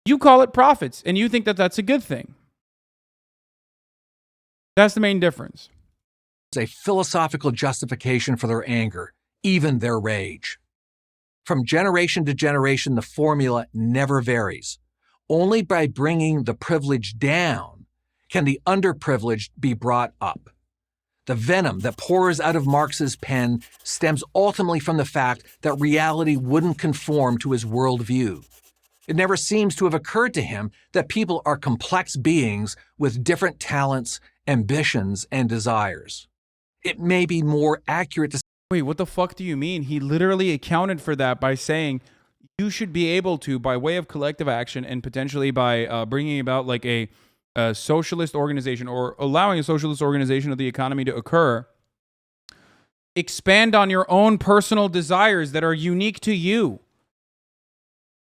You call it profits, and you think that that's a good thing. That's the main difference. It's a philosophical justification for their anger, even their rage. From generation to generation, the formula never varies. Only by bringing the privileged down can the underprivileged be brought up. The venom that pours out of Marx's pen stems ultimately from the fact that reality wouldn't conform to his worldview. It never seems to have occurred to him that people are complex beings with different talents, ambitions, and desires. It may be more accurate to... Wait, what the fuck do you mean? He literally accounted for that by saying you should be able to, by way of collective action and potentially by bringing about like a socialist organization or allowing a socialist organization of the economy to occur, expand on your own personal desires that are unique to you,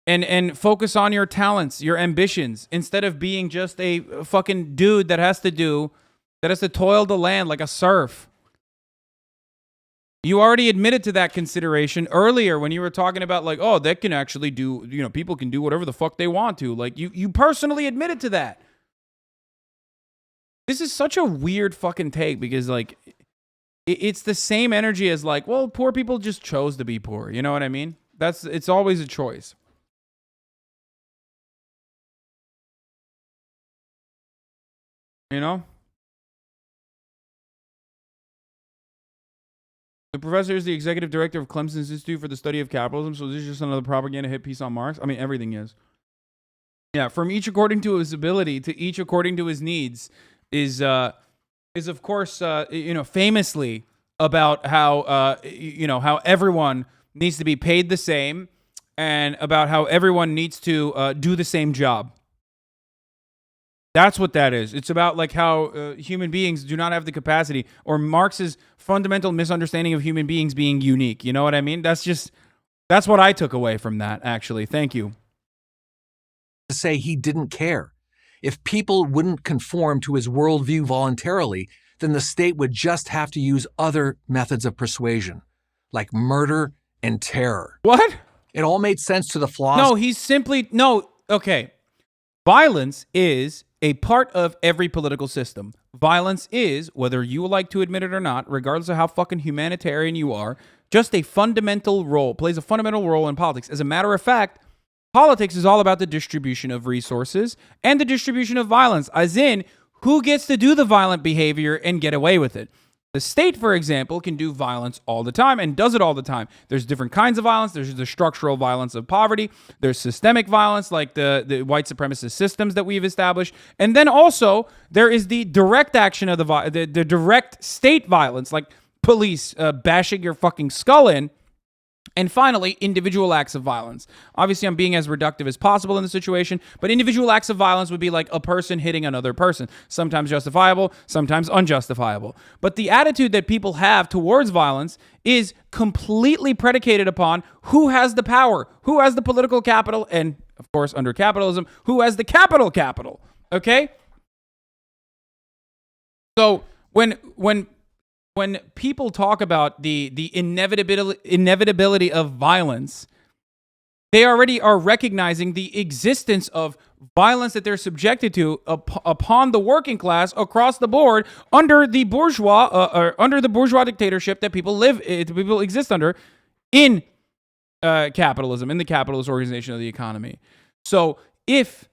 and focus on your talents, your ambitions, instead of being just a fucking dude that has to toil the land like a serf. You already admitted to that consideration earlier when you were talking about like, oh, that can actually do, people can do whatever the fuck they want to. Like you personally admitted to that. This is such a weird fucking take because like it's the same energy as like, well, poor people just chose to be poor. You know what I mean? It's always a choice. You know? The professor is the executive director of Clemson's Institute for the Study of Capitalism, so this is just another propaganda hit piece on Marx. I mean, everything is. Yeah, from each according to his ability to each according to his needs is of course, famously about how, how everyone needs to be paid the same and about how everyone needs to do the same job. That's what that is. It's about like how human beings do not have the capacity, or Marx's fundamental misunderstanding of human beings being unique. You know what I mean? That's what I took away from that, actually. Thank you. To say he didn't care. If people wouldn't conform to his worldview voluntarily, then the state would just have to use other methods of persuasion, like murder and terror. What? It all made sense to the philosopher. Okay. Violence is a part of every political system. Violence is, whether you like to admit it or not, regardless of how fucking humanitarian you are, just a fundamental role, plays a fundamental role in politics. As a matter of fact, politics is all about the distribution of resources and the distribution of violence, as in who gets to do the violent behavior and get away with it. The state, for example, can do violence all the time and does it all the time. There's different kinds of violence. There's the structural violence of poverty. There's systemic violence, like the white supremacist systems that we've established. And then also, there is the direct action of the direct state violence, like police bashing your fucking skull in. And finally, individual acts of violence. Obviously, I'm being as reductive as possible in the situation, but individual acts of violence would be like a person hitting another person. Sometimes justifiable, sometimes unjustifiable. But the attitude that people have towards violence is completely predicated upon who has the power, who has the political capital, and, of course, under capitalism, who has the capital, okay? So when people talk about the inevitability of violence, they already are recognizing the existence of violence that they're subjected to upon the working class across the board under the bourgeois dictatorship that people exist under in capitalism, in the capitalist organization of the economy. So if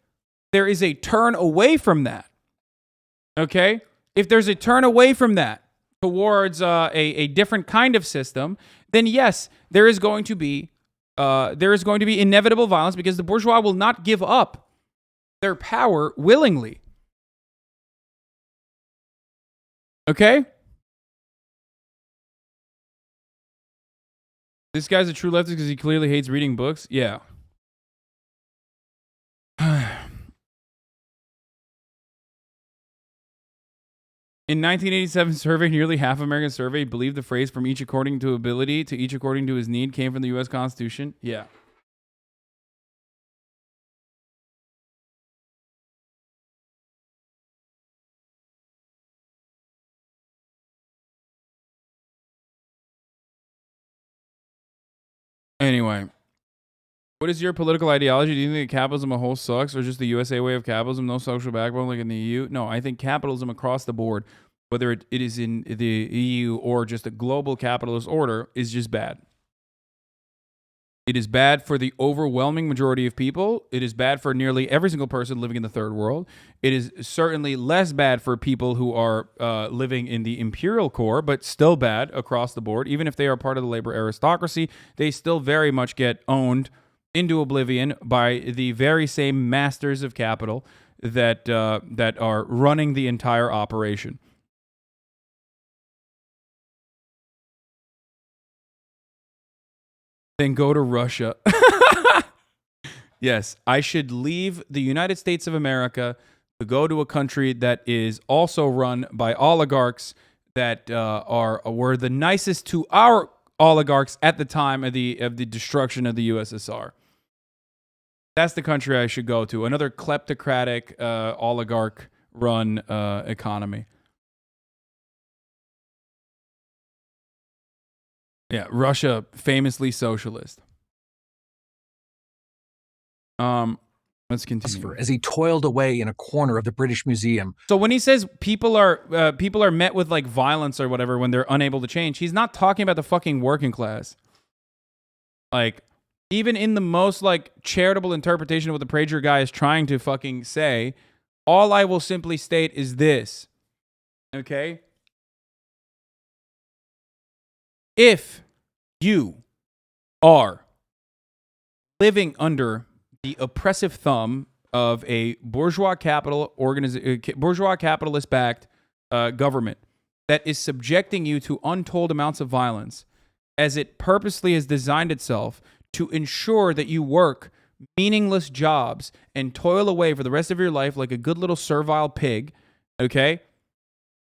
there is a turn away from that, okay, if there's a turn away from that towards a different kind of system, then yes, there is going to be inevitable violence because the bourgeois will not give up their power willingly. Okay? This guy's a true leftist because he clearly hates reading books? Yeah. In 1987 survey, nearly half of Americans surveyed believed the phrase "from each according to ability to each according to his need" came from the U.S. Constitution. Yeah. Anyway, what is your political ideology? Do you think that capitalism as a whole sucks, or just the USA way of capitalism, no social backbone like in the EU? No, I think capitalism across the board, whether it is in the EU or just a global capitalist order, is just bad. It is bad for the overwhelming majority of people. It is bad for nearly every single person living in the third world. It is certainly less bad for people who are living in the imperial core, but still bad across the board. Even if they are part of the labor aristocracy, they still very much get owned into oblivion by the very same masters of capital that are running the entire operation. Then go to Russia. Yes, I should leave the United States of America to go to a country that is also run by oligarchs that were the nicest to our oligarchs at the time of the destruction of the USSR. That's the country I should go to. Another kleptocratic oligarch-run economy. Yeah, Russia, famously socialist. Let's continue. As he toiled away in a corner of the British Museum. So when he says people are met with like violence or whatever when they're unable to change, he's not talking about the fucking working class. Like, even in the most like charitable interpretation of what the Prager guy is trying to fucking say, all I will simply state is this. Okay? If you are living under the oppressive thumb of a bourgeois capitalist-backed government that is subjecting you to untold amounts of violence, as it purposely has designed itself to ensure that you work meaningless jobs and toil away for the rest of your life like a good little servile pig, okay?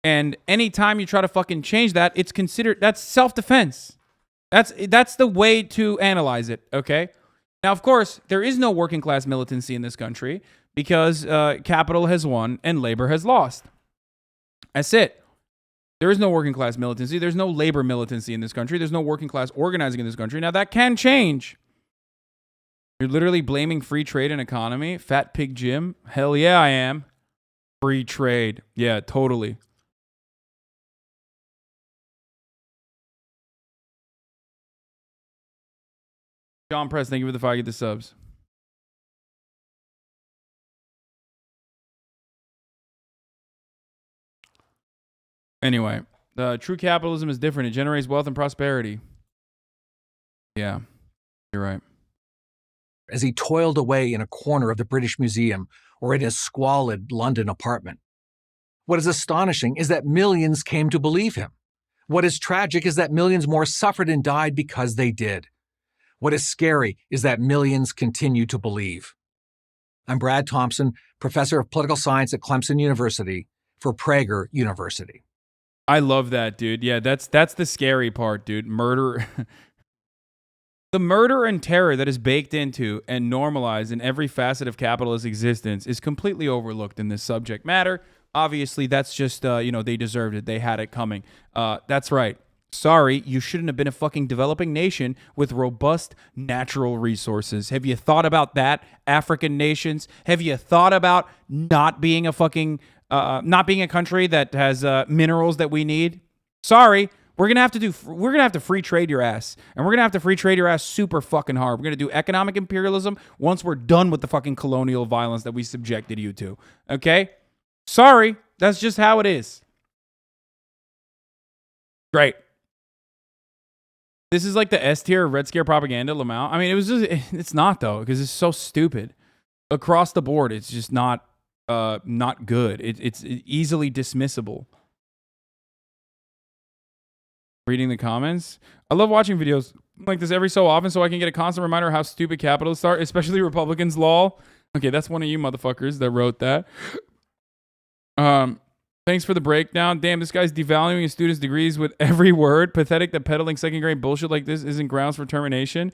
And anytime you try to fucking change that, it's considered, that's self-defense. That's the way to analyze it, okay? Now, of course, there is no working class militancy in this country because capital has won and labor has lost. That's it. There is no working class militancy. There's no labor militancy in this country. There's no working class organizing in this country. Now, that can change. You're literally blaming free trade and economy? Fat Pig Jim? Hell yeah, I am. Free trade. Yeah, totally. John Press, thank you for the 5 get the subs. Anyway, true capitalism is different. It generates wealth and prosperity. Yeah, you're right. As he toiled away in a corner of the British Museum or in his squalid London apartment. What is astonishing is that millions came to believe him. What is tragic is that millions more suffered and died because they did. What is scary is that millions continue to believe. I'm Brad Thompson, professor of political science at Clemson University for Prager University. I love that, dude. Yeah, that's the scary part, dude. Murder. The murder and terror that is baked into and normalized in every facet of capitalist existence is completely overlooked in this subject matter. Obviously, that's just, they deserved it. They had it coming. That's right. Sorry, you shouldn't have been a fucking developing nation with robust natural resources. Have you thought about that, African nations? Have you thought about not being a fucking, not being a country that has minerals that we need? Sorry, we're gonna have to free trade your ass, and we're gonna have to free trade your ass super fucking hard. We're gonna do economic imperialism once we're done with the fucking colonial violence that we subjected you to. Okay? Sorry, that's just how it is. Great. This is like the S tier of Red Scare propaganda, Lamau. I mean, it's not though, because it's so stupid. Across the board, it's just not good. It's easily dismissible. Reading the comments. I love watching videos like this every so often so I can get a constant reminder of how stupid capitalists are, especially Republicans, lol. Okay, that's one of you motherfuckers that wrote that. Thanks for the breakdown. Damn, this guy's devaluing his students' degrees with every word. Pathetic that peddling second-grade bullshit like this isn't grounds for termination.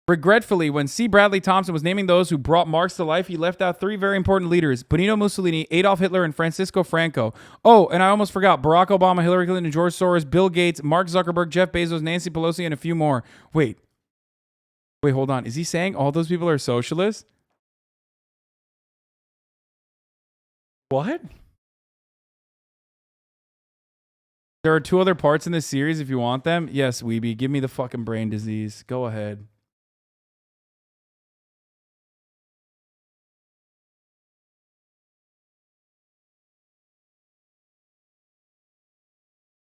Regretfully, when C. Bradley Thompson was naming those who brought Marx to life, he left out 3 very important leaders: Benito Mussolini, Adolf Hitler, and Francisco Franco. Oh, and I almost forgot Barack Obama, Hillary Clinton, George Soros, Bill Gates, Mark Zuckerberg, Jeff Bezos, Nancy Pelosi, and a few more. Wait, hold on. Is he saying all those people are socialists? What? There are 2 other parts in this series if you want them. Yes, Weeby, give me the fucking brain disease. Go ahead.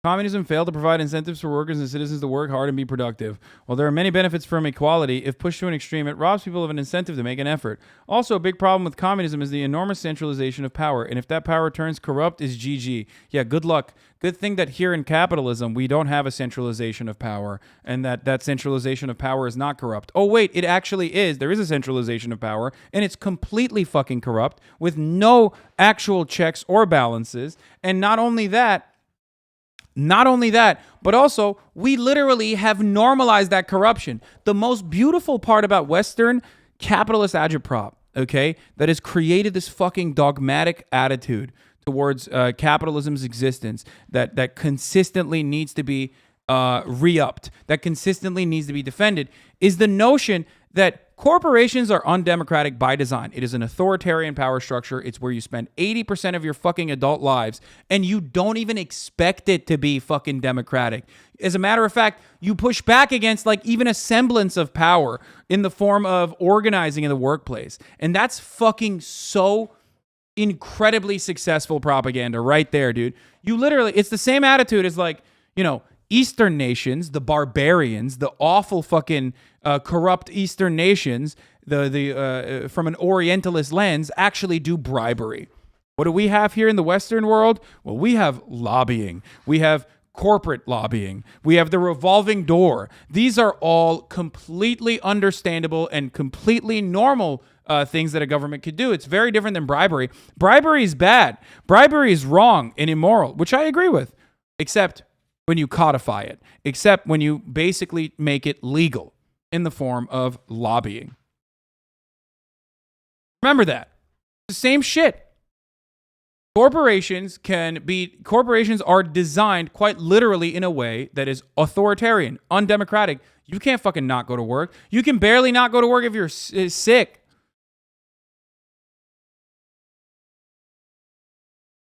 Communism failed to provide incentives for workers and citizens to work hard and be productive. While there are many benefits from equality, if pushed to an extreme, it robs people of an incentive to make an effort. Also, a big problem with communism is the enormous centralization of power, and if that power turns corrupt, is GG. Yeah, good luck. Good thing that here in capitalism, we don't have a centralization of power, and that centralization of power is not corrupt. Oh, wait, it actually is. There is a centralization of power, and it's completely fucking corrupt with no actual checks or balances. And not only that, but also we literally have normalized that corruption. The most beautiful part about Western capitalist agitprop, okay, that has created this fucking dogmatic attitude towards capitalism's existence that consistently needs to be re-upped, that consistently needs to be defended, is the notion that corporations are undemocratic by design. It is an authoritarian power structure. It's where you spend 80% of your fucking adult lives, and you don't even expect it to be fucking democratic. As a matter of fact, you push back against like even a semblance of power in the form of organizing in the workplace. And that's fucking so incredibly successful propaganda right there, dude. You literally, it's the same attitude as like, you know, Eastern nations, the barbarians, the awful fucking corrupt Eastern nations, the from an Orientalist lens, actually do bribery. What do we have here in the Western world? Well, we have lobbying. We have corporate lobbying. We have the revolving door. These are all completely understandable and completely normal things that a government could do. It's very different than bribery. Bribery is bad. Bribery is wrong and immoral, which I agree with, except when you codify it, except when you basically make it legal in the form of lobbying. Remember that. It's the same shit. Corporations are designed quite literally in a way that is authoritarian, undemocratic. You can't fucking not go to work. You can barely not go to work if you're sick.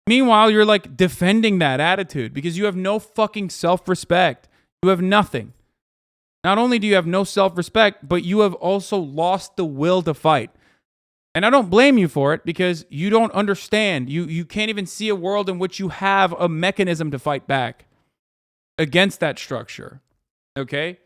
Meanwhile, you're like defending that attitude because you have no fucking self-respect. You have nothing. Not only do you have no self-respect, but you have also lost the will to fight. And I don't blame you for it because you don't understand. You can't even see a world in which you have a mechanism to fight back against that structure. Okay?